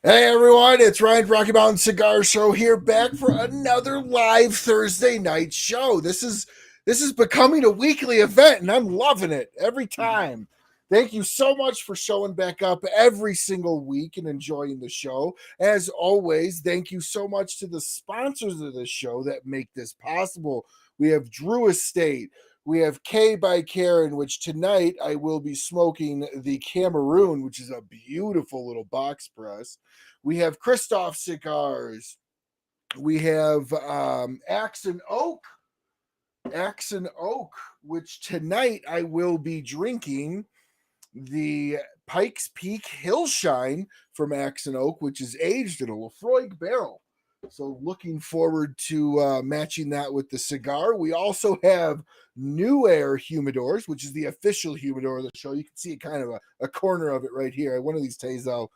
Hey everyone, it's Ryan from Rocky Mountain Cigar Show here, back for another live Thursday night show. This is becoming a weekly event, and I'm loving it every time. Thank you so much for showing back up every single week and enjoying the show. As always, thank you so much to the sponsors of the show that make this possible. We have Drew Estate. We have K by Karen, which tonight I will be smoking the Cameroon, which is a beautiful little box press. We have Christoph Cigars. We have Axe and Oak. Axe and Oak, which tonight I will be drinking the Pikes Peak Hillshine from Axe and Oak, which is aged in a Lafroig barrel. So looking forward to matching that with the cigar. We also have New Air humidors, which is the official humidor of the show. You can see kind of a corner of it right here. One of these days I'll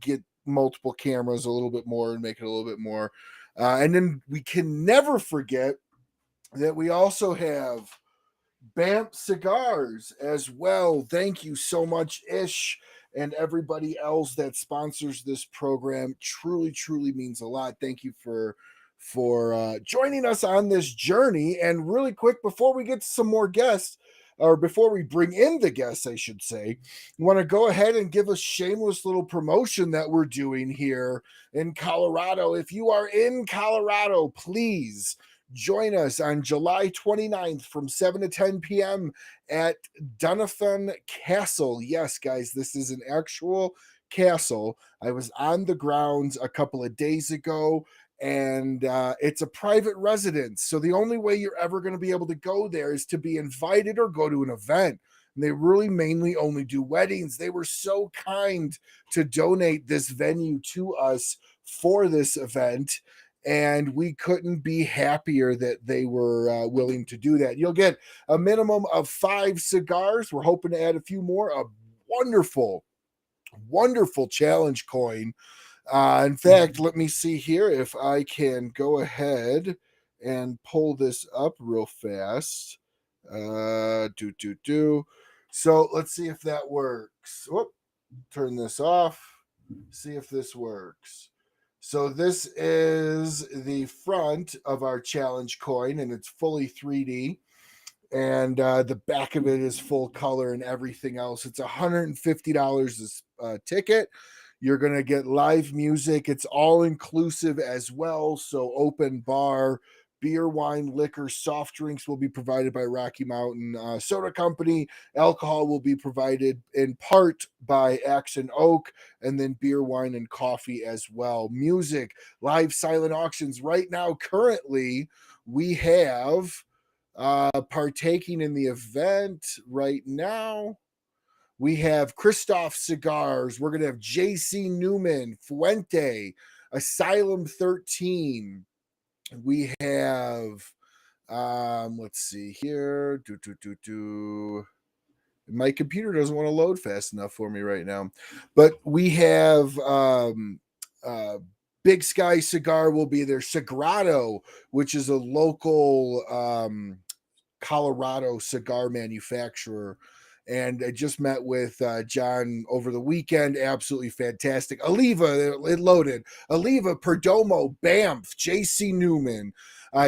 get multiple cameras a little bit more and make it a little bit more. And then we can never forget that we also have BAMF Cigars as well. Thank you so much, Ish, and everybody else that sponsors this program. Truly means a lot. Thank you for joining us on this journey. And really quick, before we get to some more guests, or before we bring in the guests, I should say, I want to go ahead and give a shameless little promotion that we're doing here in Colorado. If you are in Colorado, please join us on July 29th from 7 to 10 p.m. at Dunafin Castle. Yes, guys, this is an actual castle. I was on the grounds a couple of days ago, and it's a private residence. So the only way you're ever going to be able to go there is to be invited or go to an event. And they really mainly only do weddings. They were so kind to donate this venue to us for this event, and we couldn't be happier that they were willing to do that. You'll get a minimum of 5 cigars. We're hoping to add a few more. A wonderful challenge coin. In fact, let me see here if I can go ahead and pull this up real fast. So let's see if that works. Whoop, turn this off. See if this works. So this is the front of our challenge coin, and it's fully 3D. And the back of it is full color and everything else. It's $150 a ticket. You're going to get live music. It's all inclusive as well. So open bar, beer, wine, liquor, soft drinks will be provided by Rocky Mountain Soda Company. Alcohol will be provided in part by Axe and Oak, and then beer, wine, and coffee as well. Music, live silent auctions. Right now, currently, we have partaking in the event right now. We have Christoph Cigars. We're going to have JC Newman, Fuente, Asylum 13. We have, let's see here. My computer doesn't want to load fast enough for me right now. But we have Big Sky Cigar will be there. Sagrado, which is a local Colorado cigar manufacturer. And I just met with John over the weekend. Absolutely fantastic. Oliva, it loaded. Oliva, Perdomo, BAMF, JC Newman.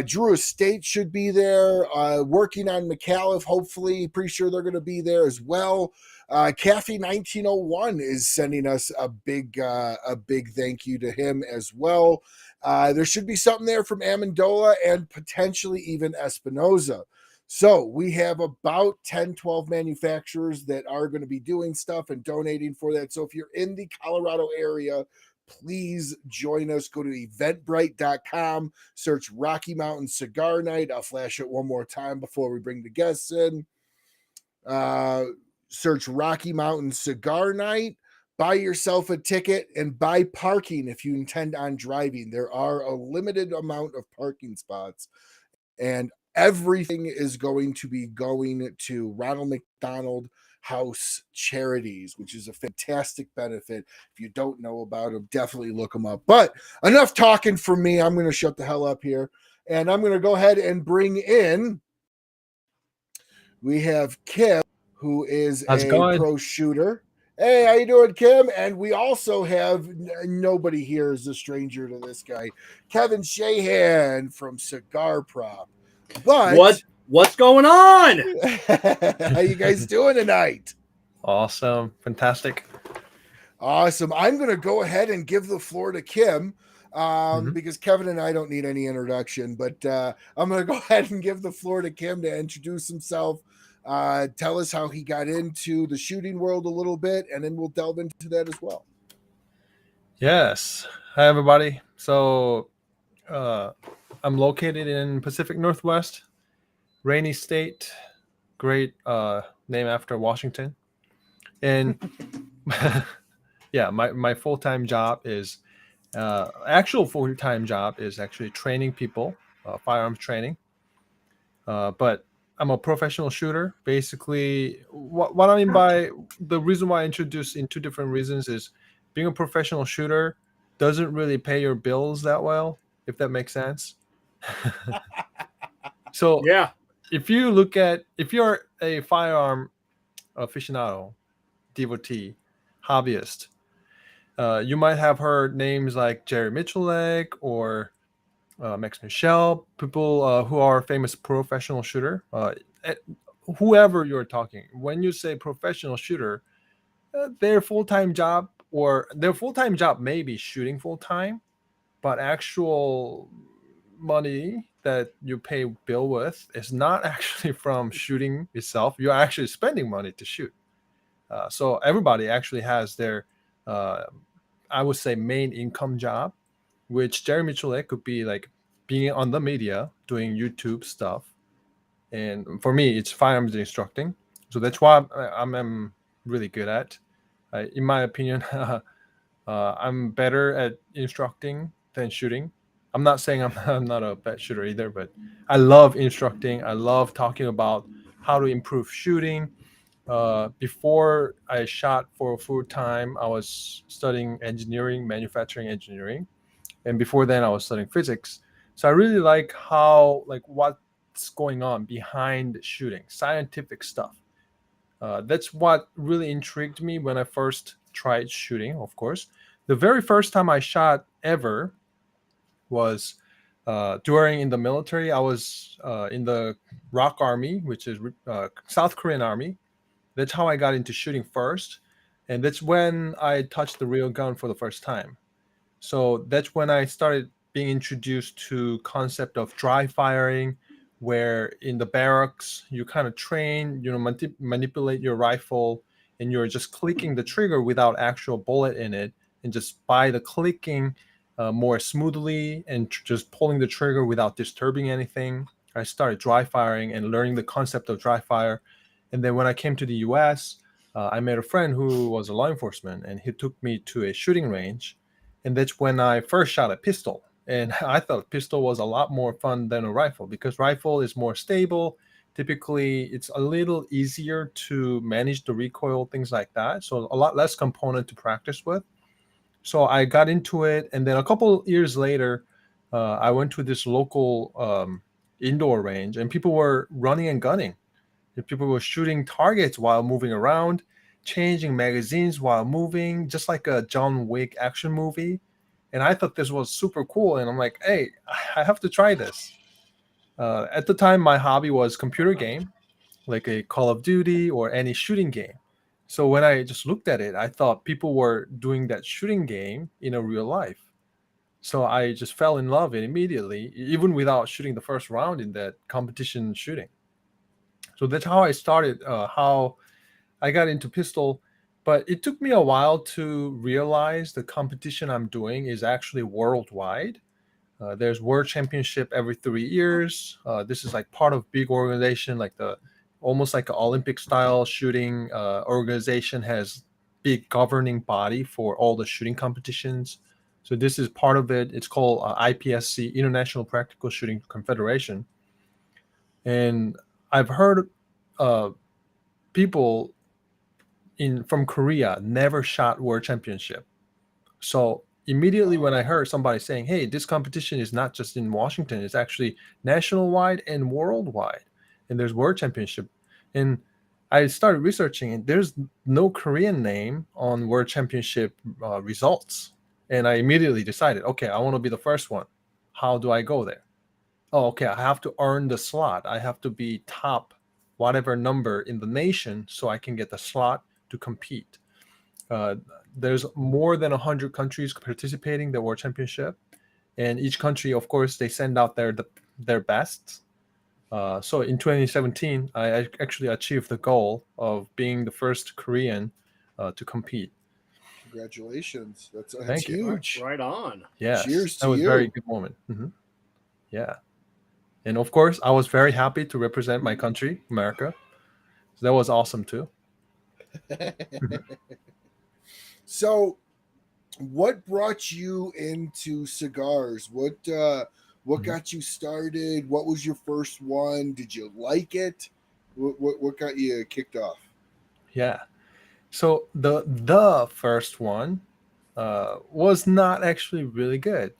Drew Estate should be there. Working on McAuliffe, hopefully. Pretty sure they're going to be there as well. Cafe 1901 is sending us a big thank you to him as well. There should be something there from Amendola and potentially even Espinoza. So we have about 10, 12 manufacturers that are going to be doing stuff and donating for that. So if you're in the Colorado area, please join us. Go to eventbrite.com, search Rocky Mountain Cigar Night. I'll flash it one more time before we bring the guests in. Search Rocky Mountain Cigar Night. Buy yourself a ticket and buy parking if you intend on driving. There are a limited amount of parking spots, and everything is going to be going to Ronald McDonald House Charities, which is a fantastic benefit. If you don't know about them, definitely look them up. But enough talking for me. I'm going to shut the hell up here, and I'm going to go ahead and bring in, we have Kim, who is How's it a going? pro shooter Hey, how you doing, Kim? And we also have nobody here is a stranger to this guy, Kevin Shahan from Cigar Prop. But What's going on? how you guys doing tonight? Awesome. Fantastic. Awesome. I'm going to go ahead and give the floor to Kim Mhm. because Kevin and I don't need any introduction, but I'm going to go ahead and give the floor to Kim to introduce himself, tell us how he got into the shooting world a little bit, and then we'll delve into that as well. Yes. Hi, everybody. So, uh, I'm located in Pacific Northwest, rainy state, great name after Washington. And yeah, my full-time job is actual full-time job is actually training people, firearms training. But I'm a professional shooter. Basically, what I mean by the reason why I introduced in two different reasons is being a professional shooter doesn't really pay your bills that well, if that makes sense. So Yeah. if you're a firearm aficionado, devotee, hobbyist, you might have heard names like Jerry Michalek or Max Michel, people who are famous professional shooter. Eh, Whoever you're talking, when you say professional shooter, their full time job may be shooting full time, but actual money that you pay bill with is not actually from shooting itself. You're actually spending money to shoot. So everybody actually has their, uh, I would say, main income job, which Jerry Michelet could be like being on the media, doing YouTube stuff. And for me, it's firearms instructing. So that's why I'm really good at. In my opinion, I'm better at instructing than shooting. I'm not saying I'm not a bad shooter either, but I love instructing. I love talking about how to improve shooting. Before I shot for full time, I was studying engineering, manufacturing engineering, and before then, I was studying physics. So I really like how what's going on behind shooting, scientific stuff. That's what really intrigued me when I first tried shooting. Of course, the very first time I shot ever was during in the military. I was in the ROC Army, which is South Korean Army. That's how I got into shooting first, and that's when I touched the real gun for the first time. So that's when I started being introduced to concept of dry firing, where in the barracks you kind of train, manipulate your rifle, and you're just clicking the trigger without actual bullet in it, and just by the clicking more smoothly and just pulling the trigger without disturbing anything. I started dry firing and learning the concept of dry fire, and then when I came to the U.S., I met a friend who was a law enforcement, and he took me to a shooting range, and that's when I first shot a pistol. And I thought pistol was a lot more fun than a rifle because rifle is more stable. Typically, it's a little easier to manage the recoil, things like that. So a lot less component to practice with. So I got into it, and then a couple years later, I went to this local indoor range, and people were running and gunning. People were shooting targets while moving around, changing magazines while moving, just like a John Wick action movie. And I thought this was super cool. And I'm like, hey, I have to try this. At the time, my hobby was computer game, like a Call of Duty or any shooting game. So when I just looked at it, I thought people were doing that shooting game in a real life. So I just fell in love with it immediately, even without shooting the first round in that competition shooting. So that's how I started, how I got into pistol. But it took me a while to realize the competition I'm doing is actually worldwide. There's world championship every 3 years. This is like part of big organization, like the almost like an Olympic style shooting organization has big governing body for all the shooting competitions. So this is part of it. It's called IPSC, International Practical Shooting Confederation. And I've heard uh, people in from Korea never shot world championship. So immediately when I heard somebody saying, "Hey, this competition is not just in Washington; it's actually national wide and worldwide, and there's world championship," and I started researching, and there's no Korean name on World Championship results. And I immediately decided, okay, I want to be the first one. How do I go there? Oh, okay, I have to earn the slot. I have to be top whatever number in the nation so I can get the slot to compete. Uh, there's more than 100 countries participating in the World Championship, and each country, of course, they send out their best. So in 2017, I actually achieved the goal of being the first Korean to compete. Congratulations. That's Thank you. huge. Right on. Yes, Cheers to that was a you. very good moment. Yeah. And of course, I was very happy to represent my country, America. So that was awesome too. So, what brought you into cigars? What got you started? What was your first one? Did you like it? What got you kicked off? Yeah. So the first one was not actually really good.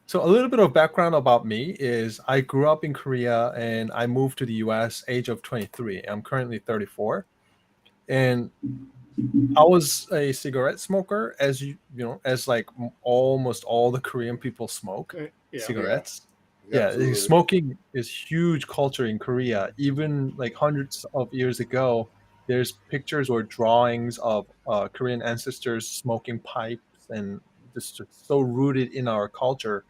So a little bit of background about me is I grew up in Korea and I moved to the US age of 23. I'm currently 34. And I was a cigarette smoker, as you know, as like almost all the Korean people smoke cigarettes. Yeah, Absolutely. smoking is huge culture in Korea. Even like hundreds of years ago, there's pictures or drawings of Korean ancestors smoking pipes, and just so rooted in our culture.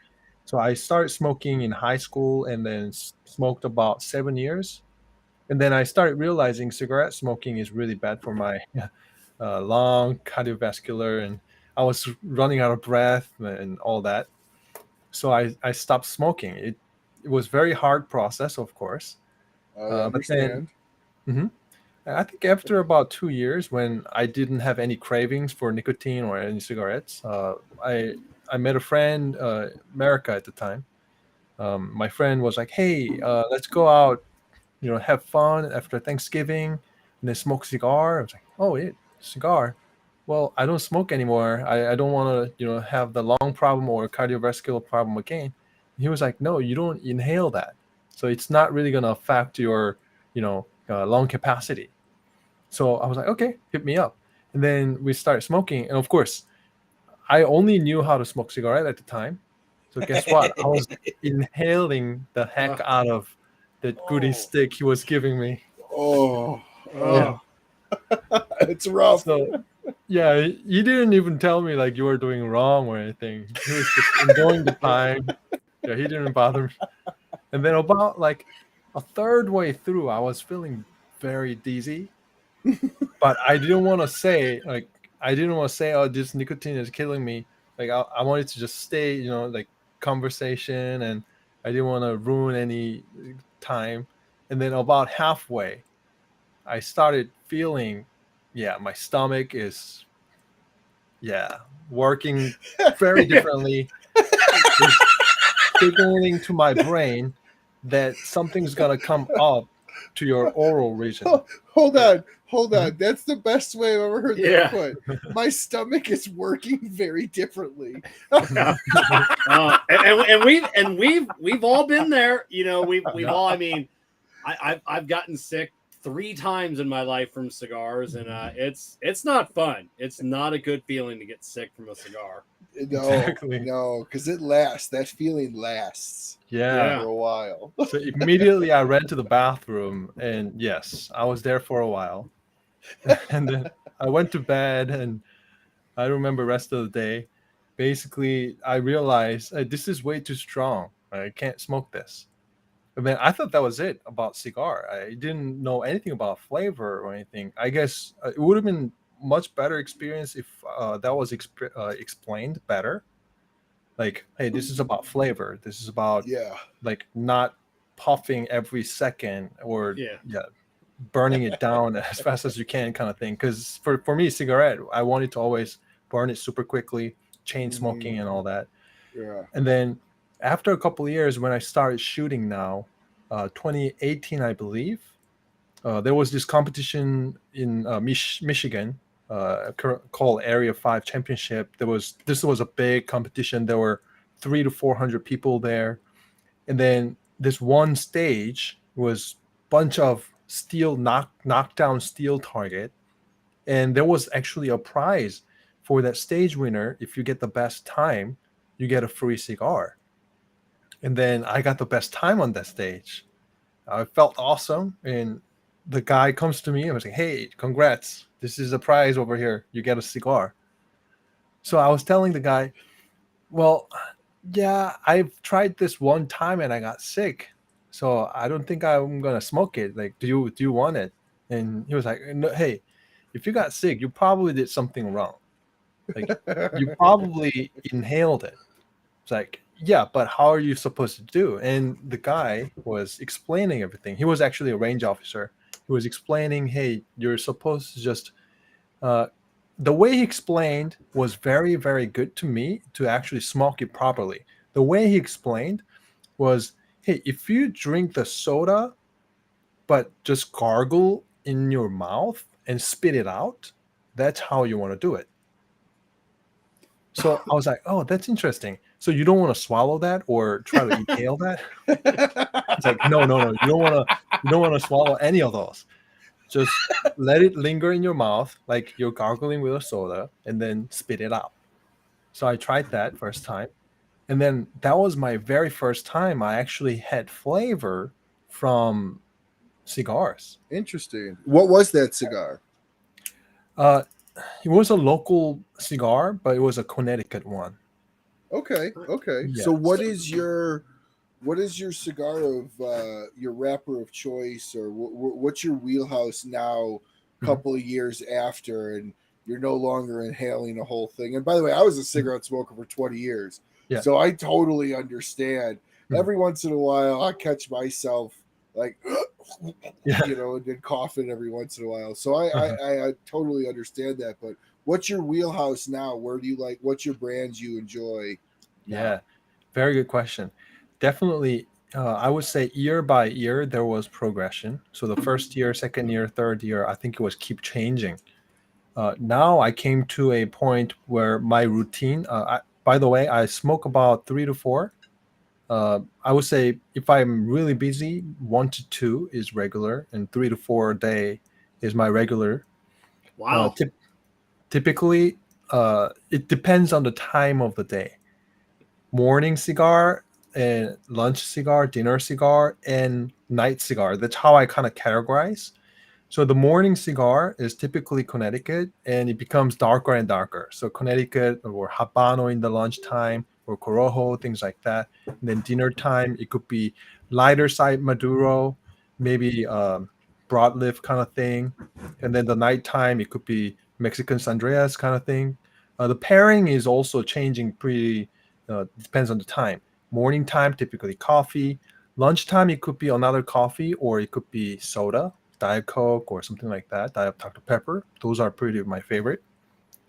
So I started smoking in high school, and then smoked about 7 years, and then I started realizing cigarette smoking is really bad for my lung, cardiovascular, and I was running out of breath and all that. So I stopped smoking. It was very hard process, of course. I But then understand. I think after about 2 years, when I didn't have any cravings for nicotine or any cigarettes, I met a friend, America at the time. My friend was like, "Hey, let's go out, have fun after Thanksgiving, and then smoke cigar." I was like, "Oh, cigar. Well, I don't smoke anymore. I don't want to, have the lung problem or cardiovascular problem again." And he was like, "No, you don't inhale that, so it's not really gonna affect your, lung capacity." So I was like, "Okay, hit me up." And then we started smoking, and of course, I only knew how to smoke cigarette at the time. So guess what? I was inhaling the heck out of the goodie stick he was giving me. Oh, Yeah. It's rough. So yeah, he didn't even tell me like you were doing wrong or anything. He was just enjoying the time. Yeah, he didn't bother me. And then about like a third way through, I was feeling very dizzy, but I didn't want to say oh, this nicotine is killing me. Like I wanted to just stay, like conversation, and I didn't want to ruin any time. And then about halfway, I started feeling, my stomach is, working very differently. It's signaling to my brain that something's gonna come up to your oral region. Hold on. Mhm. That's the best way I've ever heard Yeah. that put. My stomach is working very differently. And we've all been there. We've all. I mean, I've gotten sick 3 times in my life from cigars, and it's not fun. It's not a good feeling to get sick from a cigar. No, Exactly. no, because it lasts. That feeling lasts Yeah. for a while. So immediately I ran to the bathroom, and yes, I was there for a while. And then I went to bed, and I don't remember the rest of the day. Basically, I realized this is way too strong. I can't smoke this. And then I thought that was it about cigar. I didn't know anything about flavor or anything. I guess it would have been much better experience if that was explained better. Like, hey, this is about flavor. This is about Yeah. like not puffing every second or Yeah. burning it down as fast as you can, kind of thing. Because for me, cigarette, I wanted to always burn it super quickly, chain smoking and all that. Yeah. And then after a couple of years, when I started shooting now, 2018, I believe, there was this competition in Michigan called Area 5 Championship. This was a big competition. There were 300 to 400 people there. And then this one stage, It was bunch of steel knockdown steel target, and there was actually a prize for that stage winner. If you get the best time, you get a free cigar. And then I got the best time on that stage. I felt awesome, and the guy comes to me and was like, "Hey, congrats! This is a prize over here. You get a cigar." So I was telling the guy, "Well, yeah, I've tried this one time and I got sick, so I don't think I'm gonna smoke it. Like, do you want it?" And he was like, "No, hey, if you got sick, you probably did something wrong. Like, you probably inhaled it." It's like, yeah, but how are you supposed to do? And the guy was explaining everything. He was actually a range officer. He was explaining, hey, you're supposed to just uh, the way he explained was very, very good to me to actually smoke it properly. The way he explained was, hey, if you drink the soda, but just gargle in your mouth and spit it out, that's how you want to do it. So I was like, oh, that's interesting. So you don't want to swallow that or try to inhale that? It's like, no. You don't want to swallow any of those. Just let it linger in your mouth like you're gargling with a soda and then spit it out. So I tried that first time. And then that was my very first time I actually had flavor from cigars. Interesting. What was that cigar? It was a local cigar, but it was a Connecticut one. Okay. Yeah. So what is your cigar of your wrapper of choice, or what's your wheelhouse now? Couple of years after, and you're no longer inhaling a whole thing. And by the way, I was a cigarette smoker for 20 years, Yeah. so I totally understand. Every once in a while, I catch myself like, Yeah. and then coughing every once in a while. So I totally understand that. But what's your wheelhouse now? Where do you like? What's your brands you enjoy? Yeah, very good question. Definitely, I would say year by year there was progression. So the first year, second year, third year, I think it was keep changing. Now I came to a point where my routine. By the way, I smoke about 3 to 4. I would say if I'm really busy, 1 to 2 is regular, and 3 to 4 a day is my regular. Wow. Typically, it depends on the time of the day. Morning cigar and lunch cigar, dinner cigar, and night cigar. That's how I kind of categorize. So the morning cigar is typically Connecticut, and it becomes darker and darker. So Connecticut or Habano in the lunchtime, or Corojo, things like that. And then dinner time, it could be lighter side Maduro, maybe broadleaf kind of thing. And then the nighttime, it could be Mexican Sandreas kind of thing. The pairing is also changing pretty, depends on the time. Morning time, typically coffee. Lunchtime, it could be another coffee, or it could be soda, Diet Coke or something like that, Diet Dr. Pepper. Those are pretty my favorite.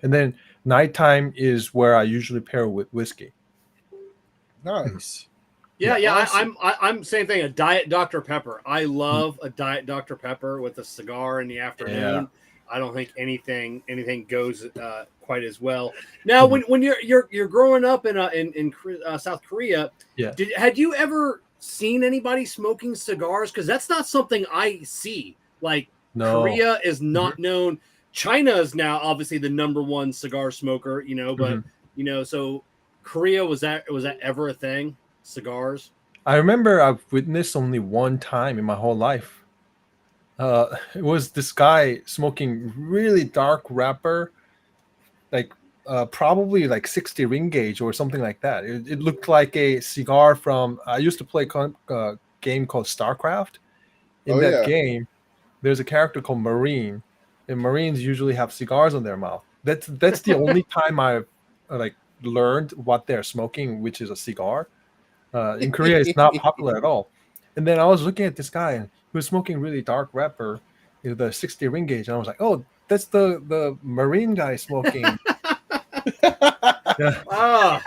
And then nighttime is where I usually pair with whiskey. Nice. Yeah, Awesome. I'm same thing. A Diet Dr. Pepper. I love a Diet Dr. Pepper with a cigar in the afternoon. Yeah. I don't think anything goes quite as well. Now, when you're growing up in South Korea, Yeah. had you ever seen anybody smoking cigars? Because that's not something I see. Like, No. Korea is not known. China is now obviously the #1 cigar smoker, but so Korea, was that ever a thing? Cigars? I remember I've witnessed only one time in my whole life. It was this guy smoking really dark wrapper, like probably like 60 ring gauge or something like that. It looked like a cigar from. I used to play a game called StarCraft. In that game, there's a character called Marine, and Marines usually have cigars on their mouth. That's the only time I've learned what they're smoking, which is a cigar. In Korea, it's not popular at all. And then I was looking at this guy, and he was smoking really dark wrapper, the 60 ring gauge, and I was like, "Oh, that's the Marine guy smoking." Yeah.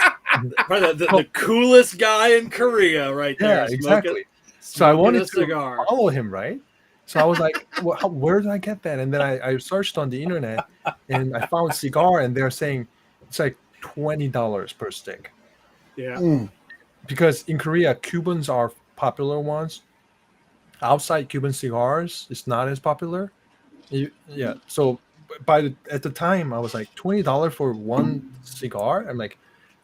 The coolest guy in Korea, right there. Yeah, exactly. So I wanted to follow him, right? So I was like, where did I get that? And then I searched on the internet, and I found cigar, and they're saying it's like $20 per stick. Yeah. Because in Korea, Cubans are popular ones. outside Cuban cigars is not as popular. Yeah. So at the time, I was like $20 for one cigar. I'm like,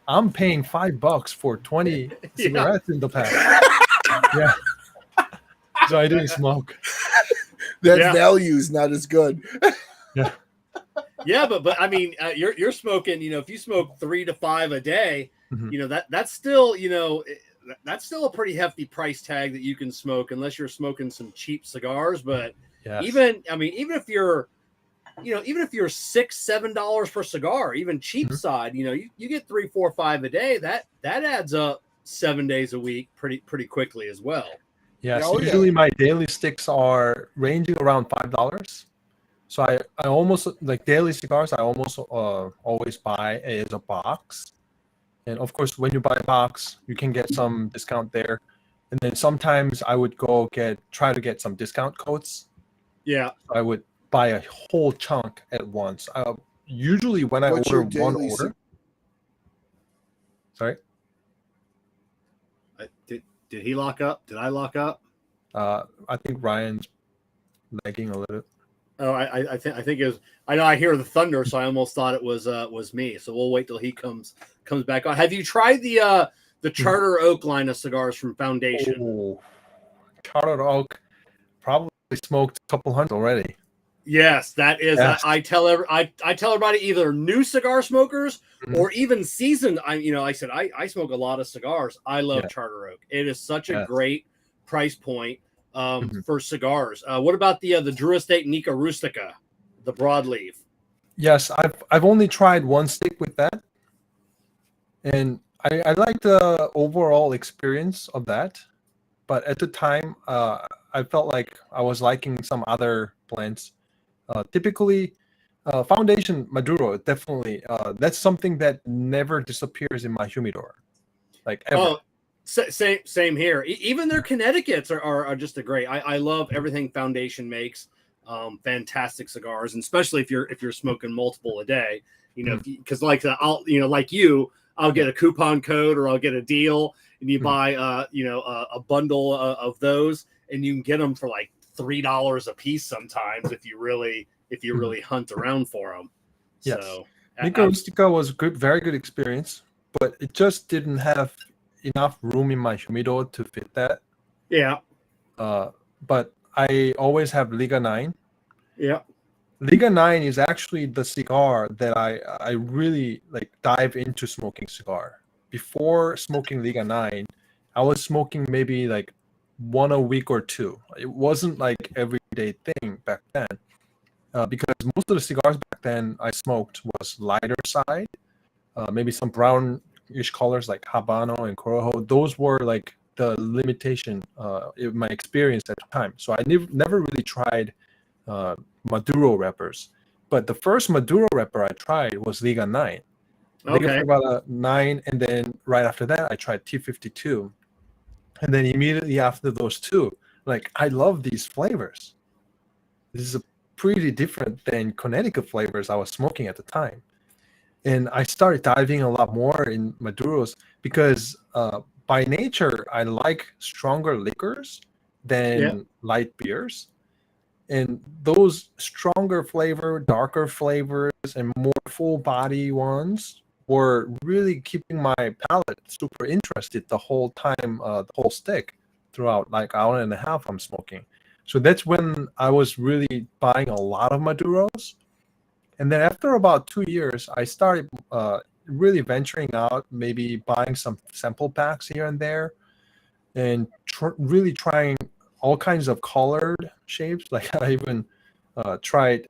I'm paying $5 for 20 Yeah. cigarettes in the pack. Yeah. So I didn't smoke. That Yeah. value is not as good. Yeah. Yeah, but I mean, you're smoking. You know, if you smoke 3 to 5 a day, Mhm. you know that's still, you know, that's still a pretty hefty price tag that you can smoke unless you're smoking some cheap cigars. But Yes. even if you're, you know, even if you're $6-7 per cigar, even cheap Mhm. side, you know, you get 3, 4, 5 a day. That adds up 7 days a week pretty quickly as well. Yes. Oh, yeah. Usually my daily sticks are ranging around $5. So I almost like daily cigars. I almost always buy as a box, and of course, when you buy a box, you can get some discount there. And then sometimes I would try to get some discount codes. Yeah. I would buy a whole chunk at once. Usually, when I What's order your one daily order, sorry, Did he lock up? Did I lock up? I think Ryan's lagging a little. Oh, I think it was. I know I hear the thunder, so I almost thought it was me. So we'll wait till he comes back on. Have you tried the Charter Oak line of cigars from Foundation? Oh, Charter Oak, probably smoked a couple hundred already. Yes, that is. Yes. I tell everybody, either new cigar smokers or even seasoned. I said I smoke a lot of cigars. I love Charter Oak. It is such a great price point for cigars. What about the Drew Estate Nica Rustica, the broadleaf? Yes, I've only tried one stick with that, and I like the overall experience of that. But at the time, I felt like I was liking some other blends. Typically, Foundation Maduro, definitely. That's something that never disappears in my humidor, like ever. Oh, same here. Even their Connecticut's are just a great. I love everything Foundation makes. Fantastic cigars, and especially if you're smoking multiple a day. You know, because like I'll get a coupon code or I'll get a deal, and you buy a bundle of those, and you can get them for like $3 a piece sometimes if you really hunt around for them. Yes. So Nica Rustica was good, very good experience, but it just didn't have enough room in my humidor to fit that. Yeah. But I always have Liga 9. Yeah. Liga 9 is actually the cigar that I really like dive into smoking cigar. Before smoking Liga 9, I was smoking maybe like one a week or two. It wasn't like everyday thing back then. Because most of the cigars back then I smoked was lighter side, maybe some brownish colors like Habano and Corojo. Those were like the limitation in my experience at the time. So I never really tried Maduro wrappers. But the first Maduro wrapper I tried was Liga 9. Liga Privada 9, and then right after that I tried T52. And then immediately after those two, like, I love these flavors. This is a pretty different than Connecticut flavors I was smoking at the time. And I started diving a lot more in Maduros because by nature, I like stronger liquors than light beers. And those stronger flavor, darker flavors, and more full body ones were really keeping my palate super interested the whole time, the whole stick throughout like hour and a half I'm smoking. So that's when I was really buying a lot of Maduros. And then after about 2 years, I started really venturing out, maybe buying some sample packs here and there, and really trying all kinds of colored shapes. Like I even tried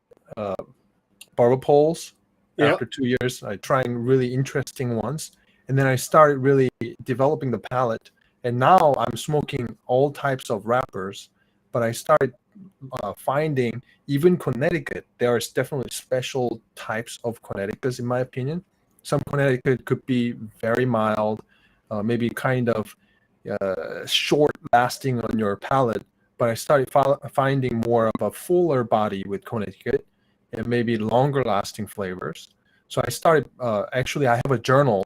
barber poles. After 2 years, I trying really interesting ones, and then I started really developing the palette. And now I'm smoking all types of wrappers, but I started finding even Connecticut. There is definitely special types of Connecticut's, in my opinion. Some Connecticut could be very mild, maybe kind of short lasting on your palate, but I started finding more of a fuller body with Connecticut and maybe longer lasting flavors. So I started, actually, I have a journal.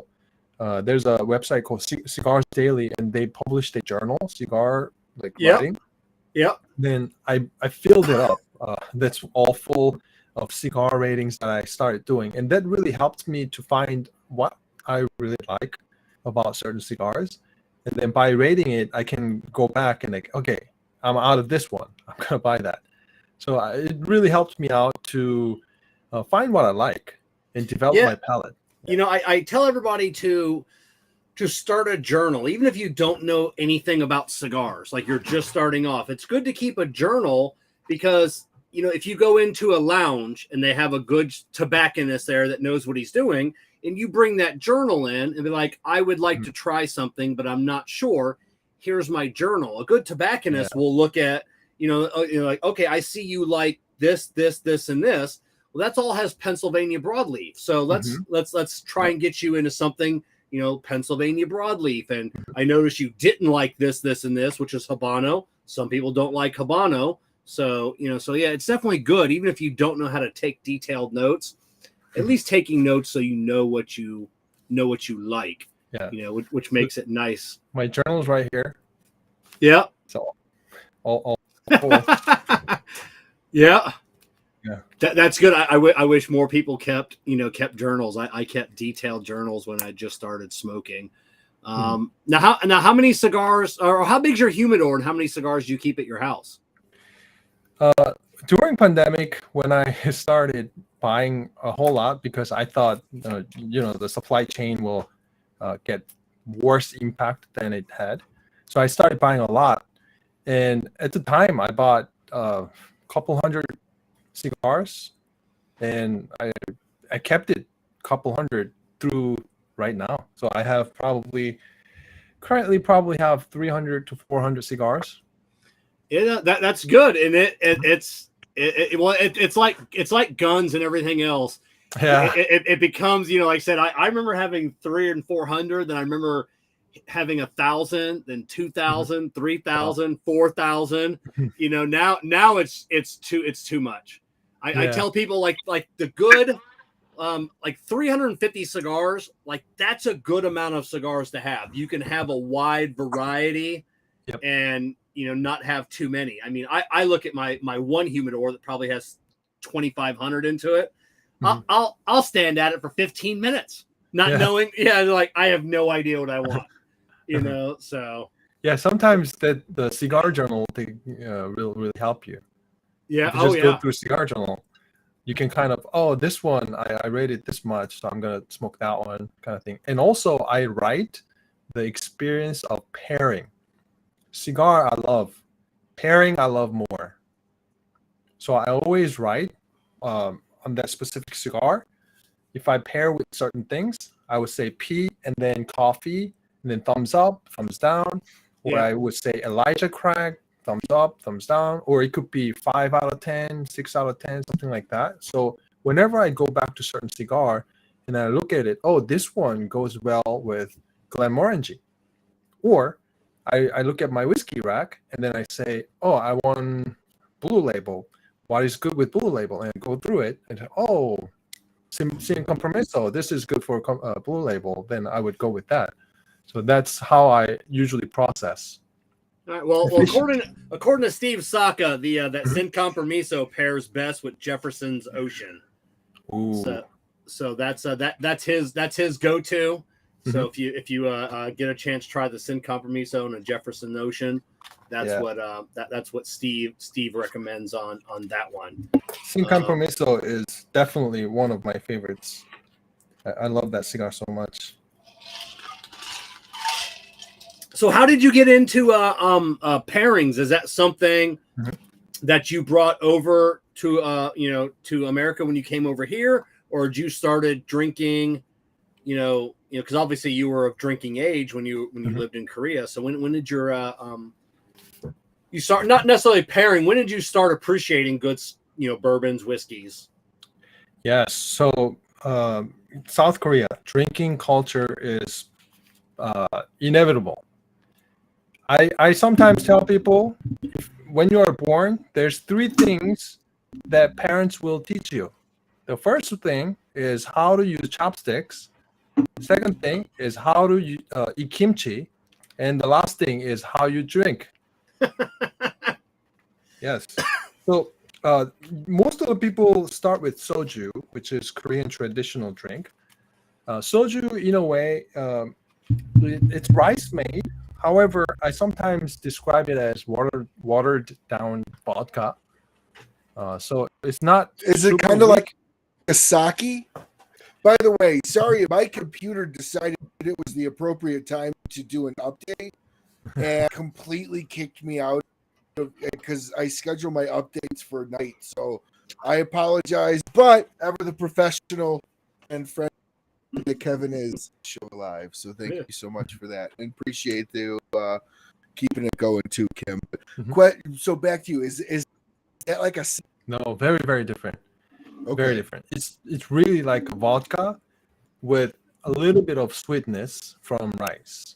There's a website called Cigars Daily, and they published a journal, cigar writing. Yep. Then I filled it up. That's all full of cigar ratings that I started doing, and that really helped me to find what I really like about certain cigars. And then by rating it, I can go back and like, okay, I'm out of this one. I'm gonna buy that. So it really helped me out to find what I like and develop Yeah. my palate. You know, I tell everybody to start a journal, even if you don't know anything about cigars, like you're just starting off. It's good to keep a journal because, you know, if you go into a lounge and they have a good tobacconist there that knows what he's doing, and you bring that journal in and be like, I would like to try something, but I'm not sure. Here's my journal. A good tobacconist will look at, like, okay, I see you like this, this, this, and this. Well, that's all has Pennsylvania broadleaf. So let's try and get you into something, Pennsylvania broadleaf. And I noticed you didn't like this, this, and this, which is Habano. Some people don't like Habano. So, yeah, it's definitely good. Even if you don't know how to take detailed notes, at least taking notes so you know what you like, which makes it nice. My journal's right here. Yeah. So all yeah. Yeah. That's good. I wish more people kept journals. I kept detailed journals when I just started smoking. Now how many cigars, or how big's your humidor, and how many cigars do you keep at your house? During pandemic, when I started buying a whole lot because I thought the supply chain will get worse impact than it had, so I started buying a lot. And at the time, I bought a couple hundred cigars, and I kept it couple hundred through right now. So I have currently have 300 to 400 cigars. Yeah, that's good, and it's like guns and everything else. Yeah, it becomes, like I said, I remember having 300 and 400. Then I remember having 1,000, then 2,000, 3,000, 4,000. Now it's too much. I tell people like the good, like 350 cigars, like that's a good amount of cigars to have. You can have a wide variety, and not have too many. I mean, I look at my one humidor that probably has 2,500 into it. I'll stand at it for 15 minutes, not knowing. Yeah, like I have no idea what I want. So yeah. Sometimes the cigar journal really help you. Yeah. If you just go through a cigar journal, you can kind of, this one I rated this much, so I'm gonna smoke that one, kind of thing. And also I write the experience of pairing. Cigar I love, pairing I love more. So I always write on that specific cigar. If I pair with certain things, I would say P and then coffee and then thumbs up, thumbs down. Or I would say Elijah Craig, thumbs up, thumbs down. Or it could be 5 out of 10, 6 out of 10, something like that. So whenever I go back to certain cigar and I look at it, this one goes well with Glenmorangie. Or I look at my whiskey rack and then I say, I want Blue Label. What is good with Blue Label? And go through it and Sin Compromiso, this is good for Blue Label. Then I would go with that. So that's how I usually process. All right. Well, according to Steve Saka, that Sin Compromiso pairs best with Jefferson's Ocean. Ooh. So that's his go-to. So if you get a chance, try the Sin Compromiso and a Jefferson Ocean. That's what Steve recommends on that one. Sin Compromiso is definitely one of my favorites. I love that cigar so much. So how did you get into pairings? Is that something that you brought over to to America when you came over here, or did you started drinking? Because obviously you were of drinking age when you lived in Korea. So when did your you start, not necessarily pairing, when did you start appreciating good bourbons, whiskeys? Yes. So South Korea drinking culture is inevitable. I sometimes tell people, when you are born, there's 3 things that parents will teach you. The first thing is how to use chopsticks. Second thing is how to eat kimchi, and the last thing is how you drink. Yes. So most of the people start with soju, which is Korean traditional drink. Soju, in a way, it's rice made. However, I sometimes describe it as watered down vodka. So it's not. Is it super kind of weak. like a sake? By the way, sorry, my computer decided it was the appropriate time to do an update and completely kicked me out because I schedule my updates for night. So I apologize, but ever the professional and friend that Kevin is, show live. So thank you so much for that, and appreciate you keeping it going too, Kim. So back to you. Is that like a No, very, very different. okay. Very different. It's really like vodka with a little bit of sweetness from rice.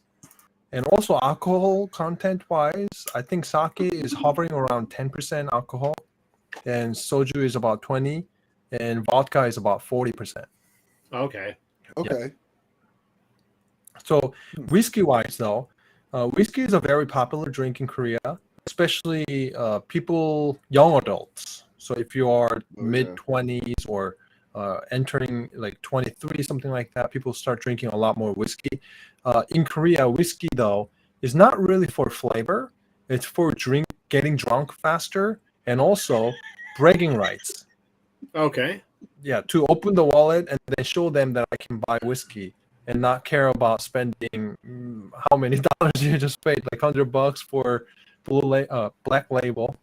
And also alcohol content wise, I think sake is hovering around 10% alcohol, and soju is about 20, and vodka is about 40%. Okay. Okay. So whiskey wise though, whiskey is a very popular drink in Korea, especially people, young adults. So if you are mid 20s or entering like 23, something like that, people start drinking a lot more whiskey. In Korea, whiskey though is not really for flavor. It's for getting drunk faster, and also bragging rights. Okay. Yeah, to open the wallet and then show them that I can buy whiskey and not care about spending how many dollars you just paid, like $100 for black label.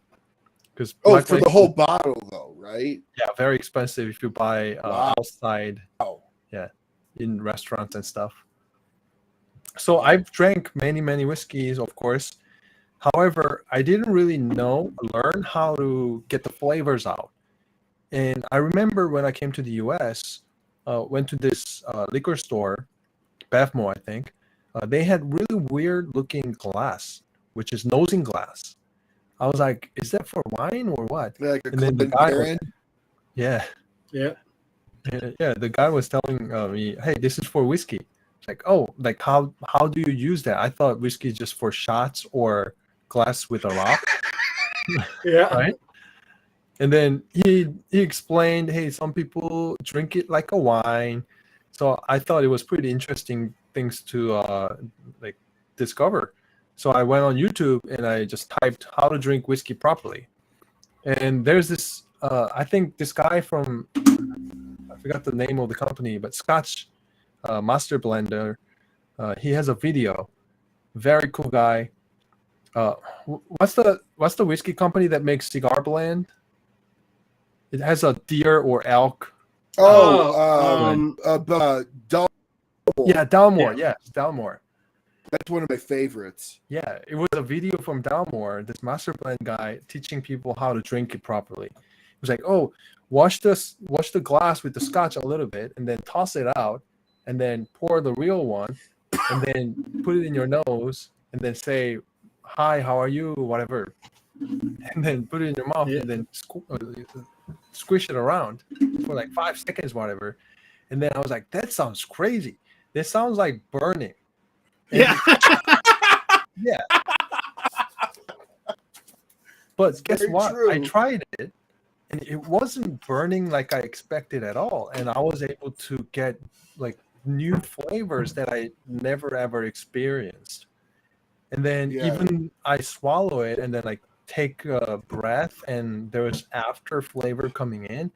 Because for the whole bottle though, right? Yeah, very expensive if you buy outside. Wow. Yeah, in restaurants and stuff. So I've drank many whiskeys, of course. However, I didn't really learn how to get the flavors out. And I remember when I came to the US, went to this liquor store, BAMF, I think. They had really weird looking glass, which is nosing glass. I was like, is that for wine or what? Like a and then the guy was, Yeah. yeah, the guy was telling me, hey, this is for whiskey. It's like, oh, like how do you use that? I thought whiskey is just for shots or glass with a rock. Yeah. Right. And then he explained, hey, some people drink it like a wine. So I thought it was pretty interesting things to like discover. So I went on YouTube and I just typed how to drink whiskey properly. And there's this, I think this guy from, I forgot the name of the company, but Scotch Master Blender. He has a video. Very cool guy. What's the whiskey company that makes Cigar Blend? It has a deer or elk. Dalmore. Yeah, Dalmore. Yes, Dalmore. That's one of my favorites. Yeah, it was a video from Dalmore, this master blend guy teaching people how to drink it properly. He was like, oh, wash the glass with the scotch a little bit, and then toss it out, and then pour the real one, and then put it in your nose, and then say, hi, how are you, whatever, and then put it in your mouth, and then squish it around for like 5 seconds, whatever. And then I was like, that sounds crazy. This sounds like burning. Yeah. Yeah. But guess very what? true. I tried it and it wasn't burning like I expected at all. And I was able to get like new flavors that I never ever experienced. And then even I swallow it and then like take a breath and there was after flavor coming in.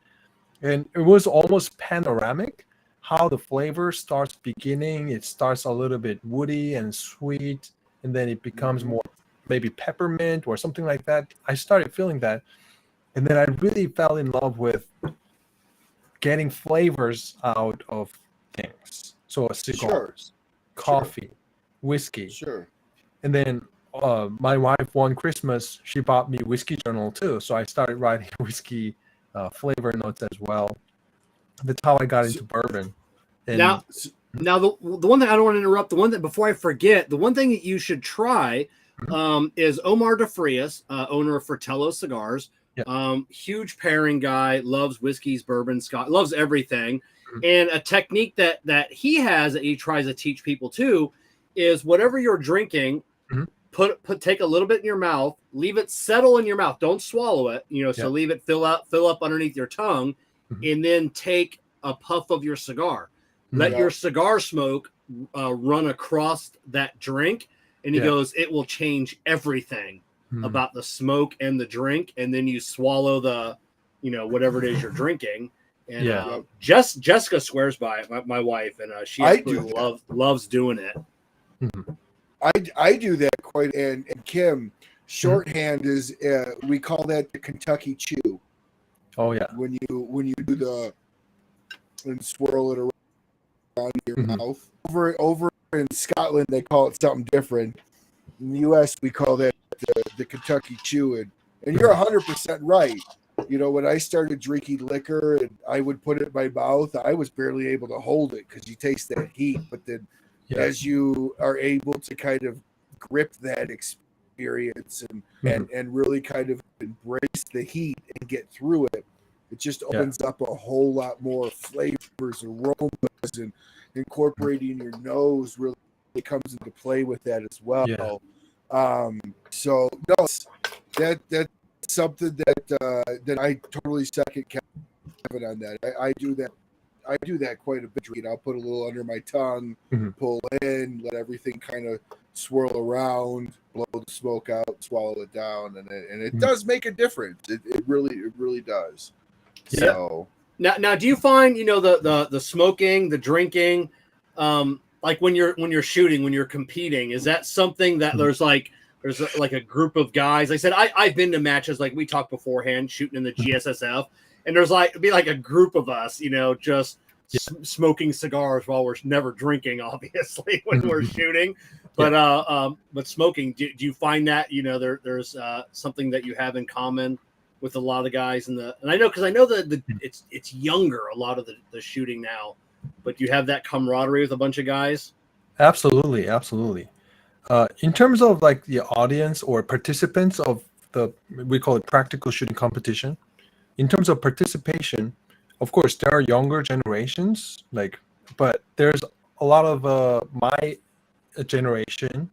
And it was almost panoramic. How the flavor starts beginning, it starts a little bit woody and sweet, and then it becomes more maybe peppermint or something like that. I started feeling that, and then I really fell in love with getting flavors out of things. So cigars, coffee, whiskey. Sure. And then my wife one Christmas, she bought me whiskey journal too. So I started writing whiskey flavor notes as well. That's how I got into bourbon. And now the one thing I don't want to interrupt, the one that before I forget, the one thing that you should try is Omar DeFrias, owner of Fratello Cigars. Yeah. Huge pairing guy, loves whiskeys, bourbon, Scotch, loves everything. And a technique that he has that he tries to teach people too is whatever you're drinking, take a little bit in your mouth, leave it settle in your mouth. Don't swallow it, so leave it fill up underneath your tongue, and then take a puff of your cigar. Let your cigar smoke run across that drink. And he goes, it will change everything about the smoke and the drink. And then you swallow the, whatever it is you're drinking. And Jessica swears by it, my wife, and she loves doing it. I do that quite, and Kim, shorthand is we call that the Kentucky chew. Oh yeah. When you do and swirl it around your mouth. Over in Scotland, they call it something different. In the U.S., we call that the Kentucky chew. And you're 100% right. When I started drinking liquor and I would put it in my mouth, I was barely able to hold it because you taste that heat. But then as you are able to kind of grip that experience and really kind of embrace the heat and get through it, it just opens up a whole lot more flavors, aromas, and incorporating your nose really comes into play with that as well. So no, that's something that I totally second Kevin on that. I do that. I do that quite a bit. I'll put a little under my tongue, pull in, let everything kind of swirl around, blow the smoke out, swallow it down, and it does make a difference. It really does. So now, do you find the smoking, the drinking, like when you're shooting, when you're competing, is that something that there's a group of guys? I said I've been to matches like we talked beforehand, shooting in the GSSF, and it'd be like a group of us, just smoking cigars while we're never drinking, obviously when we're shooting, but smoking. Do you find that there's something that you have in common with a lot of guys and I know that it's younger, a lot of the shooting now, but you have that camaraderie with a bunch of guys? Absolutely. In terms of like the audience or participants of we call it practical shooting competition, in terms of participation, of course, there are younger generations, but there's a lot of my generation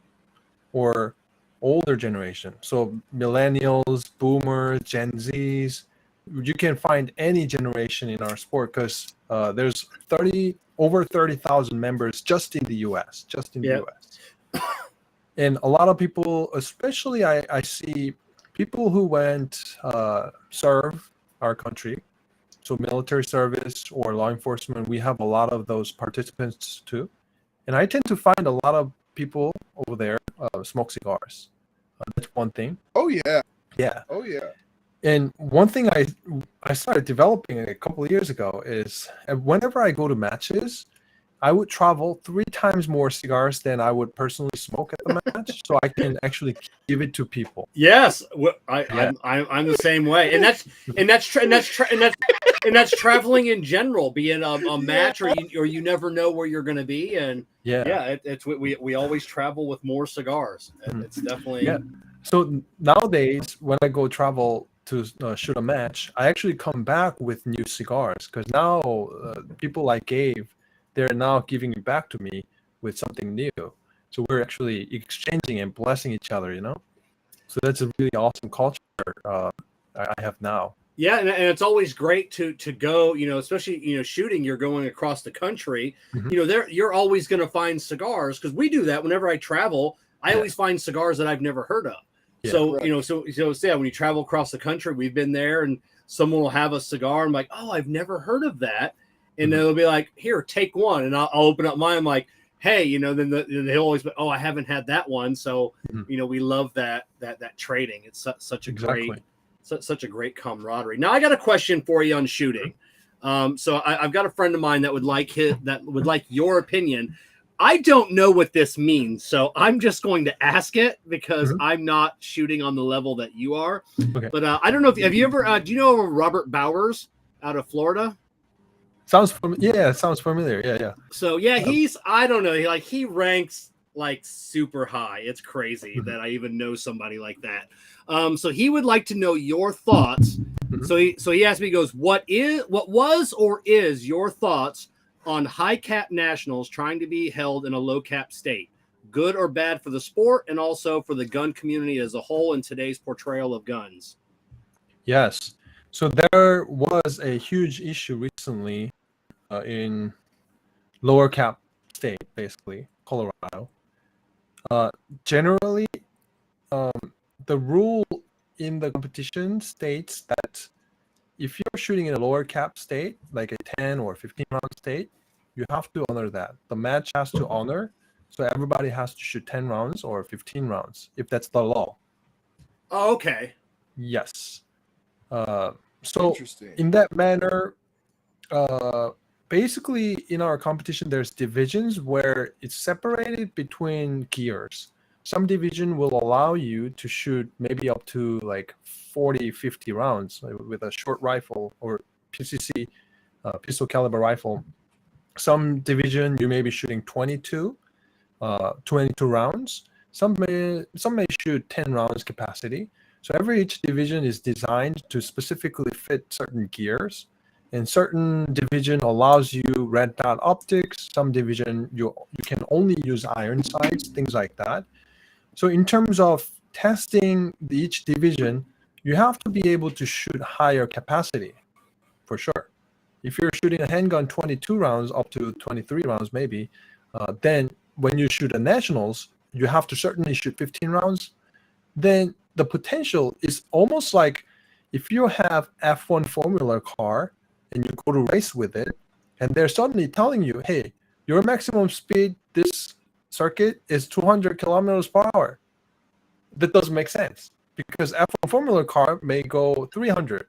or older generation. So millennials, boomers, Gen Zs, you can find any generation in our sport because there's over 30,000 members just in the U.S. And a lot of people, especially I see people who went serve our country, so military service or law enforcement. We have a lot of those participants too, and I tend to find a lot of people over there smoke cigars. That's one thing. Oh yeah. Oh yeah. And one thing I started developing a couple of years ago is whenever I go to matches, I would travel 3 times more cigars than I would personally smoke at the match, so I can actually give it to people. Yes, I'm the same way, and that's traveling in general, be it a match or you never know where you're going to be, and it's we always travel with more cigars. It's definitely So nowadays, when I go travel to shoot a match, I actually come back with new cigars because now people like Gabe, they're now giving it back to me with something new. So we're actually exchanging and blessing each other, So that's a really awesome culture I have now. Yeah, and it's always great to go, especially, shooting, you're going across the country. You're always going to find cigars because we do that whenever I travel. I always find cigars that I've never heard of. Yeah, so, right. When you travel across the country, we've been there and someone will have a cigar. I'm like, oh, I've never heard of that. And they'll be like, here, take one. And I'll open up mine. I'm like, hey, then they'll always be, oh, I haven't had that one. So, we love that trading. It's such a great camaraderie. Now I got a question for you on shooting. So I've got a friend of mine that would like your opinion. I don't know what this means, so I'm just going to ask it because I'm not shooting on the level that you are. Okay. But I don't know if have you ever do you know Robert Bowers out of Florida? Sounds familiar. Yeah. So he's I don't know, he ranks like super high. It's crazy that I even know somebody like that. So he would like to know your thoughts. So he asked me, he goes, what was or is your thoughts on high cap nationals trying to be held in a low cap state? good or bad for the sport and also for the gun community as a whole in today's portrayal of guns? Yes. So there was a huge issue recently in lower cap state, basically Colorado. Generally, the rule in the competition states that if you're shooting in a lower cap state, like a 10 or 15 round state, you have to honor that. The match has to honor, so everybody has to shoot 10 rounds or 15 rounds, if that's the law. Oh, okay. Yes. So Interesting. in that manner, basically in our competition, there's divisions where it's separated between gears. Some division will allow you to shoot maybe up to like 40, 50 rounds with a short rifle or PCC, pistol caliber rifle. Some division you may be shooting 22 rounds. Some may shoot 10 rounds capacity. So each division is designed to specifically fit certain gears, and certain division allows you red dot optics. Some division you can only use iron sights, things like that. So in terms of testing each division, you have to be able to shoot higher capacity, for sure. If you're shooting a handgun 22 rounds up to 23 rounds maybe, then when you shoot a nationals, you have to certainly shoot 15 rounds. Then the potential is almost like if you have F1 Formula car and you go to race with it, and they're suddenly telling you, hey, your maximum speed this circuit is 200 kilometers per hour. That doesn't make sense because F1 Formula car may go 300.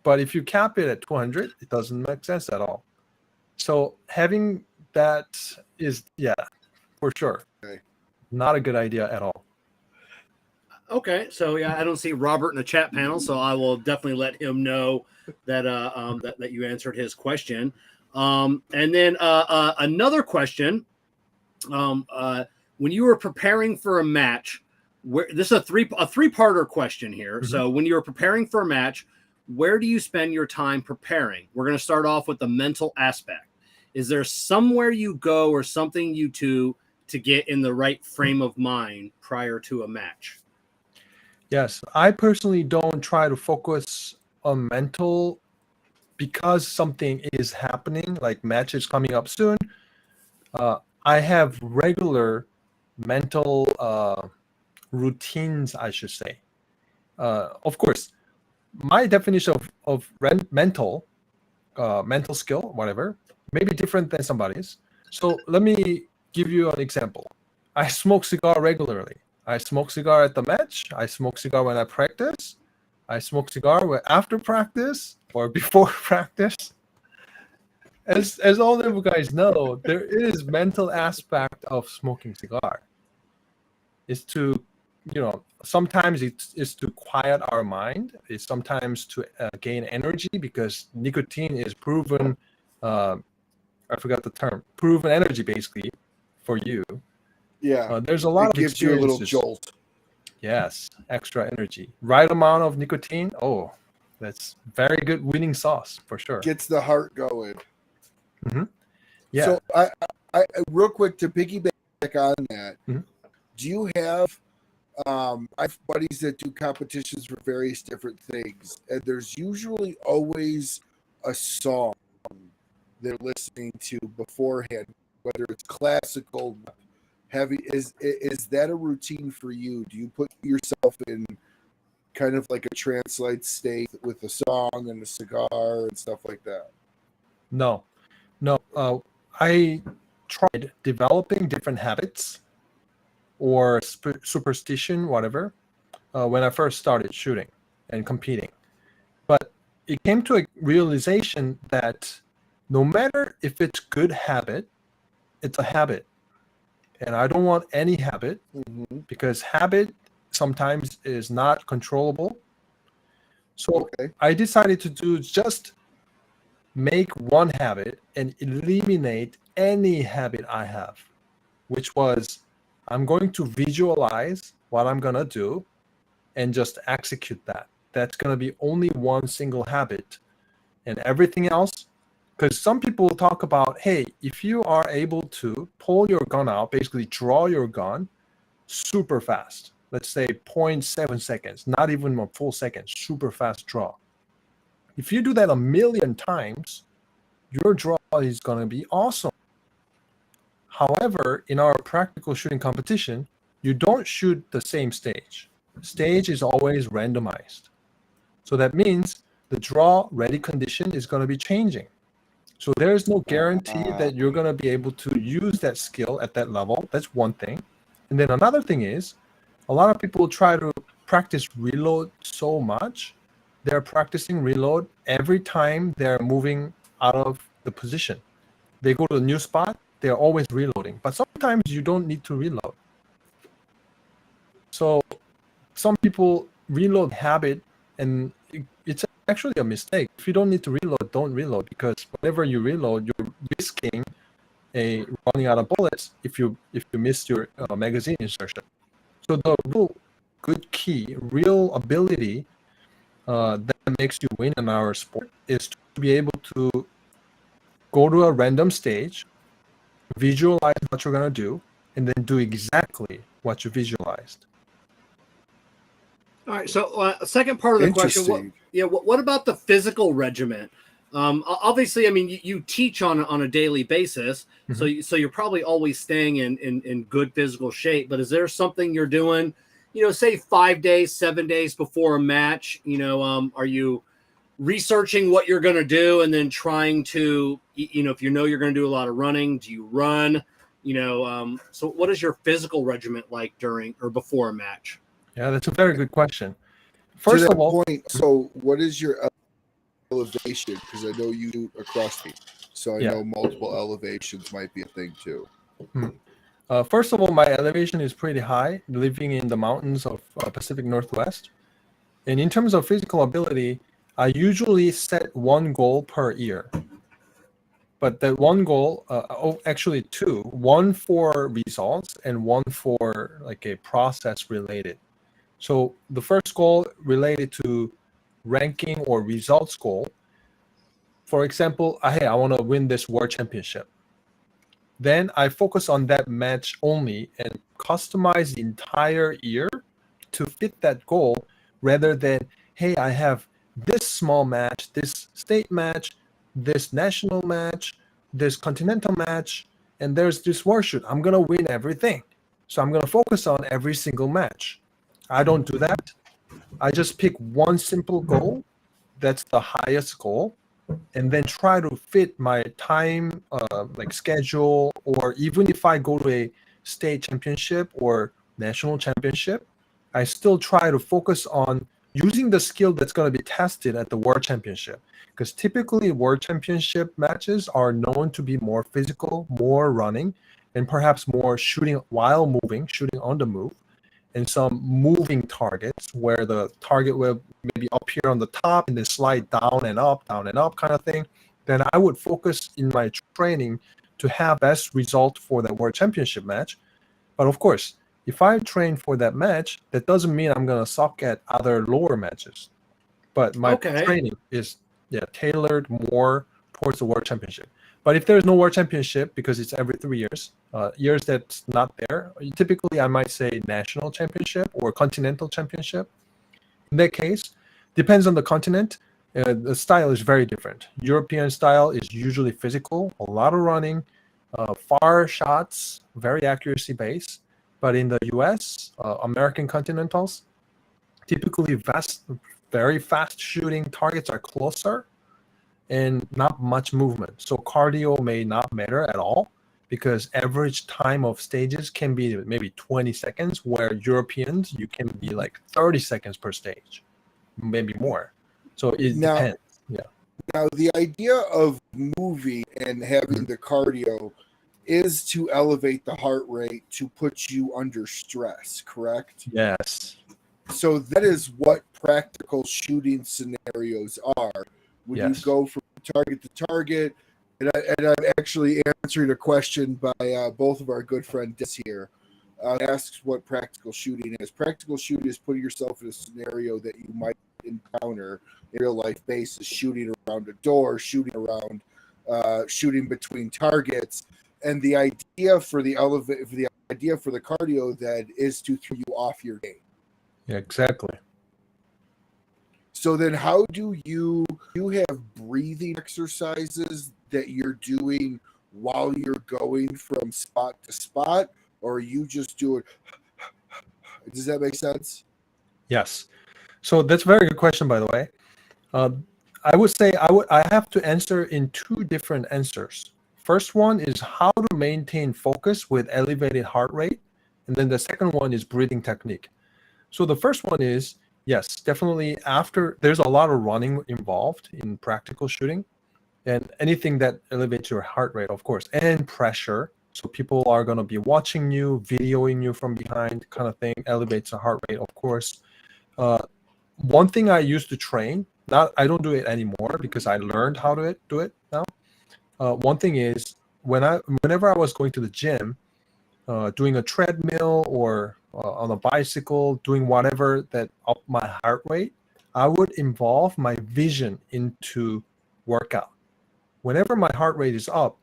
But if you cap it at 200, it doesn't make sense at all. So having that is, for sure, not a good idea at all. Okay, so I don't see Robert in the chat panel, so I will definitely let him know that that you answered his question. And then another question: when you were preparing for a match, this is a three-parter question here. Mm-hmm. So when you were preparing for a match, where do you spend your time preparing? We're going to start off with the mental aspect. Is there somewhere you go or something you do to get in the right frame of mind prior to a match? Yes, I personally don't try to focus on mental because something is happening, like matches coming up soon. I have regular mental routines, I should say. Of course, my definition of mental skill, whatever, may be different than somebody's. So let me give you an example. I smoke cigar regularly. I smoke cigar at the match. I smoke cigar when I practice. I smoke cigar after practice or before practice. As all of you guys know, there is mental aspect of smoking cigar. It's to, sometimes it's to quiet our mind. It's sometimes to gain energy because nicotine is proven, I forgot the term, proven energy basically for you. Yeah, there's a lot of gives you a little jolt. Yes, extra energy. Right amount of nicotine. Oh, that's very good winning sauce for sure. Gets the heart going. Mm-hmm. Yeah. So I real quick to piggyback on that. Mm-hmm. Do you have? I have buddies that do competitions for various different things, and there's usually always a song they're listening to beforehand, whether it's classical. Heavy is that a routine for you? Do you put yourself in kind of like a trance-like state with a song and a cigar and stuff like that? No. I tried developing different habits or superstition, whatever, when I first started shooting and competing. But it came to a realization that no matter if it's good habit, it's a habit. And I don't want any habit because habit sometimes is not controllable. So I decided to do just make one habit and eliminate any habit I have, which was I'm going to visualize what I'm going to do and just execute that. That's going to be only one single habit. And everything else, Because some people talk about, hey, if you are able to pull your gun out, basically draw your gun super fast, let's say 0.7 seconds, not even a full second, super fast draw. If you do that a million times, your draw is going to be awesome. However, in our practical shooting competition, you don't shoot the same stage. Stage is always randomized. So that means the draw ready condition is going to be changing. So there's no guarantee that you're going to be able to use that skill at that level. That's one thing. And then another thing is, a lot of people try to practice reload so much. They're practicing reload every time they're moving out of the position. They go to a new spot, they're always reloading. But sometimes you don't need to reload. So some people reload habit, and it's actually a mistake. If you don't need to reload, don't reload, because whenever you reload, you're risking running out of bullets if you miss your magazine insertion. So the real good key, real ability that makes you win in our sport is to be able to go to a random stage, visualize what you're going to do, and then do exactly what you visualized. All right. So, second part of the question, what about the physical regiment? Obviously, I mean, you teach on a daily basis, so you're probably always staying in good physical shape. But is there something you're doing, say 5 days, 7 days before a match? Are you researching what you're going to do and then trying to, if you're going to do a lot of running, do you run? So what is your physical regiment like during or before a match? Yeah, that's a very good question. First of all, so what is your elevation? Because I know you do across the, so I know multiple elevations might be a thing too. First of all, my elevation is pretty high, living in the mountains of Pacific Northwest. And in terms of physical ability, I usually set one goal per year. But that one goal, actually two, one for results and one for like a process related. So the first goal related to ranking or results goal. For example, hey, I want to win this world championship. Then I focus on that match only and customize the entire year to fit that goal, rather than, hey, I have this small match, this state match, this national match, this continental match, and there's this world shoot. I'm going to win everything. So I'm going to focus on every single match. I don't do that. I just pick one simple goal. That's the highest goal. And then try to fit my time, like schedule, or even if I go to a state championship or national championship, I still try to focus on using the skill that's going to be tested at the world championship. Because typically world championship matches are known to be more physical, more running, and perhaps more shooting while moving, shooting on the move, and some moving targets where the target will maybe up here on the top and then slide down and up kind of thing. Then I would focus in my training to have best result for that world championship match. But of course, if I train for that match, that doesn't mean I'm going to suck at other lower matches. But my training is tailored more towards the world championship. But if there's no world championship, because it's every 3 years, years that's not there, typically I might say national championship or continental championship. In that case, depends on the continent. The style is very different. European style is usually physical, a lot of running, far shots, very accuracy based. But in the US, American continentals, typically very fast shooting targets are closer and not much movement. So cardio may not matter at all, because average time of stages can be maybe 20 seconds, where Europeans, you can be like 30 seconds per stage, maybe more. So it depends. Yeah. Now, the idea of moving and having the cardio is to elevate the heart rate to put you under stress, correct? Yes. So that is what practical shooting scenarios are. When you go from target to target, and I'm actually answering a question by both of our good friend Des here. Asks what practical shooting is. Practical shooting is putting yourself in a scenario that you might encounter in real life basis, shooting around a door, shooting around shooting between targets, and the idea for the idea for the cardio that is to throw you off your game. Yeah, exactly. So then how do you have breathing exercises that you're doing while you're going from spot to spot, or are you just doing, does that make sense? Yes. So that's a very good question, by the way. I would say I have to answer in two different answers. First one is how to maintain focus with elevated heart rate. And then the second one is breathing technique. So the first one is, yes, definitely after there's a lot of running involved in practical shooting, and anything that elevates your heart rate, of course, and pressure. So people are going to be watching you, videoing you from behind, kind of thing, elevates the heart rate, of course. One thing I used to train, I don't do it anymore because I learned how to do it now. One thing is whenever I was going to the gym, doing a treadmill or on a bicycle, doing whatever that up my heart rate, I would involve my vision into workout. Whenever my heart rate is up,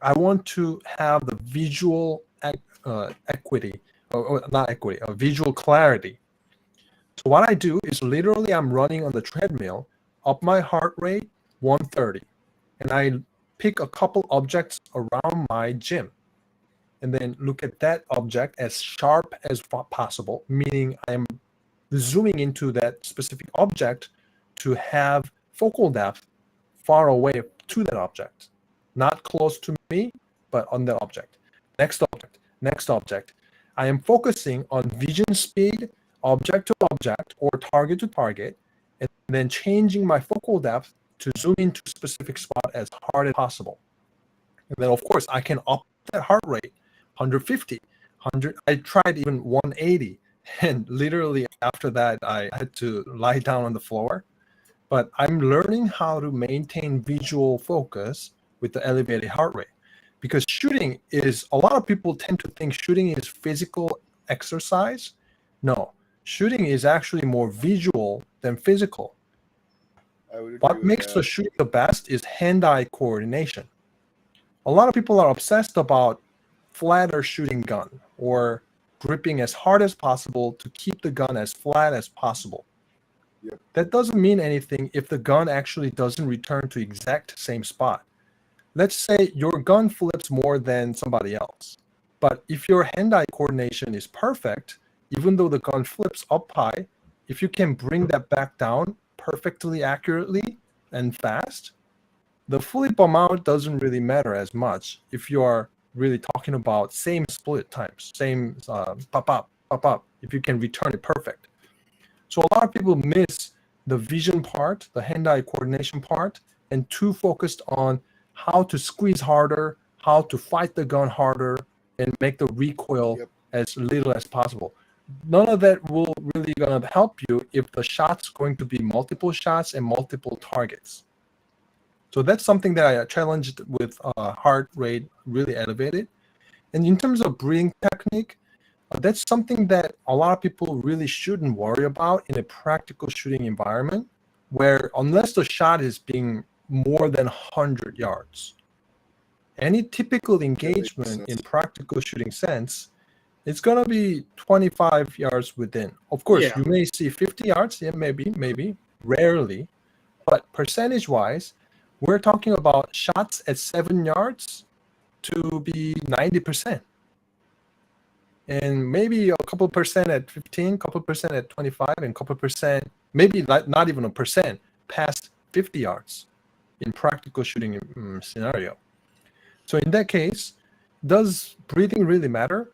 I want to have the visual equity, or not equity, visual clarity. So what I do is literally I'm running on the treadmill, up my heart rate 130, and I pick a couple objects around my gym, and then look at that object as sharp as possible, meaning I'm zooming into that specific object to have focal depth far away to that object, not close to me, but on the object. Next object, next object. I am focusing on vision speed, object to object, or target to target, and then changing my focal depth to zoom into a specific spot as hard as possible. And then, of course, I can up that heart rate, 150, 100. I tried even 180, and literally after that, I had to lie down on the floor. But I'm learning how to maintain visual focus with the elevated heart rate, because shooting is, a lot of people tend to think shooting is physical exercise. No, shooting is actually more visual than physical. What makes the shoot the best is hand-eye coordination. A lot of people are obsessed about flatter shooting gun or gripping as hard as possible to keep the gun as flat as possible. Yep. That doesn't mean anything if the gun actually doesn't return to exact same spot. Let's say your gun flips more than somebody else, but if your hand-eye coordination is perfect, even though the gun flips up high, if you can bring that back down perfectly accurately and fast, the flip amount doesn't really matter as much if you are really talking about same split times, same pop up, if you can return it perfect. So a lot of people miss the vision part, the hand-eye coordination part, and too focused on how to squeeze harder, how to fight the gun harder, and make the recoil as little as possible. None of that will really gonna help you if the shot's going to be multiple shots and multiple targets. So that's something that I challenged with heart rate really elevated. And in terms of breathing technique, that's something that a lot of people really shouldn't worry about in a practical shooting environment, where unless the shot is being more than 100 yards, any typical engagement in practical shooting sense, it's going to be 25 yards within. Of course, you may see 50 yards, maybe, rarely, but percentage-wise, we're talking about shots at 7 yards to be 90%. And maybe a couple percent at 15, couple percent at 25, and couple percent, maybe not even a percent, past 50 yards in practical shooting scenario. So in that case, does breathing really matter?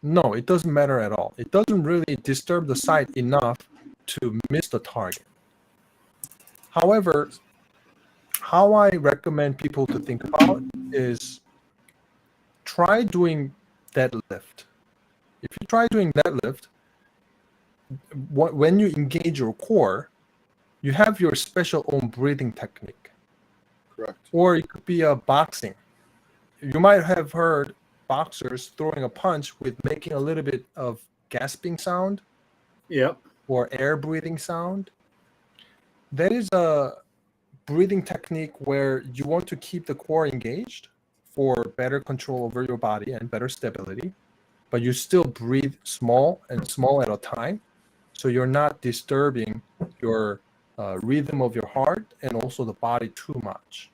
No, it doesn't matter at all. It doesn't really disturb the sight enough to miss the target. However, how I recommend people to think about is try doing deadlift. If you try doing deadlift, when you engage your core, you have your special own breathing technique. Correct. Or it could be a boxing. You might have heard boxers throwing a punch with making a little bit of gasping sound. Yep. Or air breathing sound. That is a breathing technique where you want to keep the core engaged for better control over your body and better stability, but you still breathe small and small at a time, so you're not disturbing your rhythm of your heart and also the body too much.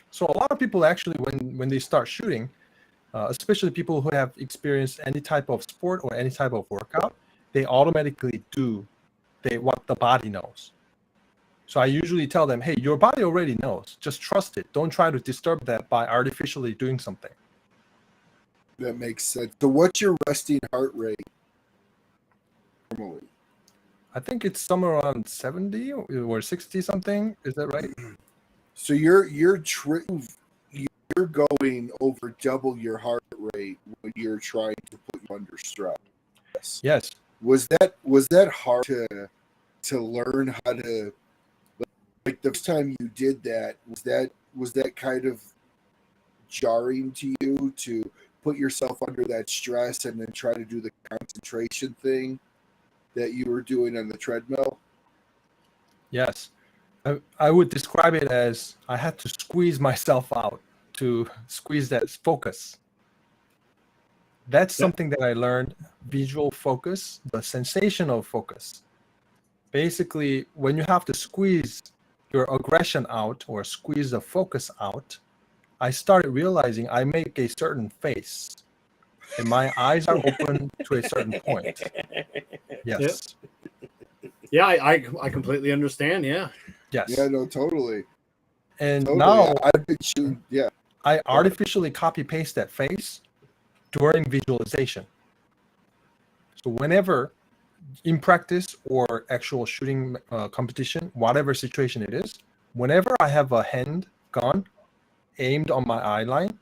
So a lot of people actually, when they start shooting, especially people who have experienced any type of sport or any type of workout, they automatically do what the body knows. So I usually tell them, hey, your body already knows. Just trust it. Don't try to disturb that by artificially doing something. That makes sense. So what's your resting heart rate normally? I think it's somewhere around 70 or 60 something. Is that right? So you're going over double your heart rate when you're trying to put you under stress. Yes. Was that hard to learn how to, like the first time you did that, was that kind of jarring to you to put yourself under that stress and then try to do the concentration thing that you were doing on the treadmill? Yes. I would describe it as I had to squeeze myself out to squeeze that focus. That's something that I learned, visual focus, the sensation of focus. Basically, when you have to squeeze your aggression out or squeeze the focus out, I started realizing I make a certain face and my eyes are open to a certain point. Yes. Yeah, I completely understand. Yeah. Yes. Yeah, no, totally. And Totally. now I've been shooting. Yeah. I artificially copy paste that face during visualization. So whenever in practice or actual shooting competition, whatever situation it is, whenever I have a hand gun aimed on my eye line,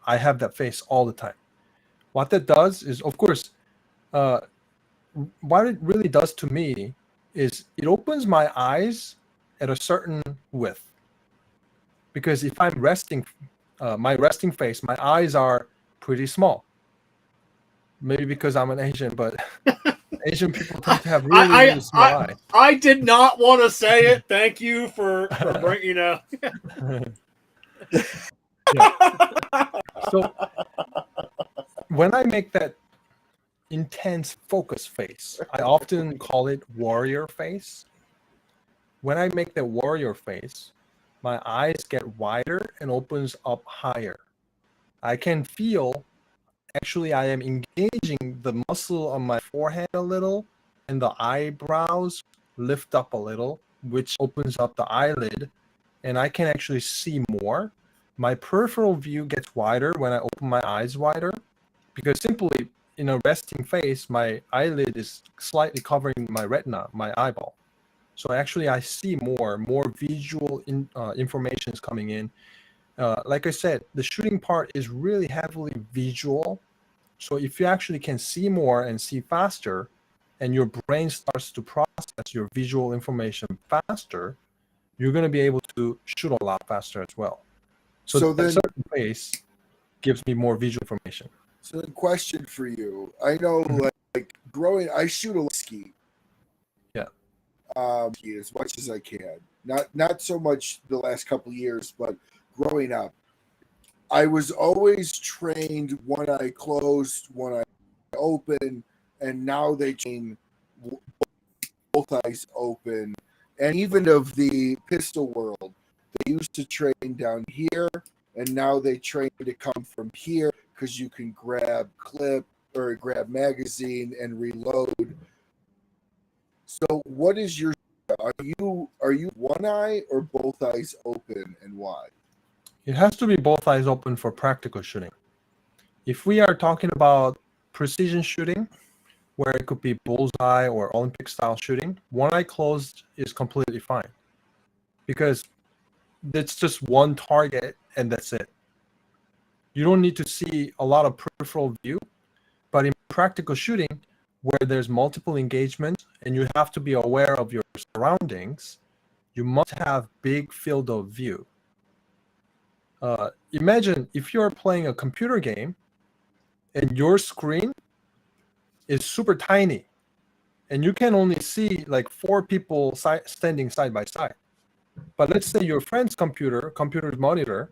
I have that face all the time. What that does is, of course, what it really does to me is it opens my eyes at a certain width. Because if I'm resting, my resting face, my eyes are pretty small. Maybe because I'm an Asian, but Asian people tend to have really small eyes. I did not want to say it. Thank you for bringing up. So when I make that intense focus face, I often call it warrior face. When I make that warrior face, my eyes get wider and opens up higher. I can feel, actually, I am engaging the muscle on my forehead a little, and the eyebrows lift up a little, which opens up the eyelid, and I can actually see more. My peripheral view gets wider when I open my eyes wider, because simply in a resting face, my eyelid is slightly covering my retina, my eyeball. So actually, I see more visual information is coming in. Like I said, the shooting part is really heavily visual. So if you actually can see more and see faster, and your brain starts to process your visual information faster, you're going to be able to shoot a lot faster as well. So then, certain face gives me more visual information. So the question for you, I know like growing, I shoot a ski. Yeah. As much as I can. Not so much the last couple of years, but growing up, I was always trained one eye closed, one eye open, and now they train both eyes open. And even of the pistol world, they used to train down here, and now they train to come from here because you can grab clip or grab magazine and reload. So what is your, are you one eye or both eyes open, and why? It has to be both eyes open for practical shooting. If we are talking about precision shooting, where it could be bullseye or Olympic style shooting, one eye closed is completely fine, because it's just one target and that's it. You don't need to see a lot of peripheral view, but in practical shooting, where there's multiple engagements and you have to be aware of your surroundings, you must have big field of view. Imagine if you're playing a computer game and your screen is super tiny and you can only see like 4 people standing side by side. But let's say your friend's computer's monitor,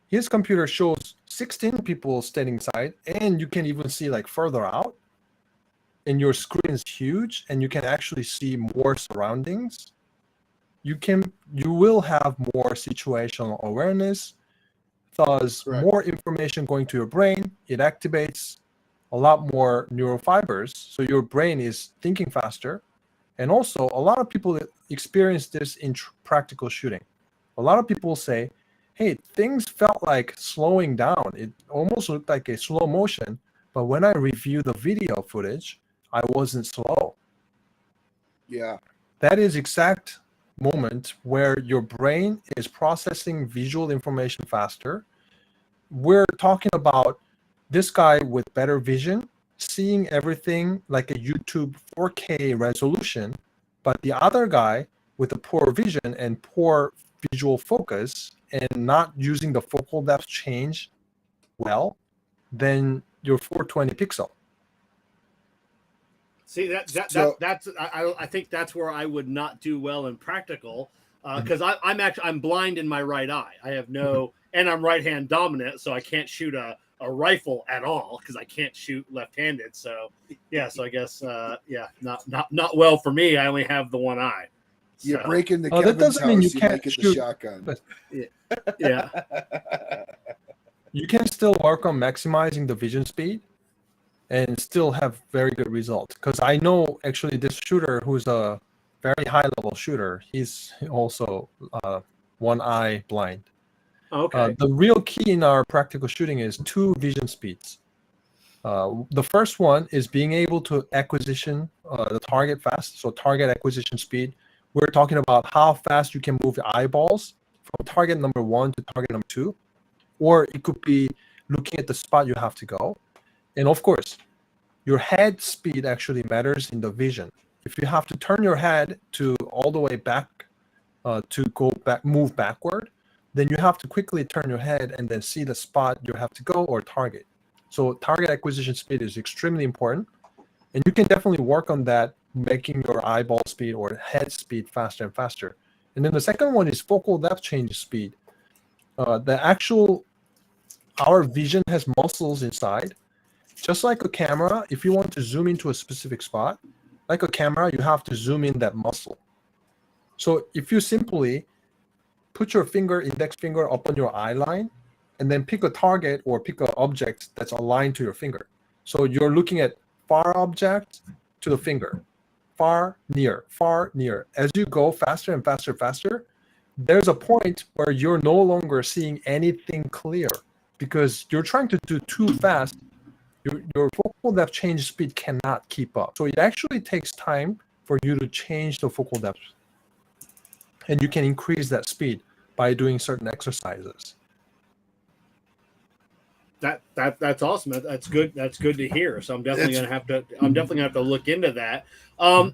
his computer shows 16 people standing side, and you can even see like further out. And your screen is huge, and you can actually see more surroundings. You will have more situational awareness, thus Correct. more information going to your brain. It activates a lot more neural fibers, so your brain is thinking faster. And also, a lot of people experience this in practical shooting. A lot of people say, hey, things felt like slowing down. It almost looked like a slow motion, but when I review the video footage, I wasn't slow. Yeah. That is exact moment where your brain is processing visual information faster. We're talking about this guy with better vision, seeing everything like a YouTube 4K resolution, but the other guy with a poor vision and poor visual focus and not using the focal depth change well, then your 420 pixel. See that's I think that's where I would not do well in practical because I'm blind in my right eye. I have no and I'm right hand dominant, so I can't shoot a rifle at all because I can't shoot left handed. So yeah, so I guess not well for me. I only have the one eye. So. You're breaking the that doesn't house, mean you you can't make it shoot. the shotgun. Yeah. You can still work on maximizing the vision speed and still have very good results. Because I know actually this shooter who's a very high level shooter, he's also one eye blind. Okay. The real key in our practical shooting is 2 vision speeds. The first one is being able to acquisition the target fast. So target acquisition speed. We're talking about how fast you can move your eyeballs from target number 1 to target number 2. Or it could be looking at the spot you have to go. And of course, your head speed actually matters in the vision. If you have to turn your head to all the way back move backward, then you have to quickly turn your head and then see the spot you have to go or target. So target acquisition speed is extremely important. And you can definitely work on that, making your eyeball speed or head speed faster and faster. And then the second one is focal depth change speed. Our vision has muscles inside. Just like a camera, if you want to zoom into a specific spot, like a camera, you have to zoom in that muscle. So if you simply put your index finger up on your eye line, and then pick a target or pick an object that's aligned to your finger. So you're looking at far object to the finger, far, near. As you go faster and faster, there's a point where you're no longer seeing anything clear because you're trying to do too fast. Your focal depth change speed cannot keep up. So it actually takes time for you to change the focal depth. And you can increase that speed by doing certain exercises. That's awesome. That's good. That's good to hear. So I'm definitely gonna have to look into that.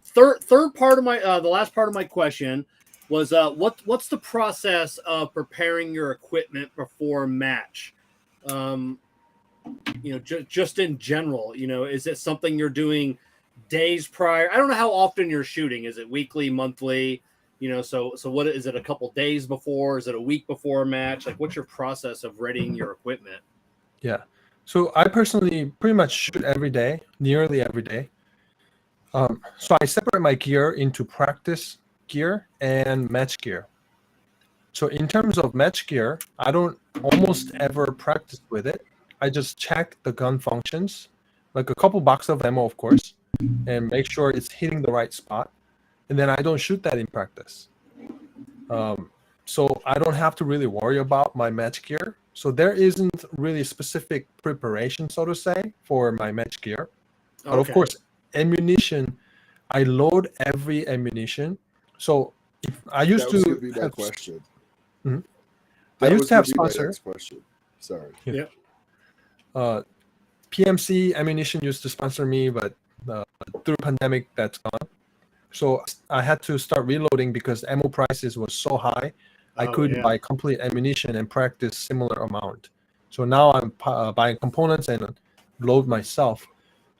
Third part of my the last part of my question was what's the process of preparing your equipment before a match? Just in general, is it something you're doing days prior? I don't know how often you're shooting. Is it weekly, monthly? So what is it? A couple days before? Is it a week before a match? Like, what's your process of readying your equipment? Yeah. So I personally pretty much shoot every day, nearly every day. So I separate my gear into practice gear and match gear. So in terms of match gear, I don't almost ever practice with it. I just check the gun functions, like a couple boxes of ammo, of course, and make sure it's hitting the right spot. And then I don't shoot that in practice. So I don't have to really worry about my match gear. So there isn't really specific preparation, so to say, for my match gear. But of course, ammunition, I load every ammunition. So if I used that was to gonna be my question. I used to have sponsor. Next question. Sorry. Yeah. PMC ammunition used to sponsor me, but through pandemic, that's gone. So I had to start reloading because ammo prices were so high. I couldn't buy complete ammunition and practice similar amount. So now I'm buying components and load myself.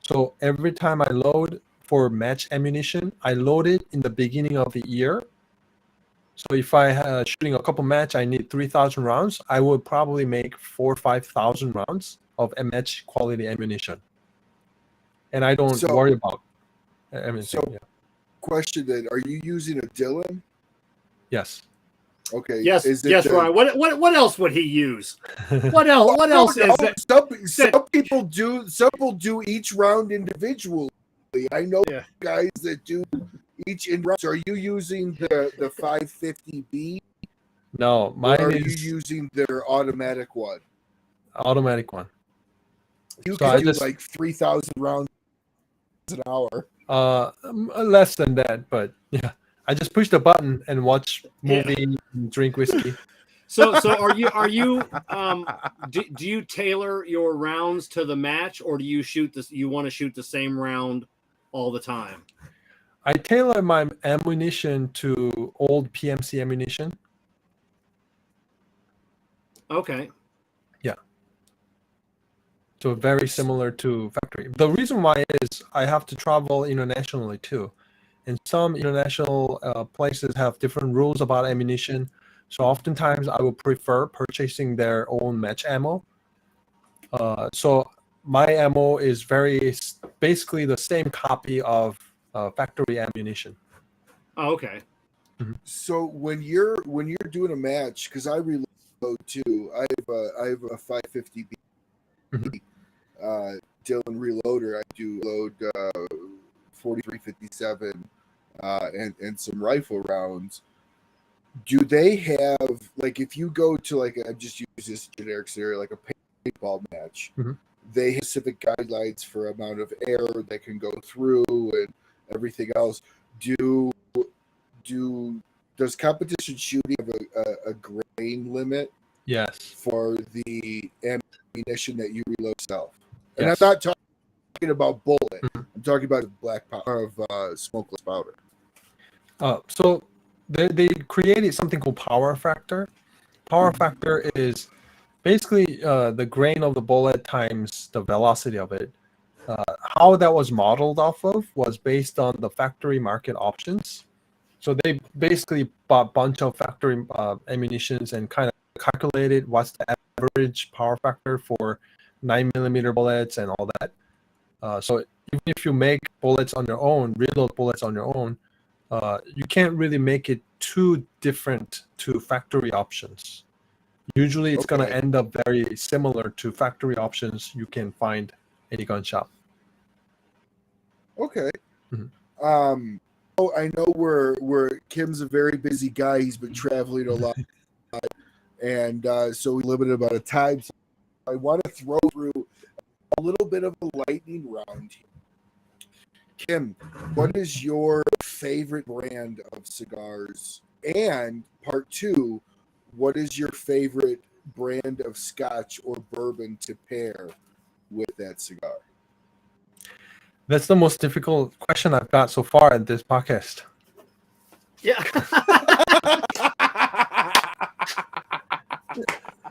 So every time I load for match ammunition, I load it in the beginning of the year. So if I shooting a couple match, I need 3,000 rounds. I would probably make 4,000 or 5,000 rounds of match quality ammunition, and I don't worry about ammunition. So, question then: are you using a Dillon? Yes. Okay. Yes. Yes, Ryan. What else would he use? What else? What else is it? Some people do. Some will do each round individually. I know guys that do each in rounds. Are you using the 550B? No, mine or are is you using their automatic one? Automatic one. You can do like 3,000 rounds an hour. Less than that, but yeah. I just push the button and watch movie and drink whiskey. So are you do you tailor your rounds to the match, or do you shoot this? You want to shoot the same round all the time? I tailor my ammunition to old PMC ammunition. Okay. Yeah. So very similar to factory. The reason why is I have to travel internationally too. And some international places have different rules about ammunition. So oftentimes I will prefer purchasing their own match ammo. So my ammo is basically the same copy of factory ammunition. Oh, okay. Mm-hmm. So when you're doing a match, because I reload too, I have a 550B Dillon reloader. I do load 4357 and some rifle rounds. Do they have, like, if you go to, like, I just use this generic scenario, like a paintball match, they have specific guidelines for amount of air that can go through and everything else. Does competition shooting have a grain limit? Yes. For the ammunition that you reload yourself? And Yes. I'm not talking about bullet. I'm talking about black powder of smokeless powder. So they created something called power factor. Power factor is basically the grain of the bullet times the velocity of it. How that was modeled off of was based on the factory market options. So they basically bought a bunch of factory ammunitions and kind of calculated what's the average power factor for 9mm bullets and all that. So even if you make bullets on your own, reload bullets on your own, you can't really make it too different to factory options. Usually it's going to end up very similar to factory options you can find in a gun shop. Okay. I know we're Kim's a very busy guy. He's been traveling a lot. And so we limited about a time. So I want to throw through a little bit of a lightning round here. Kim, what is your favorite brand of cigars? And part two, what is your favorite brand of scotch or bourbon to pair with that cigar? That's the most difficult question I've got so far in this podcast. Yeah.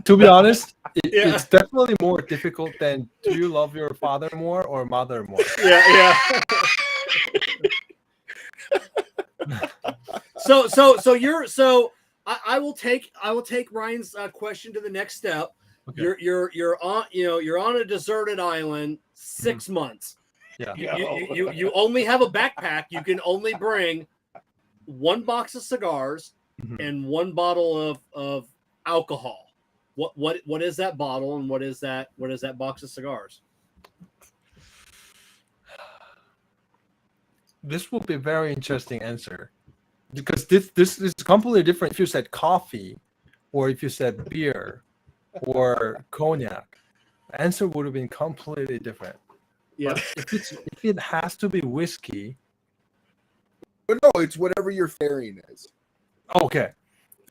To be honest, it's definitely more difficult than do you love your father more or mother more? Yeah. I will take Ryan's question to the next step. Okay. You're on a deserted island 6 months. Yeah. You only have a backpack. You can only bring 1 box of cigars and 1 bottle of alcohol. What is that bottle and what is that box of cigars? This will be a very interesting answer because this is completely different if you said coffee or if you said beer or cognac. The answer would have been completely different. Yeah. But if it has to be whiskey. But no, it's whatever your pairing is. Okay.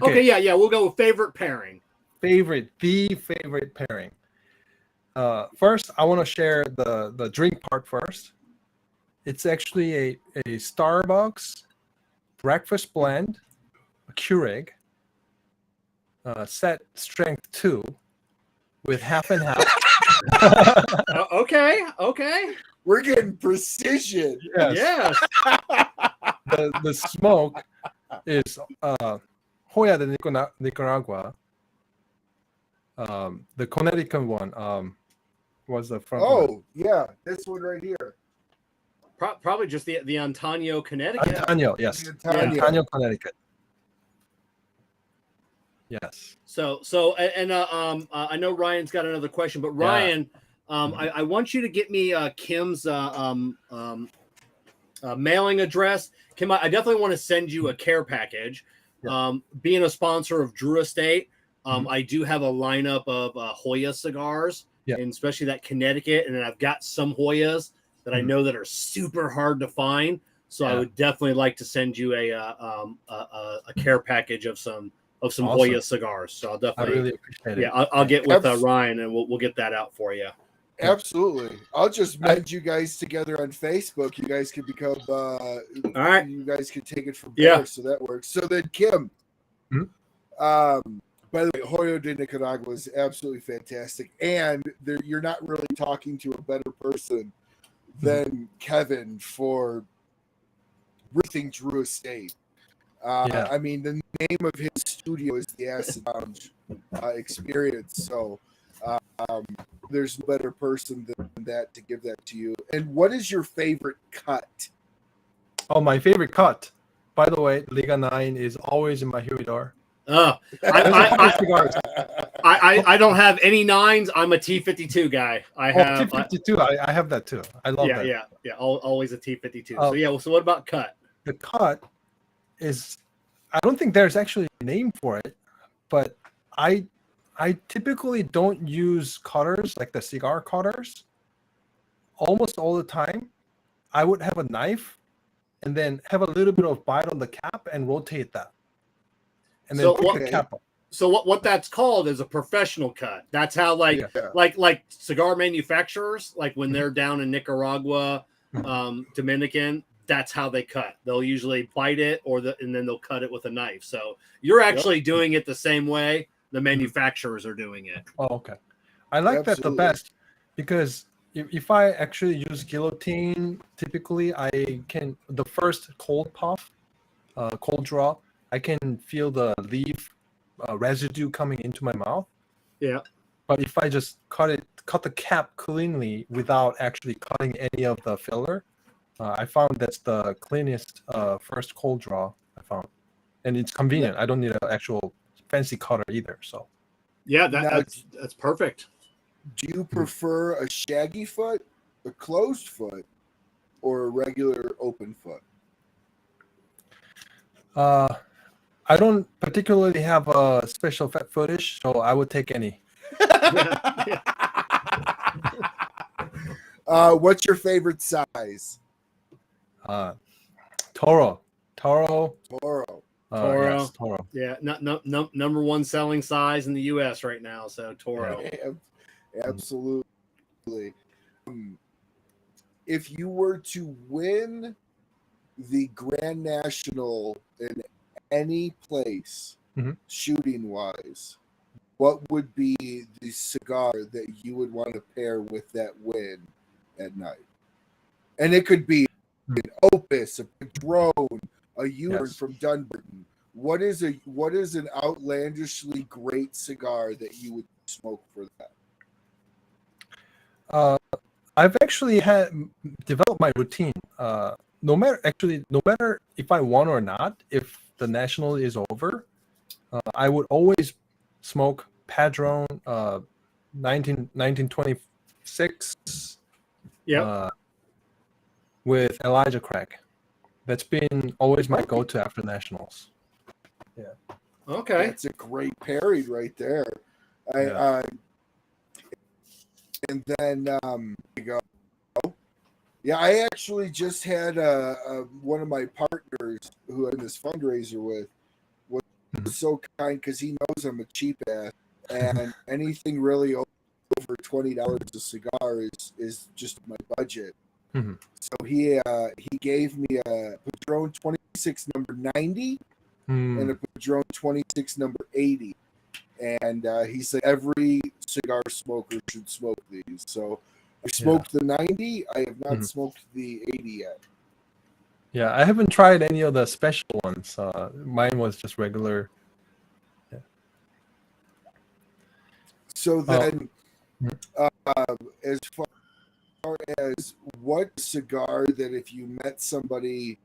Yeah. We'll go with favorite pairing. The favorite pairing. First, I want to share the drink part first. It's actually a Starbucks breakfast blend, a Keurig, set strength 2 with half and half. Okay. We're getting precision. Yes. The smoke is Hoya de Nicaragua. The Connecticut one was the front one. Oh, yeah, this one right here. Probably just the Antonio, Connecticut. Antonio, yes. Antonio, Connecticut. Yes. So I know Ryan's got another question, but Ryan, I want you to get me Kim's mailing address. Kim, I definitely want to send you a care package. Yeah. Being a sponsor of Drew Estate, I do have a lineup of Hoya cigars, and especially that Connecticut, and then I've got some Hoyas that I know that are super hard to find. So I would definitely like to send you a care package of some awesome. Hoya cigars. So I'll definitely. I really appreciate it. Yeah, I'll get with Ryan and we'll get that out for you. Absolutely. I'll just mend you guys together on Facebook. You guys could become all right. You guys could take it from there. So that works. So then Kim. By the way, Hoyo de Nicaragua is absolutely fantastic. And you're not really talking to a better person than Kevin for everything Drew Estate. I mean, the name of his studio is the Acid Lounge Experience. So there's no better person than that to give that to you. And what is your favorite cut? Oh, my favorite cut. By the way, Liga 9 is always in my humidor. I don't have any 9s. I'm a T52 guy. I have T52. I have that too. I love that. Yeah. Always a T52. So what about cut? The cut is, I don't think there's actually a name for it, but I typically don't use cutters like the cigar cutters. Almost all the time, I would have a knife and then have a little bit of bite on the cap and rotate that. And then pick the cap up. So what that's called is a professional cut. That's how like cigar manufacturers, like when they're down in Nicaragua, Dominican, that's how they cut. They'll usually bite it and then they'll cut it with a knife. So you're actually doing it the same way the manufacturers are doing it. Oh, okay. I like that the best because if I actually use guillotine, typically the first cold puff, cold draw, I can feel the leaf residue coming into my mouth. Yeah. But if I just cut the cap cleanly without actually cutting any of the filler, I found that's the cleanest first cold draw I found. And it's convenient. I don't need an actual fancy cutter either. So yeah, that's perfect. Do you prefer a shaggy foot, a closed foot, or a regular open foot? I don't particularly have a special fat footage, so I would take any. What's your favorite size? Toro. Yes, Toro. Yeah, number one selling size in the U.S. right now. So Toro. Yeah, absolutely. If you were to win the Grand National in any place, shooting wise, what would be the cigar that you would want to pair with that win at night? And it could be an Opus, a Padron, a Union from Dunbarton. What is an outlandishly great cigar that you would smoke for that? I've actually developed my routine. No matter if I won or not, if the national is over, I would always smoke Padron 1926 with Elijah Craig. That's been always my go-to after nationals. Yeah. Okay. That's a great pairing right there. And then you go. Yeah, I actually just had one of my partners who I'm in this fundraiser with was so kind because he knows I'm a cheap ass, and anything really over $20 a cigar is just my budget. So he gave me a Padron 26 number 90 and a Padron 26 number 80, and he said every cigar smoker should smoke these. So I smoked the 90. I have not smoked the 80 yet. Yeah, I haven't tried any of the special ones. Mine was just regular So then, Oh. as far as what cigar that if you met somebody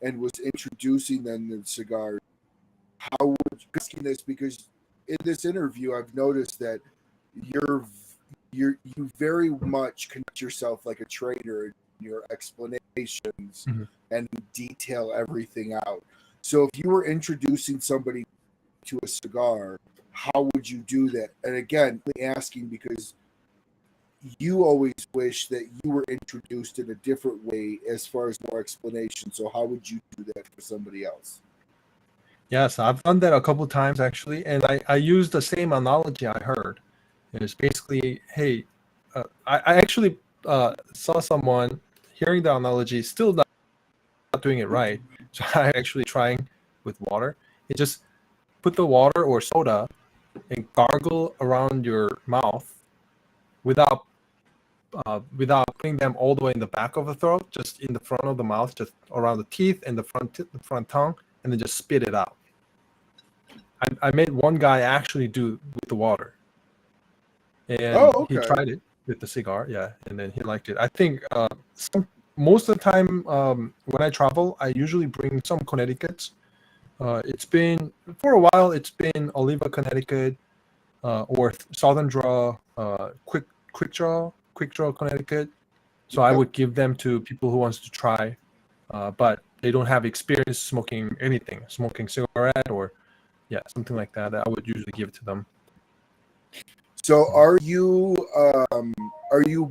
and was introducing them to cigars, how would you asking this because in this interview I've noticed that you very much conduct yourself like a trainer in your explanations and detail everything out. So if you were introducing somebody to a cigar, how would you do that? And again, asking because you always wish that you were introduced in a different way as far as more explanation. So how would you do that for somebody else? Yes, I've done that a couple times actually, and I use the same analogy I heard. It's basically, hey, I actually saw someone hearing the analogy, still not doing it right. So I actually trying with water. You just put the water or soda and gargle around your mouth without putting them all the way in the back of the throat, just in the front of the mouth, just around the teeth and the front tongue, and then just spit it out. I made one guy actually do with the water, and he tried it with the cigar, and then he liked it. I think most of the time when I travel, I usually bring some Connecticut's. It's been for a while. It's been Oliva, Connecticut, or Southern Draw, Quick Draw, Connecticut. So I would give them to people who wants to try, but they don't have experience smoking anything, smoking cigarette or something like that. I would usually give it to them. So are you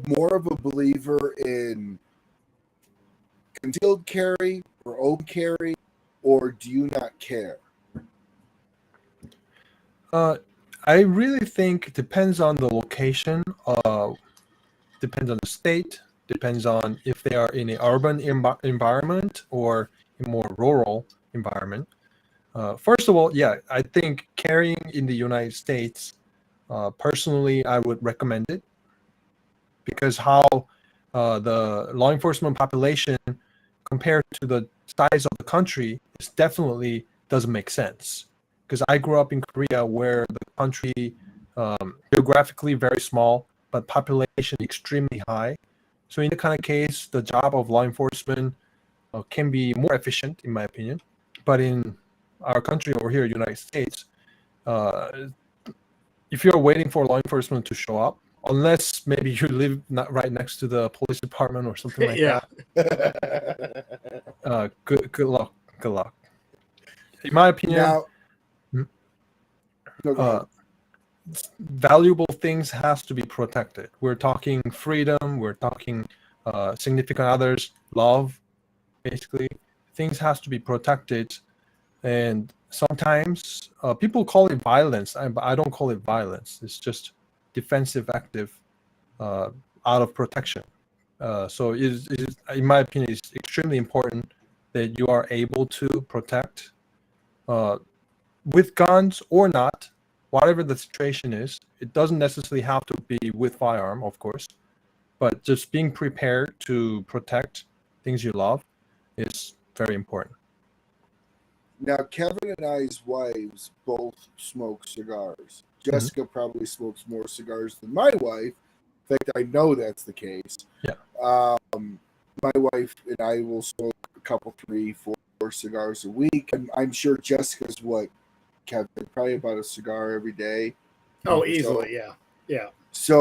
more of a believer in concealed carry or open carry, or do you not care? I really think it depends on the location, depends on the state, depends on if they are in an urban environment or a more rural environment. First of all, I think carrying in the United States, personally, I would recommend it because how the law enforcement population compared to the size of the country is definitely doesn't make sense. Because I grew up in Korea where the country geographically very small, but population extremely high. So in that kind of case, the job of law enforcement can be more efficient, in my opinion. But in our country over here, United States, if you're waiting for law enforcement to show up, unless maybe you live not right next to the police department or something like that, good luck. Good luck. In my opinion, valuable things has to be protected. We're talking freedom. We're talking significant others, love. Basically, things has to be protected, and sometimes people call it violence. I don't call it violence. It's just defensive active out of protection. So in my opinion, it's extremely important that you are able to protect with guns or not, whatever the situation is. It doesn't necessarily have to be with firearm, of course, but just being prepared to protect things you love is very important. Now, Kevin and I's wives both smoke cigars. Jessica probably smokes more cigars than my wife. In fact, I know that's the case. Yeah. My wife and I will smoke a couple, 3, 4 cigars a week. And I'm sure Jessica's what, Kevin? Probably about a cigar every day. Oh, easily, yeah. So,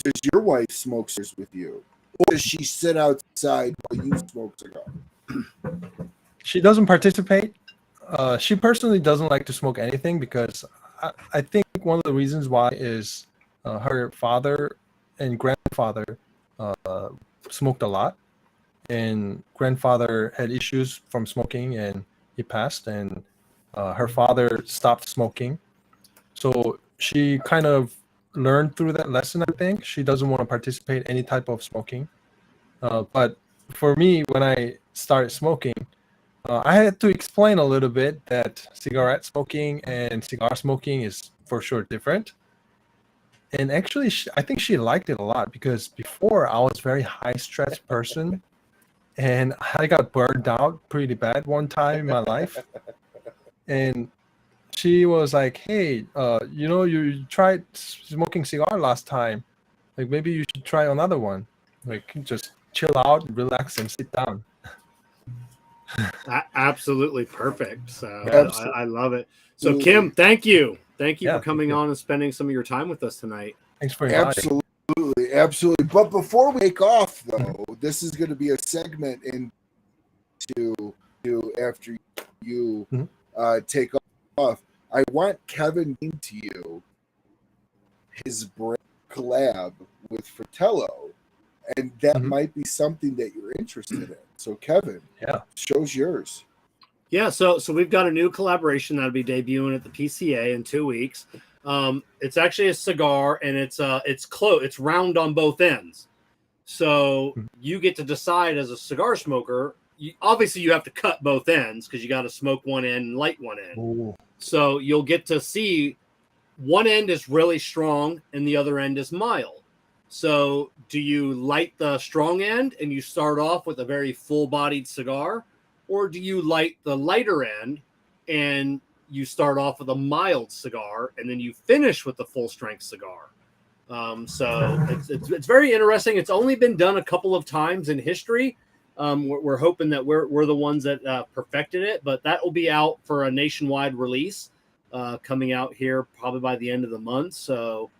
does your wife smoke cigars with you? Or does she sit outside while you smoke cigars? She doesn't participate. She personally doesn't like to smoke anything because I think one of the reasons why is her father and grandfather smoked a lot, and grandfather had issues from smoking and he passed, and her father stopped smoking. So she kind of learned through that lesson. I think she doesn't want to participate any type of smoking. But for me, when I started smoking, I had to explain a little bit that cigarette smoking and cigar smoking is for sure different. And actually, I think she liked it a lot because before I was a very high stress person and I got burned out pretty bad one time in my life. And she was like, "Hey, you tried smoking cigar last time. Like maybe you should try another one. Like just chill out, relax, and sit down." Absolutely perfect. So Absolutely. I love it. So Kim, thank you for coming on and spending some of your time with us tonight. Thanks for inviting. Absolutely. But before we take off, though, this is going to be a segment into after you take off. I want Kevin to you his brand collab with Fratello, and that might be something that you're interested in. So, Kevin, show's yours. Yeah, so we've got a new collaboration that'll be debuting at the PCA in 2 weeks. It's actually a cigar, and it's round on both ends. So you get to decide as a cigar smoker. Obviously, you have to cut both ends because you got to smoke one end and light one end. Ooh. So you'll get to see one end is really strong and the other end is mild. So do you light the strong end and you start off with a very full-bodied cigar, or do you light the lighter end and you start off with a mild cigar and then you finish with the full-strength cigar? So it's very interesting. It's only been done a couple of times in history. We're hoping that we're the ones that perfected it, but that will be out for a nationwide release coming out here probably by the end of the month. So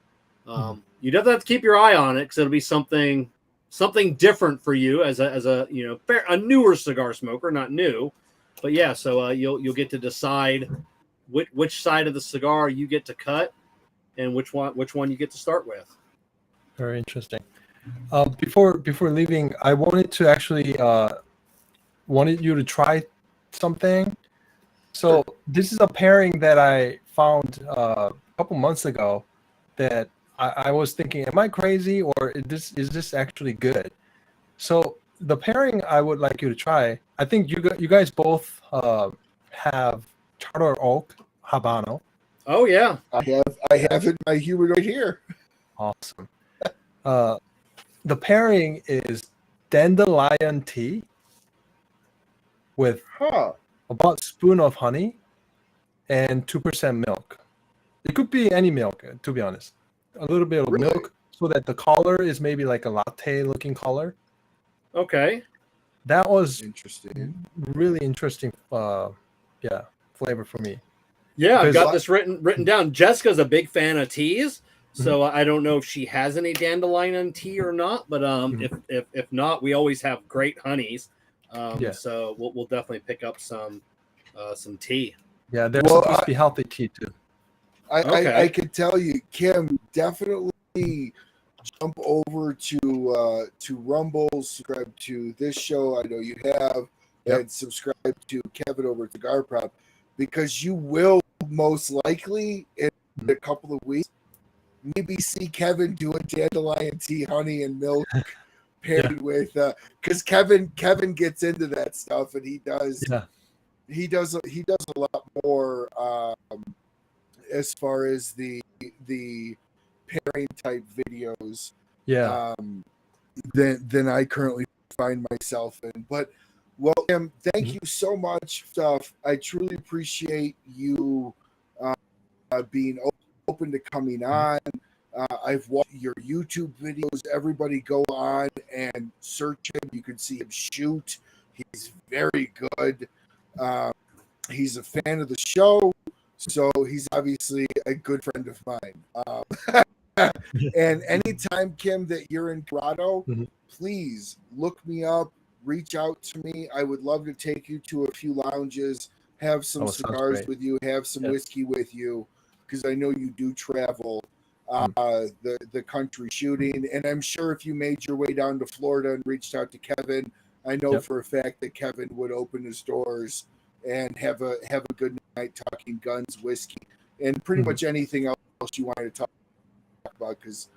you definitely have to keep your eye on it because it'll be something different for you as a newer cigar smoker, not new, but yeah. So you'll get to decide which side of the cigar you get to cut and which one you get to start with. Very interesting. Before leaving, I wanted to actually wanted you to try something. So this is a pairing that I found a couple months ago that I was thinking, am I crazy or is this actually good? So the pairing I would like you to try, I think you guys both have Charter Oak Habano. Oh yeah, I have it in my humidor right here. Awesome. The pairing is dandelion tea with about a spoon of honey and 2% milk. It could be any milk, to be honest. A little bit of milk so that the color is maybe like a latte looking color. Okay. That was interesting. Really interesting flavor for me. Yeah, I've got this written down. Jessica's a big fan of teas, so I don't know if she has any dandelion tea or not, but if not, we always have great honeys. So we'll definitely pick up some tea. Yeah, there's supposed to be healthy tea too. I could tell you, Kim, definitely jump over to Rumble, subscribe to this show. I know you have, and subscribe to Kevin over at Cigar Prop, because you will most likely in a couple of weeks maybe see Kevin doing dandelion tea, honey, and milk paired with because Kevin gets into that stuff, and he does a lot more as far as the pairing type videos than I currently find myself in. But Kim, thank you so much. I truly appreciate you being open to coming on. I've watched your YouTube videos. Everybody go on and search him. You can see him shoot. He's very good. He's a fan of the show, so he's obviously a good friend of mine. And anytime, Kim, that you're in Colorado, please look me up. Reach out to me. I would love to take you to a few lounges, have some cigars with you, have some whiskey with you, because I know you do travel the country shooting. And I'm sure if you made your way down to Florida and reached out to Kevin, I know for a fact that Kevin would open his doors and have a good night talking guns, whiskey, and pretty much anything else you wanted to talk about, because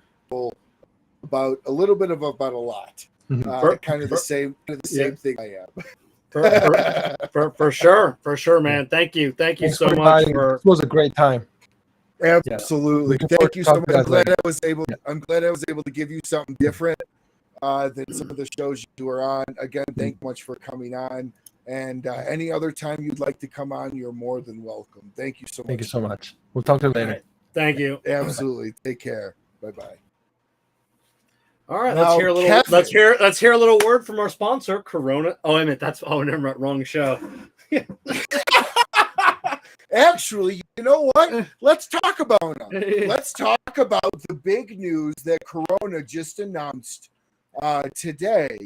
about a little bit of about a lot. Kind of the same thing I am. For sure, man. Thank you so much. It was a great time. Absolutely. Thank you so much. I'm glad I was able to give you something different than some of the shows you are on. Again, thank you much for coming on. And any other time you'd like to come on, you're more than welcome. Thank you so much. Thank you so much. We'll talk to you All later. right. Thank you. Absolutely. Take care. Bye-bye. All right, Now, let's hear a little word from our sponsor, Corona. Oh, I meant never wrong show. Actually, you know what? Let's talk about it. Let's talk about the big news that Corona just announced today,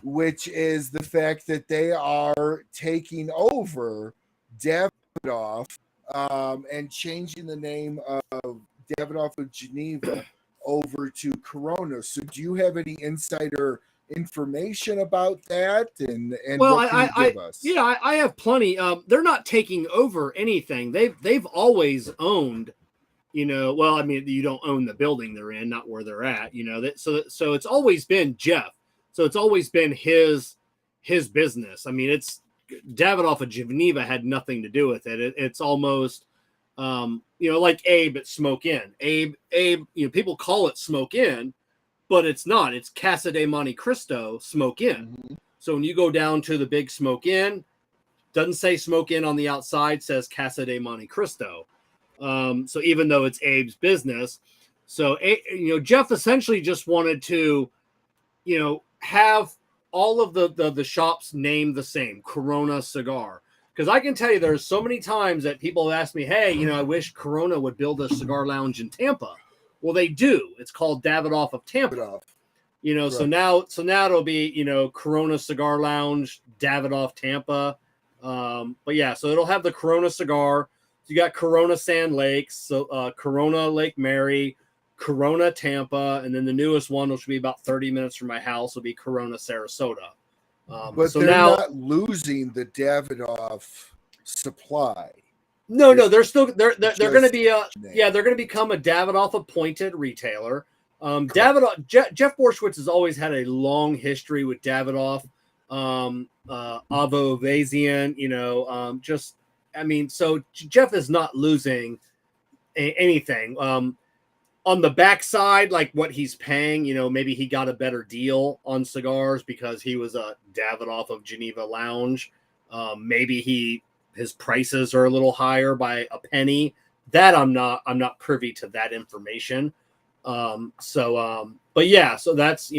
which is the fact that they are taking over Davidoff and changing the name of Davidoff of Geneva over to Corona. So do you have any insider information about that? And Well, what can you give us? Yeah, I have plenty. They're not taking over anything. They've always owned, well, I mean, you don't own the building they're in, not where they're at, so it's always been Jeff. So it's always been his business. I mean, it's Davidoff of Geneva had nothing to do with it. It's almost like Abe at Smoke Inn. Abe, people call it Smoke Inn, but it's not. It's Casa de Monte Cristo Smoke Inn. Mm-hmm. So when you go down to the big Smoke Inn, doesn't say Smoke Inn on the outside, says Casa de Monte Cristo. So even though it's Abe's business, so Jeff essentially just wanted to, have all of the shops named the same, Corona Cigar. Because I can tell you there's so many times that people have asked me, hey, I wish Corona would build a cigar lounge in Tampa. Well, they do. It's called Davidoff of Tampa. Right. So now it'll be, Corona Cigar Lounge, Davidoff Tampa. But yeah, so it'll have the Corona cigar. So you got Corona Sand Lakes, so Corona Lake Mary, Corona Tampa, and then the newest one, which will be about 30 minutes from my house, will be Corona Sarasota. But so they're not losing the Davidoff supply. No, they're still they're going to be they're going to become a Davidoff appointed retailer. Davidoff Jeff Borshwitz has always had a long history with Davidoff, Avo Vazian, so Jeff is not losing anything. On the backside, like what he's paying, maybe he got a better deal on cigars because he was a Davidoff of Geneva Lounge. Maybe his prices are a little higher by a penny. That I'm not privy to that information. But yeah, so that's,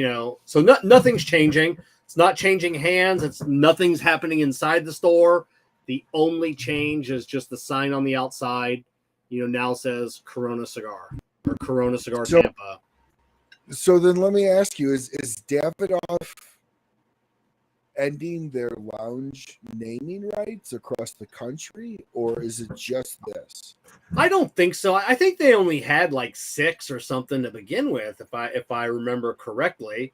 so nothing's changing. It's not changing hands. Nothing's happening inside the store. The only change is just the sign on the outside, now says Corona Cigar or Corona Cigar Tampa. So then let me ask you, is Davidoff ending their lounge naming rights across the country, or is it just this? I don't think so. I think they only had like 6 or something to begin with, if I remember correctly.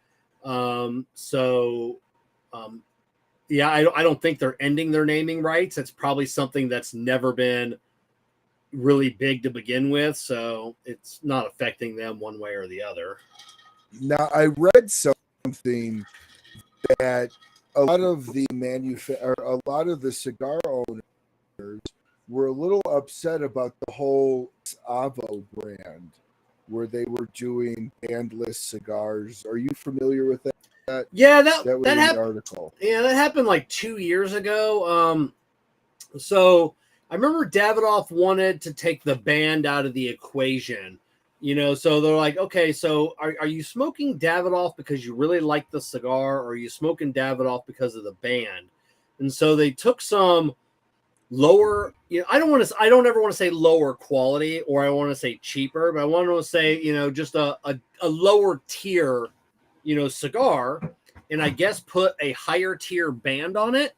Yeah, I don't think they're ending their naming rights. It's probably something that's never been really big to begin with, so it's not affecting them one way or the other. Now, I read something that a lot of the cigar owners were a little upset about the whole Avo brand, where they were doing bandless cigars. Are you familiar with that? Yeah, that was in the article. Yeah, that happened like 2 years ago. So I remember Davidoff wanted to take the band out of the equation. So they're like, okay, so are you smoking Davidoff because you really like the cigar, or are you smoking Davidoff because of the band? And so they took some lower, I don't ever want to say lower quality, or I want to say cheaper, but I want to say, just a lower tier, cigar, and I guess put a higher tier band on it,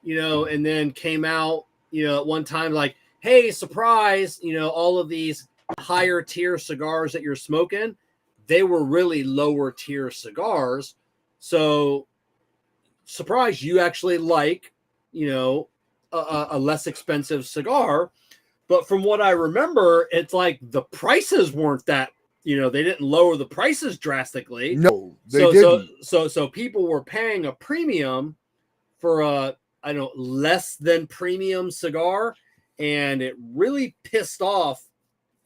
and then came out, at one time like, hey, surprise, all of these higher tier cigars that you're smoking, they were really lower tier cigars. So surprise, you actually like, a less expensive cigar. But from what I remember, it's like the prices weren't that, they didn't lower the prices drastically. No, they didn't. So people were paying a premium for a, less than premium cigar, and it really pissed off,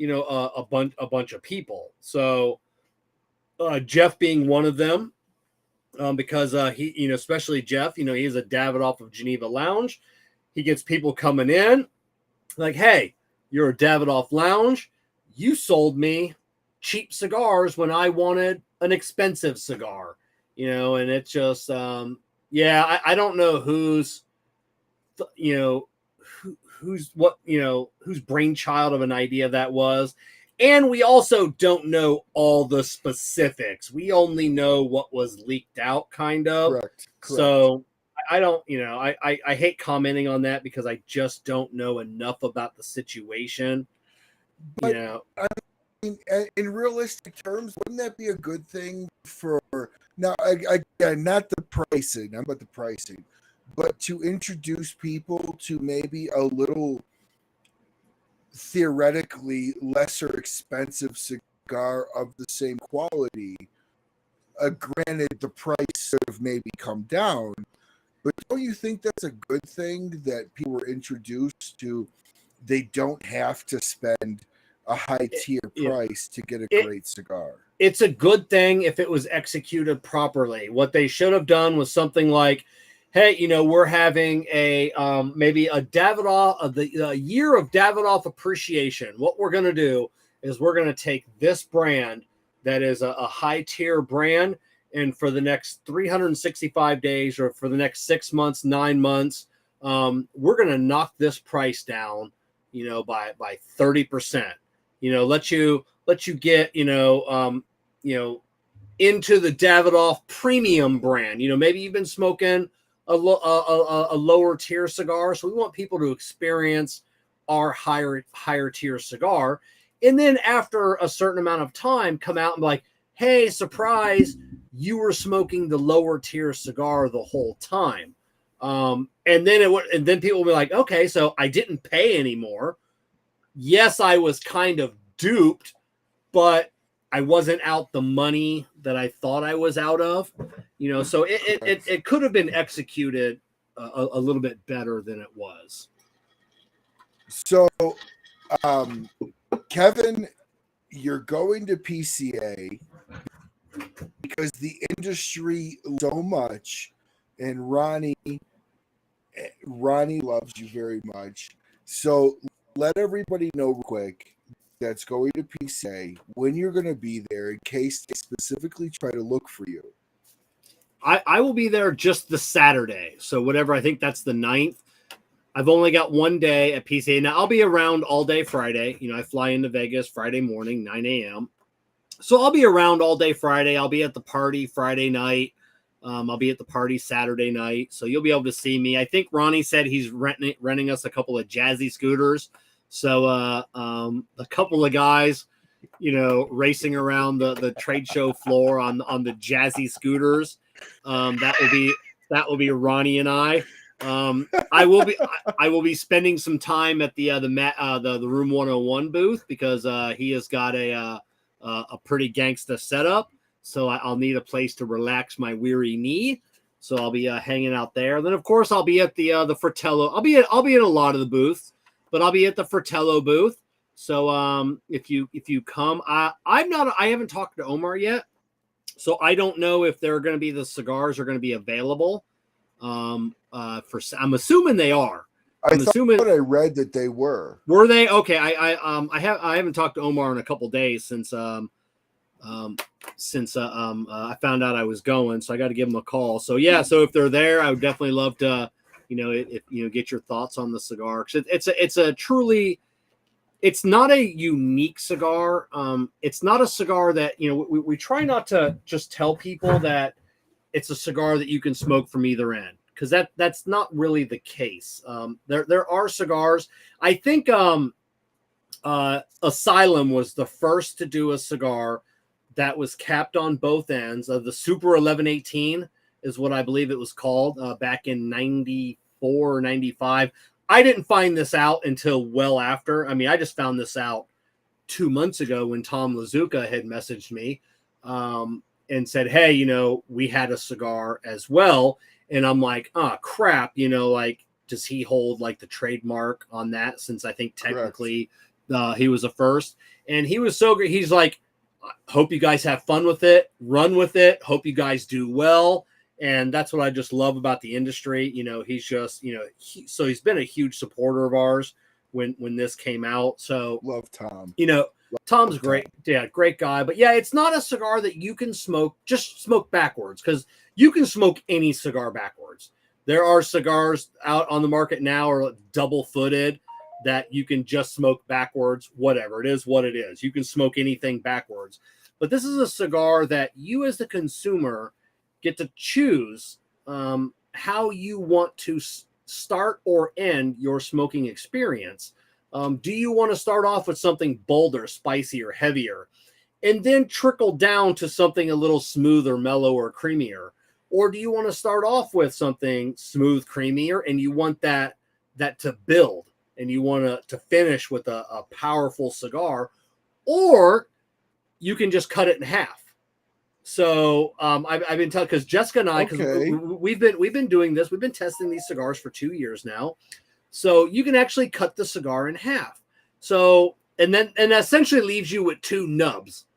a bunch of people. So Jeff being one of them, because he, especially Jeff, he's a Davidoff of Geneva Lounge. He gets people coming in like, hey, you're a Davidoff Lounge. You sold me cheap cigars when I wanted an expensive cigar, and it's just, I don't know whose brainchild of an idea that was. And we also don't know all the specifics. We only know what was leaked out, kind of. Correct. So I don't, I hate commenting on that because I just don't know enough about the situation. But, I mean, in realistic terms, wouldn't that be a good thing for now? Again, not the pricing. I'm about the pricing, but to introduce people to maybe a little theoretically lesser expensive cigar of the same quality. Granted, the price should have maybe come down, but don't you think that's a good thing that people were introduced to? They don't have to spend a high tier price to get a great cigar. It's a good thing if it was executed properly. What they should have done was something like, hey, we're having a maybe a Davidoff, the year of Davidoff appreciation. What we're going to do is we're going to take this brand that is a high tier brand, and for the next 365 days or for the next 6 months, 9 months, we're going to knock this price down, by 30%. Let you get, into the Davidoff premium brand. Maybe you've been smoking a lower tier cigar, so we want people to experience our higher tier cigar, and then after a certain amount of time come out and be like, hey, surprise, you were smoking the lower tier cigar the whole time. And then people will be like, okay, so I didn't pay anymore. Yes, I was kind of duped, but I wasn't out the money that I thought I was out of, so it could have been executed a little bit better than it was. So, Kevin, you're going to PCA because the industry so much, and Ronnie loves you very much. So let everybody know real quick that's going to PCA when you're going to be there in case they specifically try to look for you. I will be there just the Saturday. So whatever, I think that's the 9th. I've only got one day at PCA. Now I'll be around all day Friday. I fly into Vegas Friday morning, 9 a.m. So I'll be around all day Friday. I'll be at the party Friday night. I'll be at the party Saturday night. So you'll be able to see me. I think Ronnie said he's renting us a couple of jazzy scooters. So a couple of guys, racing around the trade show floor on the jazzy scooters. That will be Ronnie and I. I will be spending some time at the room 101 booth because he has got a pretty gangsta setup. So I'll need a place to relax my weary knee. So I'll be hanging out there. Then of course I'll be at the Fratello. I'll be in a lot of the booths, but I'll be at the Fratello booth. So if you come, I haven't talked to Omar yet, so I don't know if the cigars are going to be available. I'm assuming they are. I read that they were. Were they? Okay. I haven't talked to Omar in a couple days since I found out I was going, so I got to give him a call. So yeah, so if they're there, I would definitely love to, get your thoughts on the cigar. 'Cause it's not a unique cigar. It's not a cigar that, we try not to just tell people that it's a cigar that you can smoke from either end, because that's not really the case. There are cigars. I think Asylum was the first to do a cigar that was capped on both ends. The Super 1118 is what I believe it was called back in 94 or 95. I didn't find this out until well after. I mean, I just found this out 2 months ago when Tom Lazuka had messaged me and said, hey, we had a cigar as well. And I'm like, oh, crap. Does he hold the trademark on that? Since I think technically he was the first. And he was so great. He's like, hope you guys have fun with it, run with it. Hope you guys do well. And that's what I just love about the industry. He's just, he's been a huge supporter of ours when this came out. So love Tom. Tom's great. Yeah, great guy. But yeah, it's not a cigar that you can just smoke backwards, because you can smoke any cigar backwards. There are cigars out on the market now or double-footed that you can just smoke backwards, whatever. It is what it is. You can smoke anything backwards. But this is a cigar that you as the consumer get to choose how you want to start or end your smoking experience. Do you want to start off with something bolder, spicier, heavier, and then trickle down to something a little smoother, mellower, creamier? Or do you want to start off with something smooth, creamier, and you want that to build, and you want to finish with a powerful cigar? Or you can just cut it in half. So I've been telling, because Jessica and I, because we've been doing this, we've been testing these cigars for 2 years now. So you can actually cut the cigar in half. So and essentially leaves you with two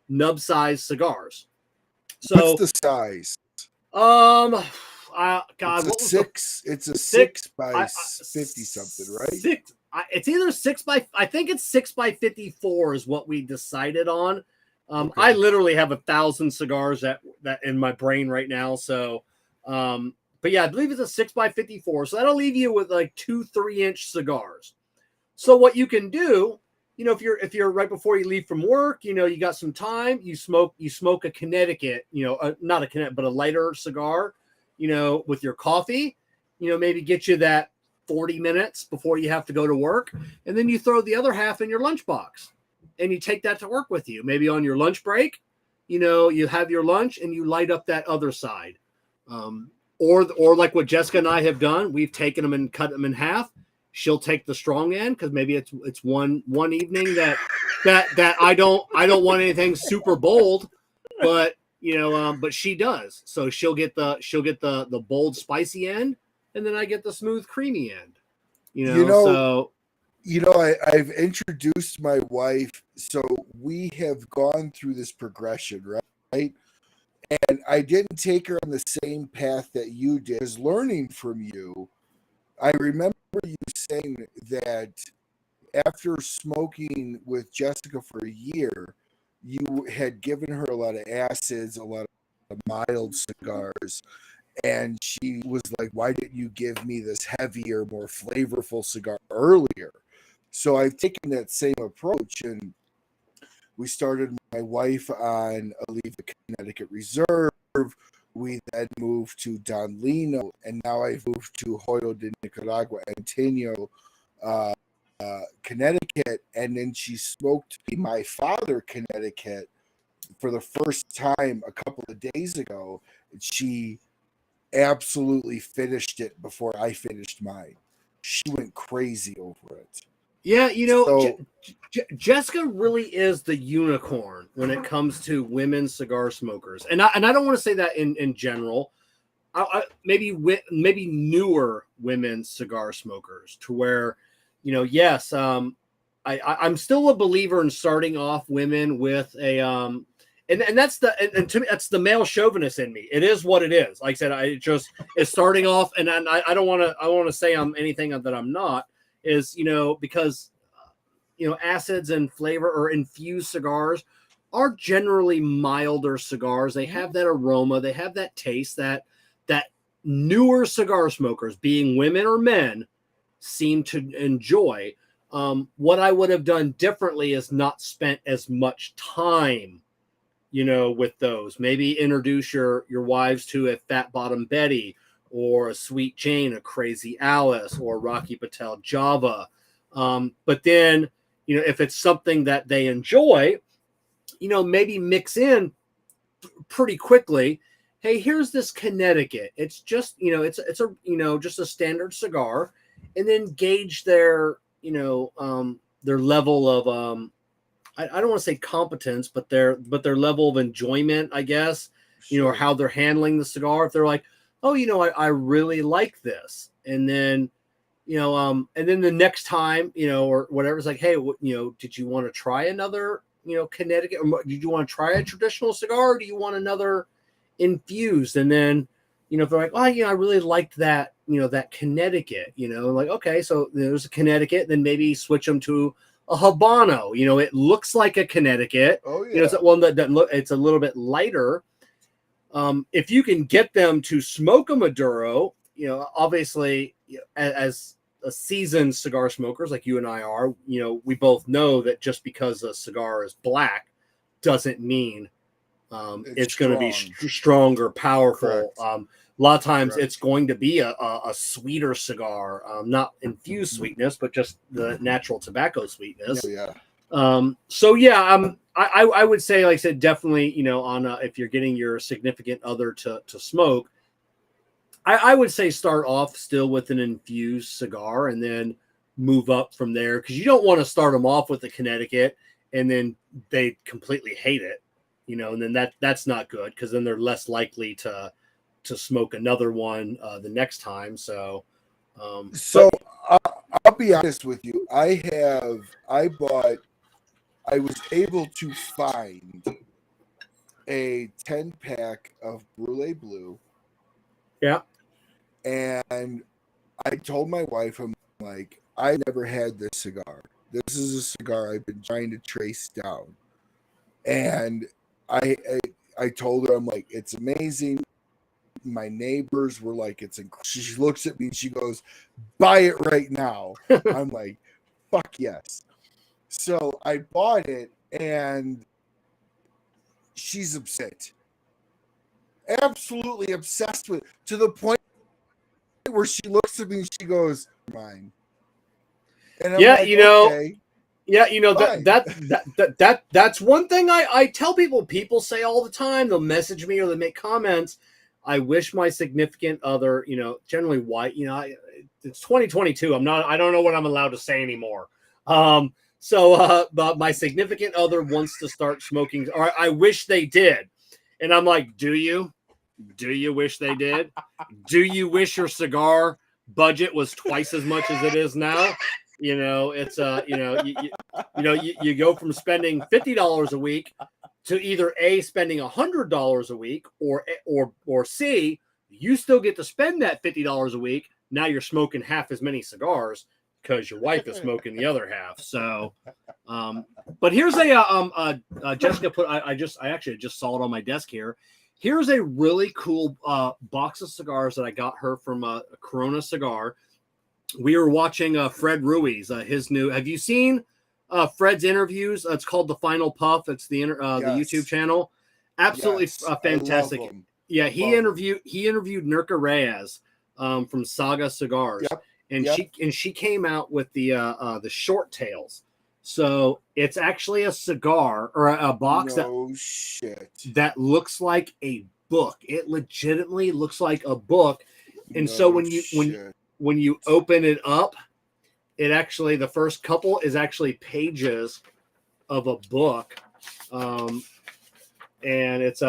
nub-sized cigars. So what's the size? God, it's a 6 by 50 something, right? It's either 6 by, I think it's 6 by 54 is what we decided on. Okay. I literally have 1,000 cigars that in my brain right now. So, but yeah, I believe it's a 6 by 54. So that'll leave you with like 2 3-inch cigars. So what you can do, if you're right before you leave from work, you got some time, you smoke a Connecticut, not a Connecticut, but a lighter cigar, with your coffee, maybe get you that 40 minutes before you have to go to work. And then you throw the other half in your lunchbox and you take that to work with you. Maybe on your lunch break, you have your lunch and you light up that other side. Or like what Jessica and I have done, we've taken them and cut them in half. She'll take the strong end because maybe it's one evening that I don't want anything super bold, but but she does. So she'll get the bold spicy end, and then I get the smooth creamy end. I've introduced my wife, so we have gone through this progression, right? And I didn't take her on the same path that you did. As learning from you, I remember you saying that after smoking with Jessica for a year, you had given her a lot of acids, a lot of mild cigars, and she was like, why didn't you give me this heavier, more flavorful cigar earlier? So I've taken that same approach, and we started my wife on Oliva Connecticut Reserve. We then moved to Don Lino, and now I've moved to Hoyo de Nicaragua and Teno, Connecticut. And then she smoked my father Connecticut for the first time a couple of days ago. She absolutely finished it before I finished mine. She went crazy over it. Yeah, Jessica really is the unicorn when it comes to women cigar smokers, and I don't want to say that in general. Maybe newer women cigar smokers, to where, yes, I'm still a believer in starting off women with a and that's to me, that's the male chauvinist in me. It is what it is. Like I said, it's starting off, and I don't want to say I'm anything that I'm not. Is because acids and flavor or infused cigars are generally milder cigars. They have that aroma, they have that taste that newer cigar smokers, being women or men, seem to enjoy. What I would have done differently is not spent as much time with those. Maybe introduce your wives to a Fat Bottom Betty, or a Sweet Jane, a Crazy Alice, or Rocky Patel Java. But then, if it's something that they enjoy, maybe mix in pretty quickly. Hey, here's this Connecticut. It's just, it's a, just a standard cigar, and then gauge their level of, I don't want to say competence, but their level of enjoyment, I guess, or how they're handling the cigar. If they're like, oh, I really like this. And then, and then the next time, or whatever, it's like, hey, did you want to try another, Connecticut? Or did you want to try a traditional cigar, or do you want another infused? And then, if they're like, oh, I really liked that, that Connecticut, like, okay, so there's a Connecticut, then maybe switch them to a Habano. It looks like a Connecticut. Oh, yeah. It's one that look, it's a little bit lighter. If you can get them to smoke a Maduro, obviously, as a seasoned cigar smokers like you and I are, we both know that just because a cigar is black doesn't mean it's going to be stronger, powerful. A lot of times it's going to be a sweeter cigar, not infused sweetness, but just the natural tobacco sweetness. Yeah. I would say, like I said, definitely, if you're getting your significant other to smoke, I would say start off still with an infused cigar and then move up from there, because you don't want to start them off with the Connecticut and then they completely hate it, and then that's not good, because then they're less likely to smoke another one the next time. So I'll be honest with you. I was able to find a 10-pack of Brûlé Blue. Yeah. And I told my wife, I'm like, I never had this cigar. This is a cigar I've been trying to trace down. And I told her, I'm like, it's amazing. My neighbors were like, she looks at me and she goes, buy it right now. I'm like, fuck yes. So I bought it, and she's upset. Absolutely obsessed with it, to the point where she looks at me and she goes, mine. And I'm like, okay. Yeah, that's one thing I tell people say all the time. They'll message me or they make comments. I wish my significant other, generally white, it's 2022. I don't know what I'm allowed to say anymore. But my significant other wants to start smoking, or I wish they did. And I'm like, do you wish they did? Do you wish your cigar budget was twice as much as it is now? It's you go from spending $50 a week to either A, spending $100 a week, or C, you still get to spend that $50 a week. Now you're smoking half as many cigars because your wife is smoking the other half. So, but here's Jessica put. I actually just saw it on my desk here. Here's a really cool box of cigars that I got her from a Corona Cigar. We were watching Fred Ruiz, his new. Have you seen Fred's interviews? It's called The Final Puff. It's the YouTube channel. Absolutely fantastic. Yeah, he interviewed Nurka Reyes from Saga Cigars, and she came out with the short tails. So it's actually a cigar or a box that looks like a book. It legitimately looks like a book. And so when you open it up, it actually, the first couple is actually pages of a book. And it's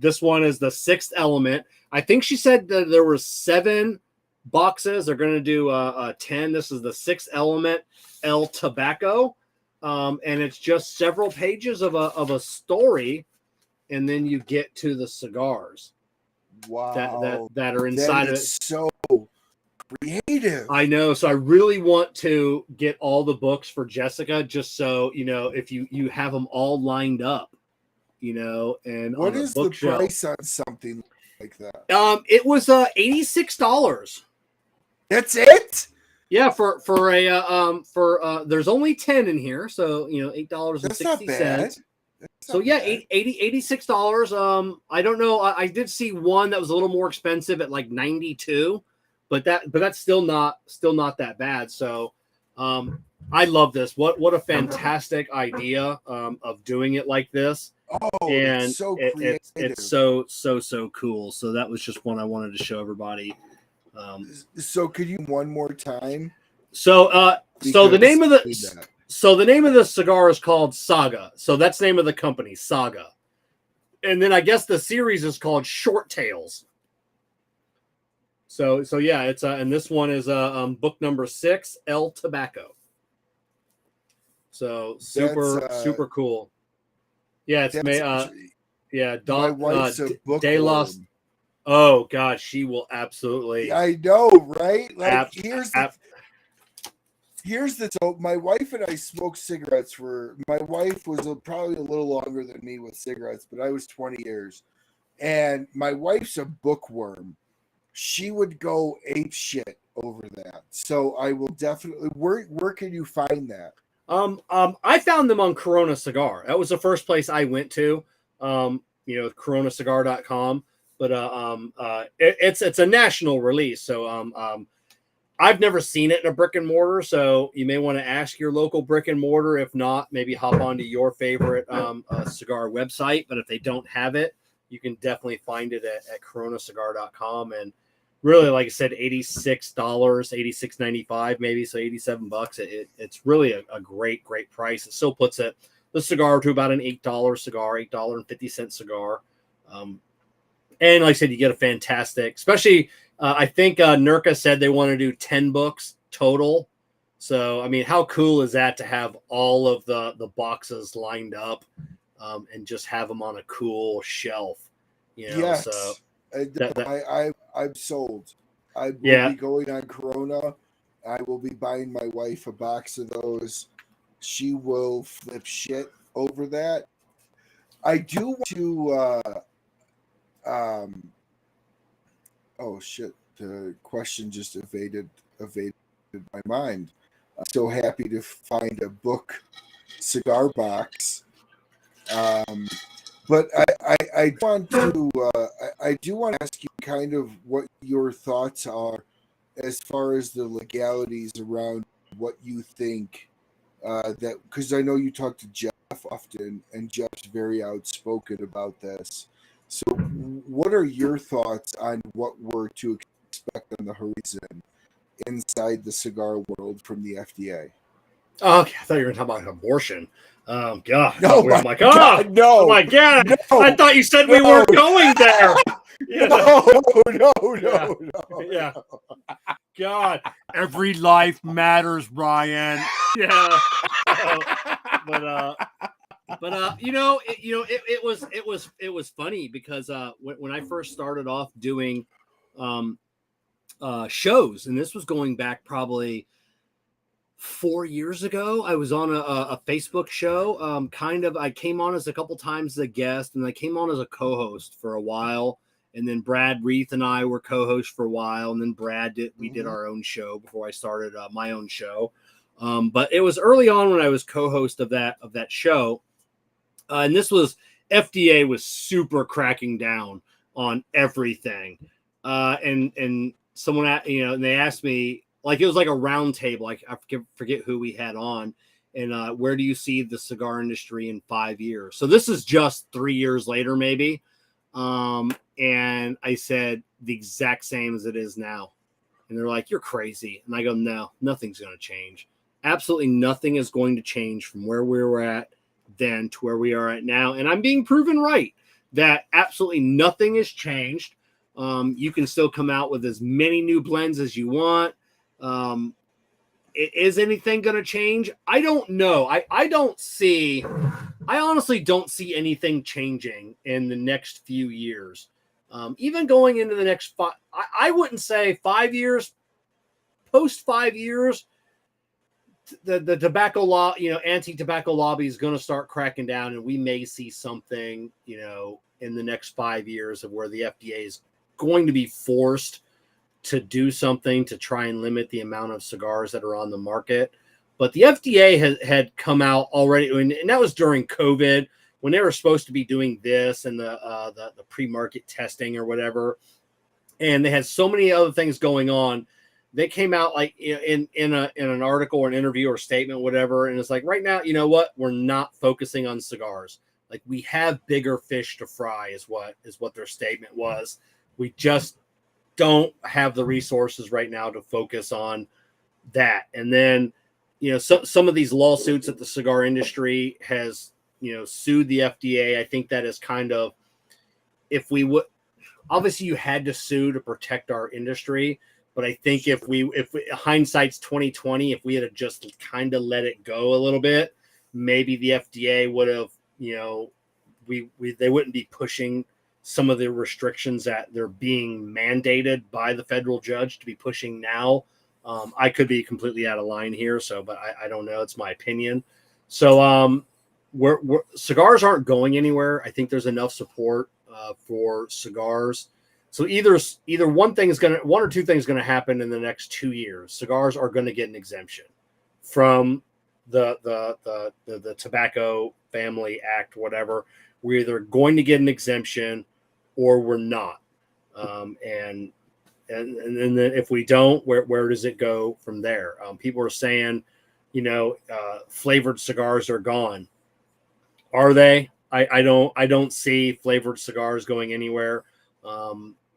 this one is the Sixth Element. I think she said that there were 7 boxes. They're going to do 10. This is the Sixth Element El Tobacco. And it's just several pages of a story, and then you get to the cigars. Wow, that are inside of it. So creative. I know. So I really want to get all the books for Jessica, just so if you have them all lined up, and what is the price on something like that? It was $86. That's it. Yeah, for there's only 10 in here, so $8.60. So yeah, $86. I don't know. I did see one that was a little more expensive at like $92, but that's still not that bad. So I love this. What a fantastic idea of doing it like this. Oh, and it's so it's so cool. So that was just one I wanted to show everybody. So could you one more time? So the name of the cigar is called Saga. So that's the name of the company, Saga. And then I guess the series is called Short Tails. So yeah, it's and this one is book number 6, El Tobacco. So super cool. Yeah, it's That's yeah, my wife's a De Los. bookworm. Oh God, she will absolutely. I know, right? Like Ab- here's the so my wife and I smoked cigarettes for my wife was probably a little longer than me with cigarettes, but I was 20 years. And my wife's a bookworm. She would go ape shit over that. So I will definitely where can you find that? I found them on Corona Cigar. That was the first place I went to. Coronacigar.com. But it's a national release. So I've never seen it in a brick and mortar, so you may want to ask your local brick and mortar. If not, maybe hop onto your favorite cigar website. But if they don't have it, you can definitely find it at coronacigar.com. And really, like I said, $86, $86.95 maybe, so $87. It's really a great price. It still puts the cigar to about an $8 cigar, $8.50 cigar. And like I said, you get a fantastic, especially I think Nurka said they want to do 10 books total. So, I mean, how cool is that to have all of the boxes lined up and just have them on a cool shelf? Yes. So I'm sold. I will be going on Corona. I will be buying my wife a box of those. She will flip shit over that. I do want to oh shit, the question just evaded my mind. I'm so happy to find a book cigar box. But I do want to ask you kind of what your thoughts are as far as the legalities around what you think that, because I know you talk to Jeff often and Jeff's very outspoken about this. So what are your thoughts on what we're to expect on the horizon inside the cigar world from the FDA? Oh, okay. I thought you were talking about abortion. God. No, I'm like, no. Oh my God. No, I thought you said we weren't going there. Yeah. No. Yeah. God. Every life matters, Brian. Yeah. But it was funny because when I first started off doing shows, and this was going back probably 4 years ago, I was on a Facebook show. I came on as a couple times as a guest, and I came on as a co-host for a while. And then Brad Reith and I were co-hosts for a while, and then we did our own show before I started my own show. But it was early on when I was co-host of that show, and this was FDA was super cracking down on everything. And someone and they asked me, like, it was like a round table. I forget who we had on, and where do you see the cigar industry in 5 years? So this is just 3 years later, maybe. And I said the exact same as it is now. And they're like, you're crazy. And I go, no, nothing's going to change. Absolutely nothing is going to change from where we were at then to where we are at now. And I'm being proven right that absolutely nothing has changed. You can still come out with as many new blends as you want. Is anything going to change? I don't know. I honestly don't see anything changing in the next few years. Even going into the next I wouldn't say 5 years, post 5 years, the tobacco law, anti-tobacco lobby is going to start cracking down, and we may see something, in the next 5 years of where the FDA is going to be forced to do something to try and limit the amount of cigars that are on the market. But the FDA had come out already, and that was during COVID when they were supposed to be doing this and the pre-market testing or whatever. And they had so many other things going on. They came out like in an article or an interview or statement, whatever. And it's like, right now, you know what? We're not focusing on cigars. Like, we have bigger fish to fry is what their statement was. We just don't have the resources right now to focus on that. And then, some of these lawsuits that the cigar industry has, sued the FDA. I think that is kind of, if we would, obviously you had to sue to protect our industry. But I think if hindsight's 2020, if we had just kind of let it go a little bit, maybe the FDA would have, they wouldn't be pushing some of the restrictions that they're being mandated by the federal judge to be pushing now. I could be completely out of line here, but I don't know. It's my opinion. So cigars aren't going anywhere. I think there's enough support for cigars. So either one or two things going to happen in the next 2 years. Cigars are going to get an exemption from the Tobacco Family Act, whatever. We're either going to get an exemption or we're not. And then if we don't, where does it go from there? People are saying, flavored cigars are gone. Are they? I don't see flavored cigars going anywhere.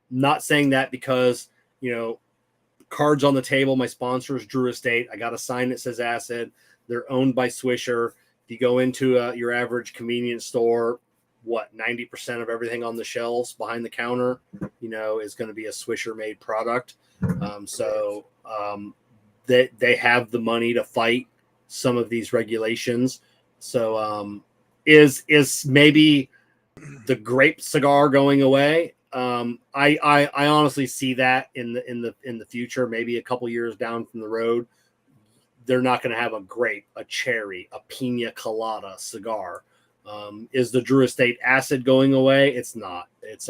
Not saying that because, cards on the table, my sponsor is Drew Estate. I got a sign that says Acid. They're owned by Swisher. If you go into your average convenience store, 90% of everything on the shelves behind the counter, is going to be a Swisher made product. They have the money to fight some of these regulations. So is maybe the grape cigar going away? I honestly see that in the future, maybe a couple years down from the road, they're not going to have a grape, a cherry, a pina colada cigar. Is the Drew Estate Acid going away? It's not. It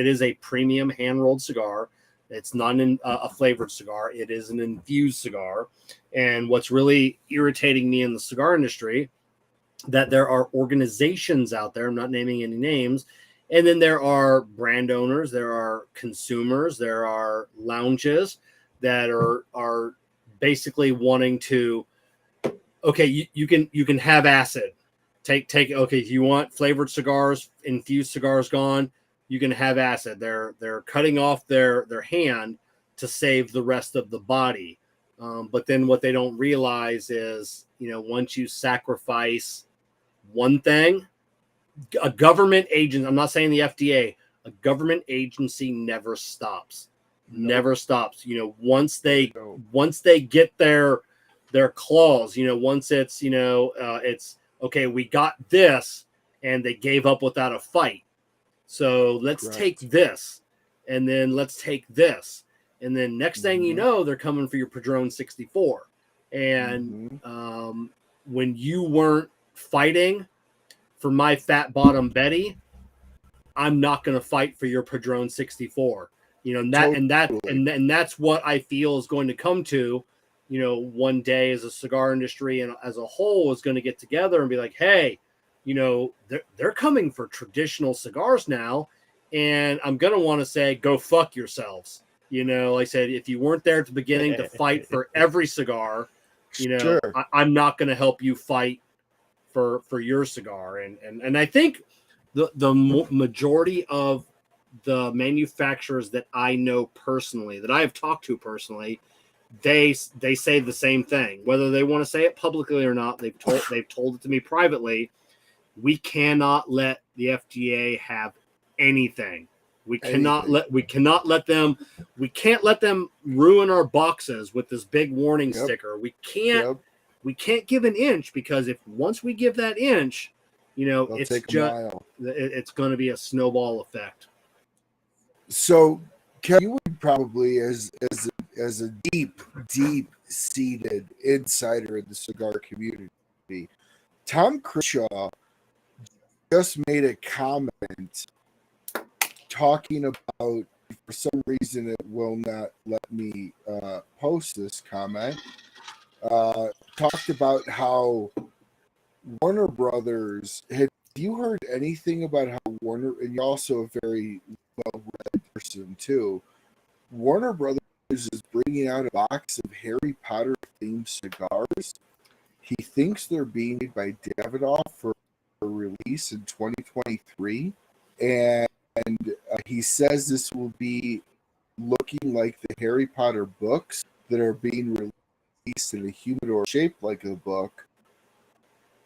is a premium hand rolled cigar. It's not a flavored cigar. It is an infused cigar. And what's really irritating me in the cigar industry, that there are organizations out there, I'm not naming any names, and then there are brand owners, there are consumers, there are lounges that are basically wanting to, okay, you can have acid. Take okay, if you want flavored cigars, infused cigars gone, you can have acid. They're cutting off their hand to save the rest of the body. But then what they don't realize is, once you sacrifice one thing, a government agent, I'm not saying the FDA, a government agency never stops. Never stops. Once they get their claws, once it's, it's okay, we got this and they gave up without a fight. So let's take this, and then let's take this. And then next thing you know, they're coming for your Padron 64. And when you weren't fighting for my fat bottom Betty, I'm not going to fight for your Padron 64. And that's what I feel is going to come to, one day as a cigar industry and as a whole is going to get together and be like, hey, they're coming for traditional cigars now. And I'm going to want to say, go fuck yourselves. Like I said, if you weren't there at the beginning to fight for every cigar, Sure. I'm not going to help you fight for your cigar. And I think the majority of the manufacturers that I know personally, that I have talked to personally, they say the same thing. Whether they want to say it publicly or not, they've told it to me privately. We cannot let the FDA have anything. We can't let them ruin our boxes with this big warning sticker. We can't give an inch, because if once we give that inch, it's going to be a snowball effect. So, Kevin, you would probably, as a deep seated insider in the cigar community, Tom Crenshaw just made a comment talking about, for some reason it will not let me post this comment, talked about how Warner Brothers, have you heard anything about how Warner, and you're also a very well-read person too, Warner Brothers is bringing out a box of Harry Potter themed cigars. He thinks they're being made by Davidoff for release in 2023, and he says this will be looking like the Harry Potter books that are being released in a humidor shaped like a book.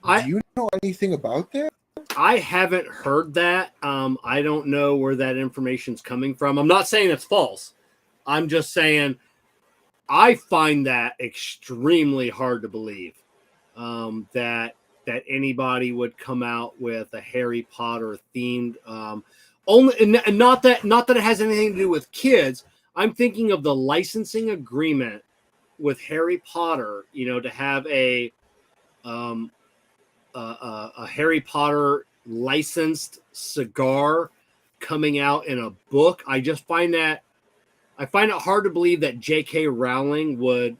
Do you know anything about that? I haven't heard that. I don't know where that information's coming from. I'm not saying it's false. I'm just saying I find that extremely hard to believe. That that anybody would come out with a Harry Potter themed, only, and not that it has anything to do with kids. I'm thinking of the licensing agreement with Harry Potter, to have a Harry Potter licensed cigar coming out in a book. I find it hard to believe that J.K. Rowling would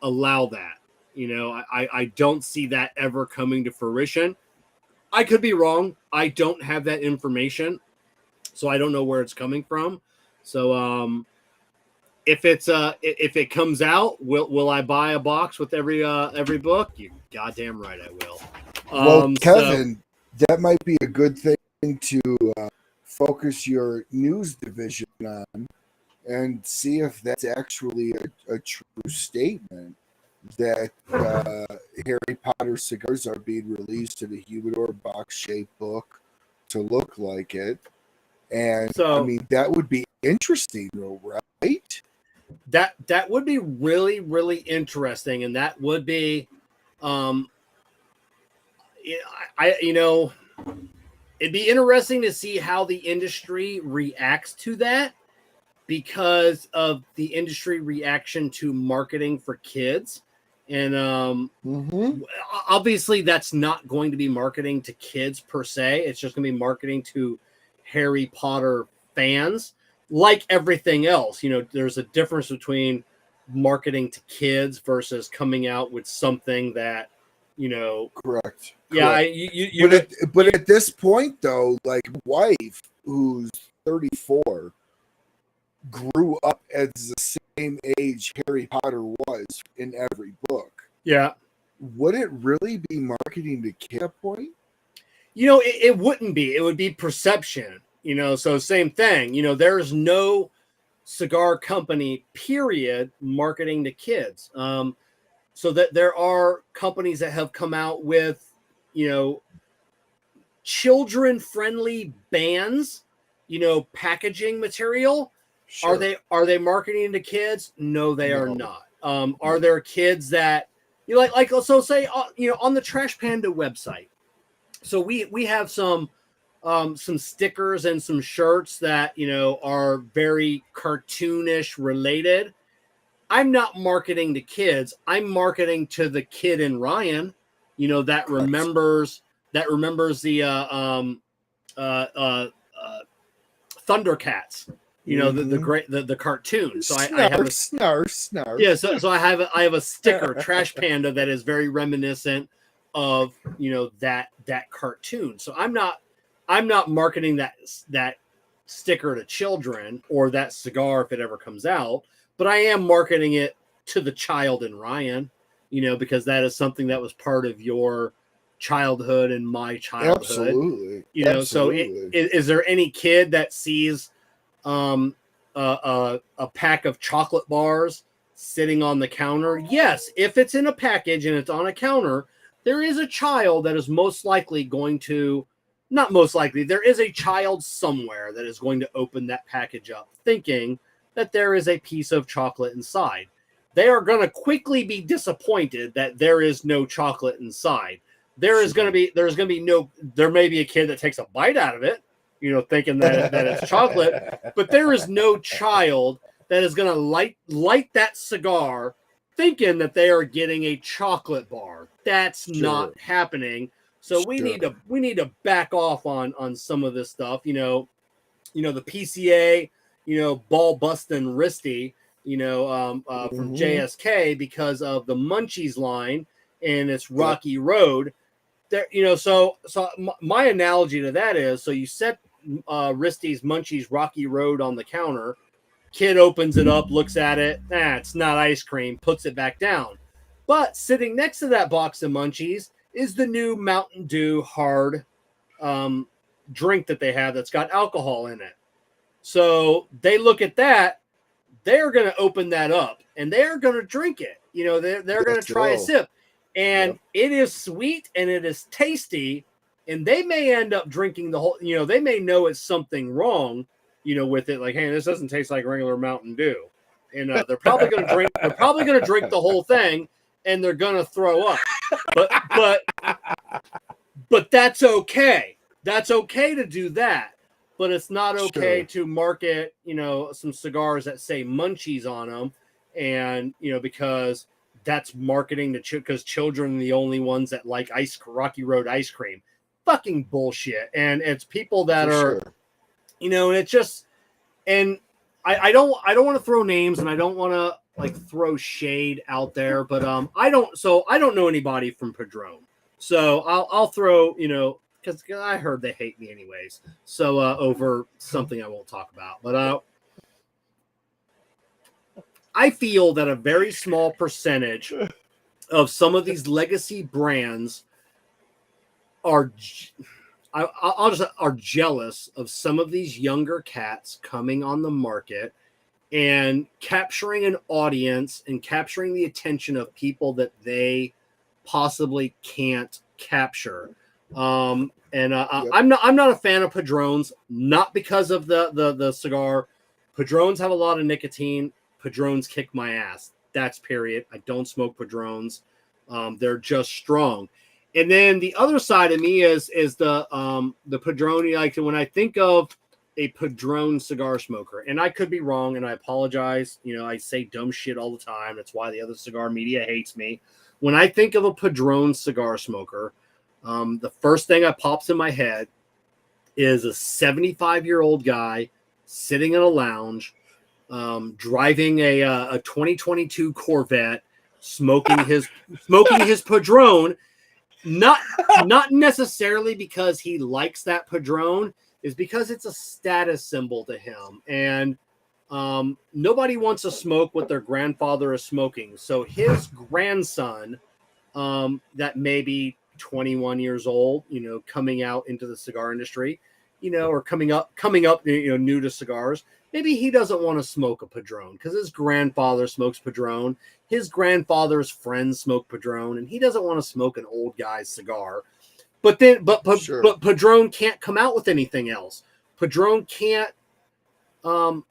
allow that. I don't see that ever coming to fruition. I could be wrong. I don't have that information, so I don't know where it's coming from. So, if it comes out, will I buy a box with every book? You goddamn right I will. Well, Kevin, that might be a good thing to focus your news division on and see if that's actually a true statement that Harry Potter cigars are being released in a humidor box-shaped book to look like it. And so, I mean, that would be interesting, right? That would be really, really interesting, and that would be, it'd be interesting to see how the industry reacts to that, because of the industry reaction to marketing for kids. And obviously that's not going to be marketing to kids per se. It's just going to be marketing to Harry Potter fans. Like everything else, there's a difference between marketing to kids versus coming out with something that, Correct. Yeah. But at this point, though, like wife, who's 34, grew up as the same age Harry Potter was in every book. Yeah. Would it really be marketing to kid at that point? It wouldn't be. It would be perception. So same thing. There is no cigar company, period, marketing to kids. So that there are companies that have come out with, children-friendly bands, packaging material. Sure. Are they marketing to kids? No, they are not. Are there kids that so say on the Trash Panda website? So we have some stickers and some shirts that are very cartoonish related. I'm not marketing to kids. I'm marketing to the kid in Ryan, that remembers the Thundercats. The cartoon. So I have a snarf. Yeah, so I have a sticker, Trash Panda, that is very reminiscent of that cartoon. So I'm not marketing that sticker to children or that cigar if it ever comes out, but I am marketing it to the child in Ryan, because that is something that was part of your childhood and my childhood. Absolutely. So is there any kid that sees a pack of chocolate bars sitting on the counter? Yes, if it's in a package and it's on a counter, there is a child that is most likely going to, not most likely, there is a child somewhere that is going to open that package up thinking that there is a piece of chocolate inside. They are going to quickly be disappointed that there is no chocolate inside. There may be a kid that takes a bite out of it, thinking that it's chocolate, but there is no child that is going to light that cigar thinking that they are getting a chocolate bar. That's not happening. So we need to back off on some of this stuff. The PCA, ball busting wristy, from JSK because of the Munchies line and its Rocky Road. There, so my analogy to that is, so you set Risty's Munchies Rocky Road on the counter. Kid opens it up, looks at it. It's not ice cream, puts it back down. But sitting next to that box of Munchies is the new Mountain Dew hard drink that they have that's got alcohol in it. So they look at that, they're going to open that up and they're going to drink it. They're going to try a sip. And it is sweet and it is tasty. And they may end up drinking the whole, they may know it's something wrong, with it. Like, hey, this doesn't taste like regular Mountain Dew. And they're probably going to drink the whole thing and they're going to throw up. but that's okay. That's okay to do that. But it's not okay to market, some cigars that say munchies on them, and because that's marketing because children are the only ones that like Rocky Road ice cream. Fucking bullshit. And it's people that and it's just, and I don't want to throw names, and I don't want to throw shade out there, but I don't know anybody from Padron, so I'll throw because I heard they hate me anyways, so over something I won't talk about, but I feel that a very small percentage of some of these legacy brands are jealous of some of these younger cats coming on the market and capturing an audience and capturing the attention of people that they possibly can't capture. I'm not a fan of Padrones, not because of the cigar. Padrones have a lot of nicotine. Padrones kick my ass. That's period. I don't smoke Padrones. They're just strong. And then the other side of me is the Padron. When I think of a Padron cigar smoker, and I could be wrong, and I apologize. I say dumb shit all the time. That's why the other cigar media hates me. When I think of a Padron cigar smoker, the first thing that pops in my head is a 75-year-old guy sitting in a lounge, driving a 2022 Corvette, smoking his Padron. Not necessarily because he likes that Padron, is because it's a status symbol to him, and nobody wants to smoke what their grandfather is smoking. So his grandson, that may be 21 years old, coming out into the cigar industry, or coming up, new to cigars, maybe he doesn't want to smoke a Padron because his grandfather smokes Padron. His grandfather's friends smoke Padron, and he doesn't want to smoke an old guy's cigar. But Padron can't come out with anything else. Padron can't, and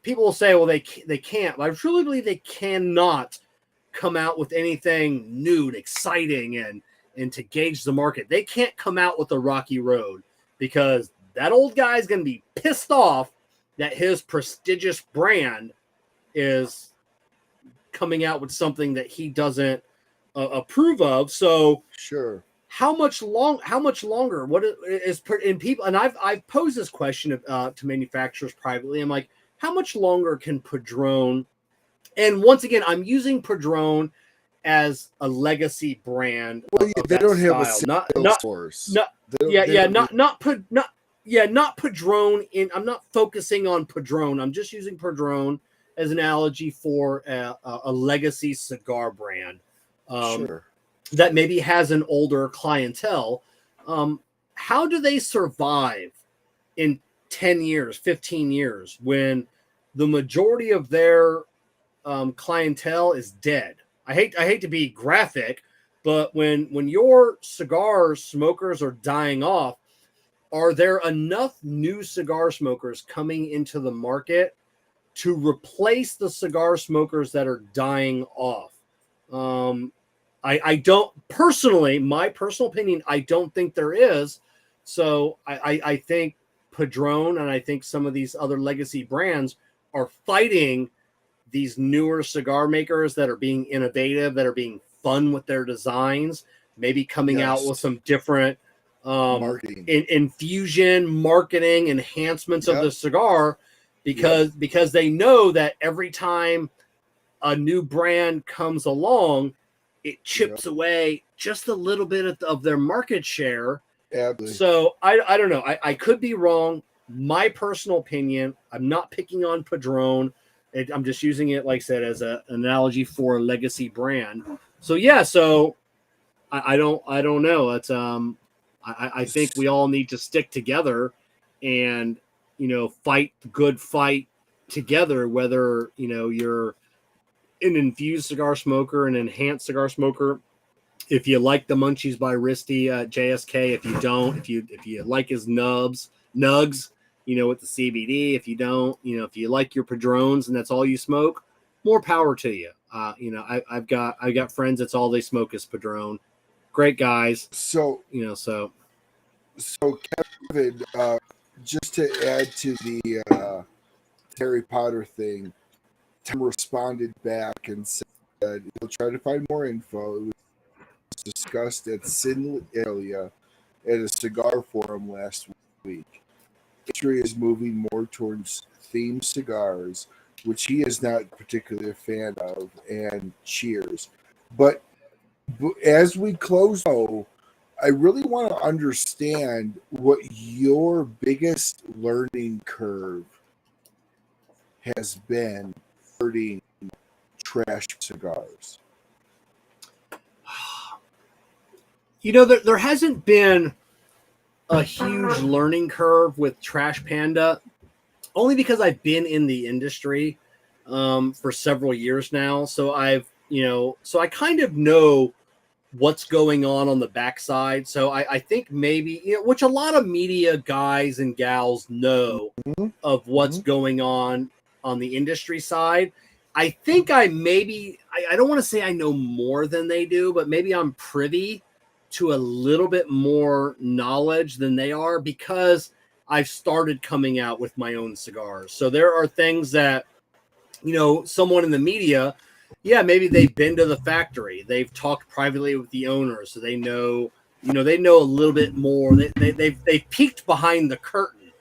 people will say, well, they can't. But I truly believe they cannot come out with anything new and exciting and to gauge the market. They can't come out with a Rocky Road because that old guy is going to be pissed off that his prestigious brand is coming out with something that he doesn't approve of. So how much longer? What is in people? And I've posed this question to manufacturers privately. I'm like, how much longer can Padron? And once again, I'm using Padron as a legacy brand. Well, they don't have a sales force. Not Padron. I'm not focusing on Padron. I'm just using Padron as an analogy for a legacy cigar brand that maybe has an older clientele. How do they survive in 10 years, 15 years when the majority of their clientele is dead? I hate to be graphic, but when your cigar smokers are dying off, are there enough new cigar smokers coming into the market to replace the cigar smokers that are dying off? I don't personally, my personal opinion, I don't think there is. So I think Padron and I think some of these other legacy brands are fighting these newer cigar makers that are being innovative, that are being fun with their designs, maybe coming out with some different infusion, marketing, enhancements of the cigar, because they know that every time a new brand comes along, it chips away just a little bit of their market share. So I don't know. I could be wrong. My personal opinion, I'm not picking on Padron. I'm just using it, like I said, as an analogy for a legacy brand. So so I don't know. It's I think we all need to stick together and fight together, whether you're an infused cigar smoker, an enhanced cigar smoker. If you like the Munchies by Risty JSK, if you don't, if you like his nugs, with the CBD, if you don't, if you like your Padrones and that's all you smoke, more power to you. I've got friends that's all they smoke is Padron. Great guys. So Kevin, just to add to the Harry Potter thing, Tim responded back and said he'll try to find more info. It was discussed at Sin Italia at a cigar forum last week. Industry is moving more towards themed cigars, which he is not particularly a fan of, and cheers. But as we close, though, I really want to understand what your biggest learning curve has been learning trash cigars. There hasn't been a huge learning curve with Trash Panda, only because I've been in the industry for several years now. So I kind of know what's going on the backside. So I think maybe, which a lot of media guys and gals know of what's going on the industry side. I think I don't want to say I know more than they do, but maybe I'm privy to a little bit more knowledge than they are because I've started coming out with my own cigars. So there are things that, someone in the media, maybe they've been to the factory. They've talked privately with the owners. So they know a little bit more. They've peeked behind the curtain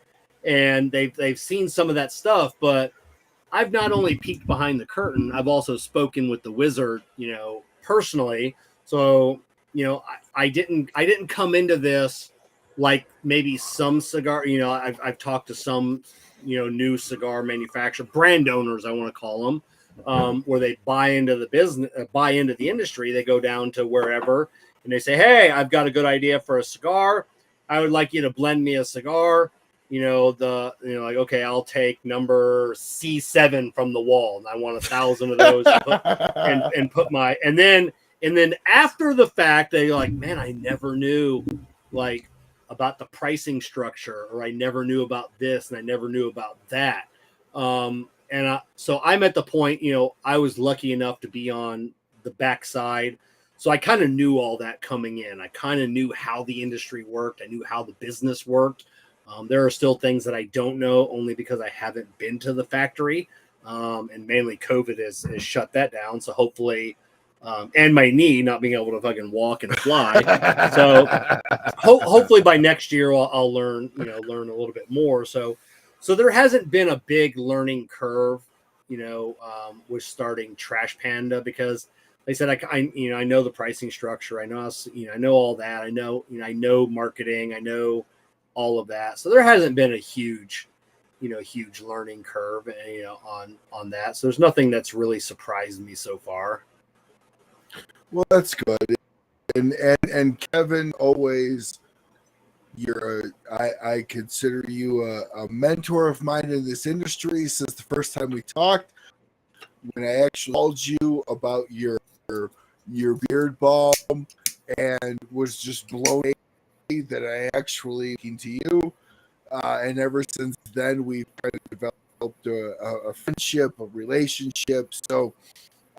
and they've seen some of that stuff, but I've not only peeked behind the curtain, I've also spoken with the wizard, personally. So, I didn't come into this like maybe some cigar, I've talked to some, new cigar manufacturer, brand owners, I want to call them, where they buy into the business, buy into the industry. They go down to wherever and they say, hey, I've got a good idea for a cigar. I would like you to blend me a cigar. Okay, I'll take number C7 from the wall, and I want 1,000 of those and put my, and then after the fact, they're like, man, I never knew about the pricing structure, or I never knew about this, and I never knew about that. So I'm at the point, I was lucky enough to be on the backside. So I kind of knew all that coming in. I kind of knew how the industry worked. I knew how the business worked. There are still things that I don't know, only because I haven't been to the factory. And mainly COVID has shut that down. So hopefully, and my knee not being able to fucking walk and fly. So hopefully by next year I'll learn a little bit more. So there hasn't been a big learning curve, with starting Trash Panda, because like I said, I know the pricing structure. I know, I know all that. I know marketing. I know all of that. So there hasn't been a huge learning curve, on that. So there's nothing that's really surprised me so far. Well, that's good. And Kevin, always, I consider you a mentor of mine in this industry since the first time we talked, when I actually called you about your beard balm and was just blown away that I actually came to you. And ever since then, we've kind of developed a friendship, a relationship. So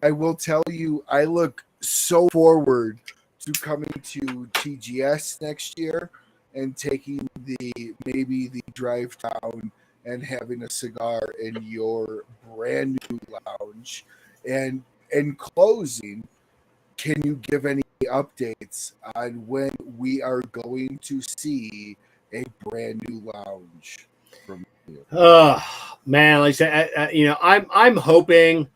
I will tell you, I look so forward to coming to TGS next year and taking maybe the drive down and having a cigar in your brand new lounge. And in closing, can you give any updates on when we are going to see a brand new lounge from you? Oh man, like I said, I'm hoping.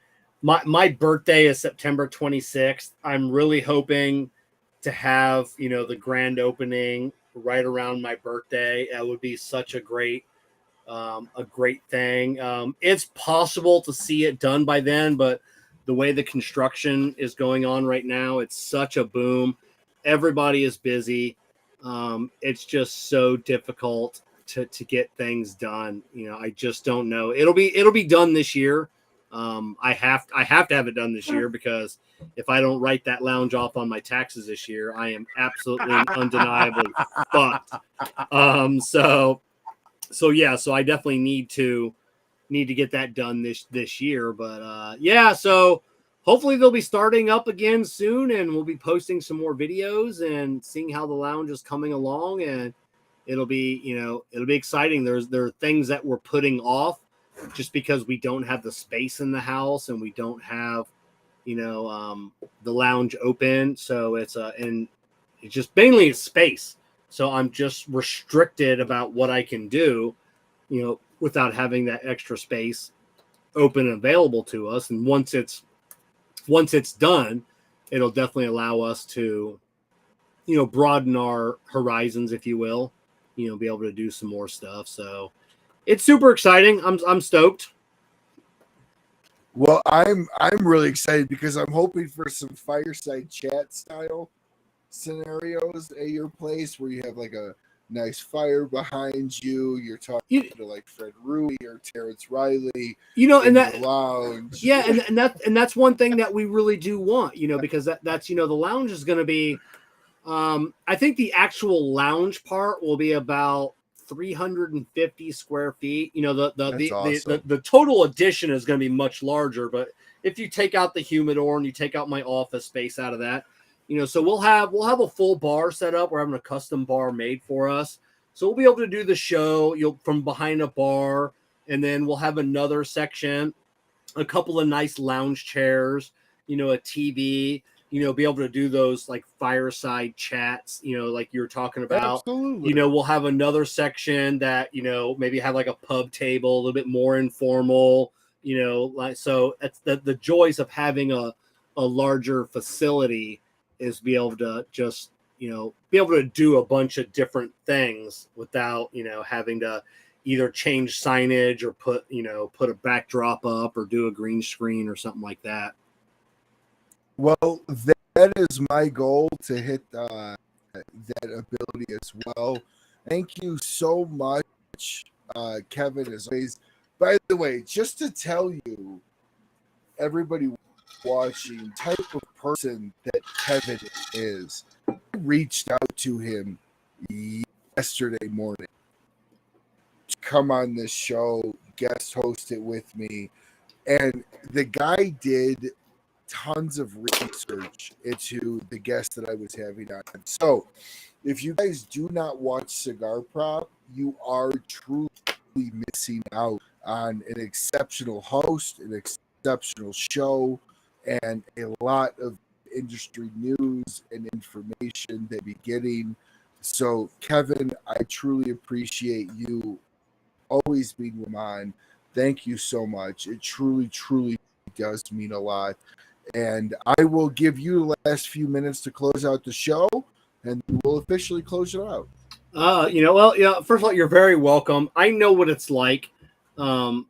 My birthday is September 26th. I'm really hoping to have, the grand opening right around my birthday. That would be such a great thing. It's possible to see it done by then, but the way the construction is going on right now, it's such a boom. Everybody is busy. It's just so difficult to get things done. I just don't know. It'll be done this year. I have to have it done this year, because if I don't write that lounge off on my taxes this year, I am absolutely and undeniably fucked. So I definitely need to get that done this year. But so hopefully they'll be starting up again soon, and we'll be posting some more videos and seeing how the lounge is coming along. And it'll be exciting. There are things that we're putting off just because we don't have the space in the house and we don't have, the lounge open. So it's just mainly space. So I'm just restricted about what I can do, without having that extra space open and available to us. And once it's done, it'll definitely allow us to, broaden our horizons, if you will, be able to do some more stuff. So it's super exciting. I'm stoked. Well, I'm really excited because I'm hoping for some fireside chat style scenarios at your place where you have like a nice fire behind you. You're talking to like Fred Rui or Terrence Riley, and that lounge. Yeah, and that's one thing that we really do want, because that's the lounge is going to be, I think the actual lounge part will be about 350 square feet. The total addition is going to be much larger, but if you take out the humidor and you take out my office space out of that, so we'll have a full bar set up. We're having a custom bar made for us, so we'll be able to do the show from behind a bar, and then we'll have another section, a couple of nice lounge chairs, a TV, be able to do those like fireside chats, like you were talking about. Absolutely. We'll have another section that, maybe have like a pub table, a little bit more informal, so it's the joys of having a larger facility is be able to just, be able to do a bunch of different things without, having to either change signage or put a backdrop up or do a green screen or something like that. Well, that is my goal, to hit that ability as well. Thank you so much, Kevin, as always. By the way, just to tell you, everybody watching, type of person that Kevin is, I reached out to him yesterday morning to come on this show, guest host it with me, and the guy did tons of research into the guest that I was having on. So if you guys do not watch Cigar Prop, you are truly missing out on an exceptional host, an exceptional show, and a lot of industry news and information they'll be getting. So Kevin, I truly appreciate you always being on. Thank you so much. It truly, truly does mean a lot. And I will give you the last few minutes to close out the show, and we'll officially close it out. First of all, you're very welcome. I know what it's like to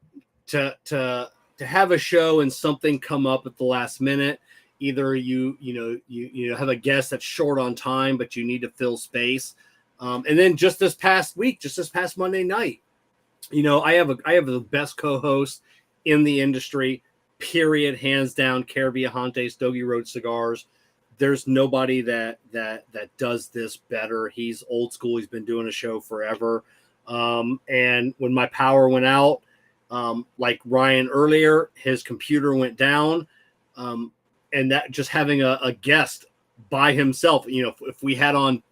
have a show and something come up at the last minute. Either you have a guest that's short on time, but you need to fill space. And then just this past Monday night, I have the best co-host in the industry. Period, hands down. Caribbean Viajantes, Stogie Road Cigars. There's nobody that does this better. He's old school. He's been doing a show forever. And when my power went out, like Ryan earlier, his computer went down, and that just having a guest by himself. If I had on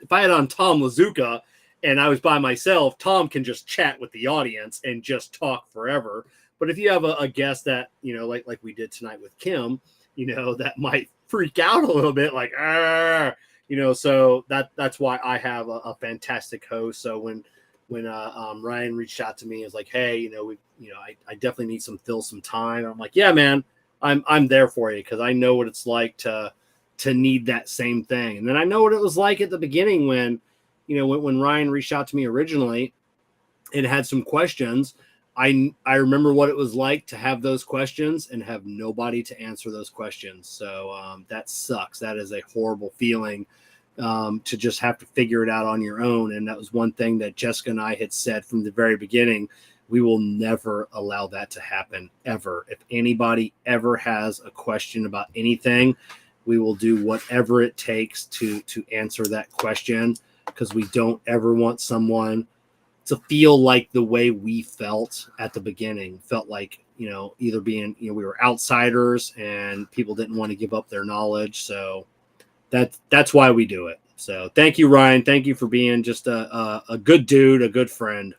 Tom Lazuka and I was by myself, Tom can just chat with the audience and just talk forever. But if you have a guest that, like we did tonight with Kim, that might freak out a little bit, like, so that's why I have a fantastic host. So when Ryan reached out to me, is like, hey, I definitely need fill some time. I'm like, yeah, man, I'm there for you, because I know what it's like to need that same thing. And then I know what it was like at the beginning when Ryan reached out to me originally and had some questions. I remember what it was like to have those questions and have nobody to answer those questions. So that sucks. That is a horrible feeling, to just have to figure it out on your own. And that was one thing that Jessica and I had said from the very beginning. We will never allow that to happen, ever. If anybody ever has a question about anything, we will do whatever it takes to answer that question, because we don't ever want someone to feel like the way we felt at the beginning. Felt like, you know, either being, you know, we were outsiders and people didn't want to give up their knowledge. So that's why we do it. So thank you, Ryan. Thank you for being just a good dude, a good friend.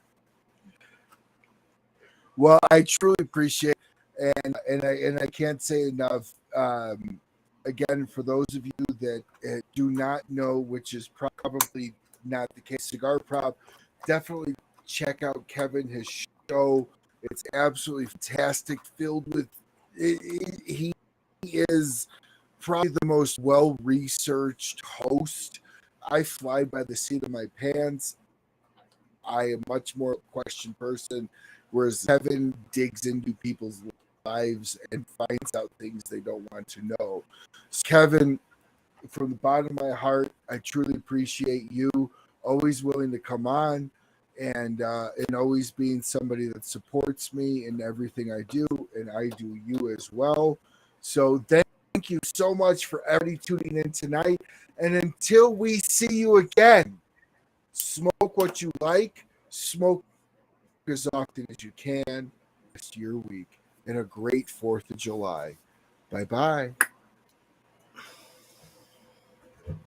Well, I truly appreciate it, and I can't say enough. Again, for those of you that do not know, which is probably not the case, Cigar Prop, definitely check out Kevin, his show. It's absolutely fantastic, filled with he is probably the most well-researched host. I fly by the seat of my pants. I am much more a question person, whereas Kevin digs into people's lives and finds out things they don't want to know. So Kevin, from the bottom of my heart, I truly appreciate you always willing to come on and always being somebody that supports me in everything I do, and I do you as well. So thank you so much for everybody tuning in tonight. And until we see you again, smoke what you like, smoke as often as you can. Rest your week, and a great 4th of July. Bye-bye.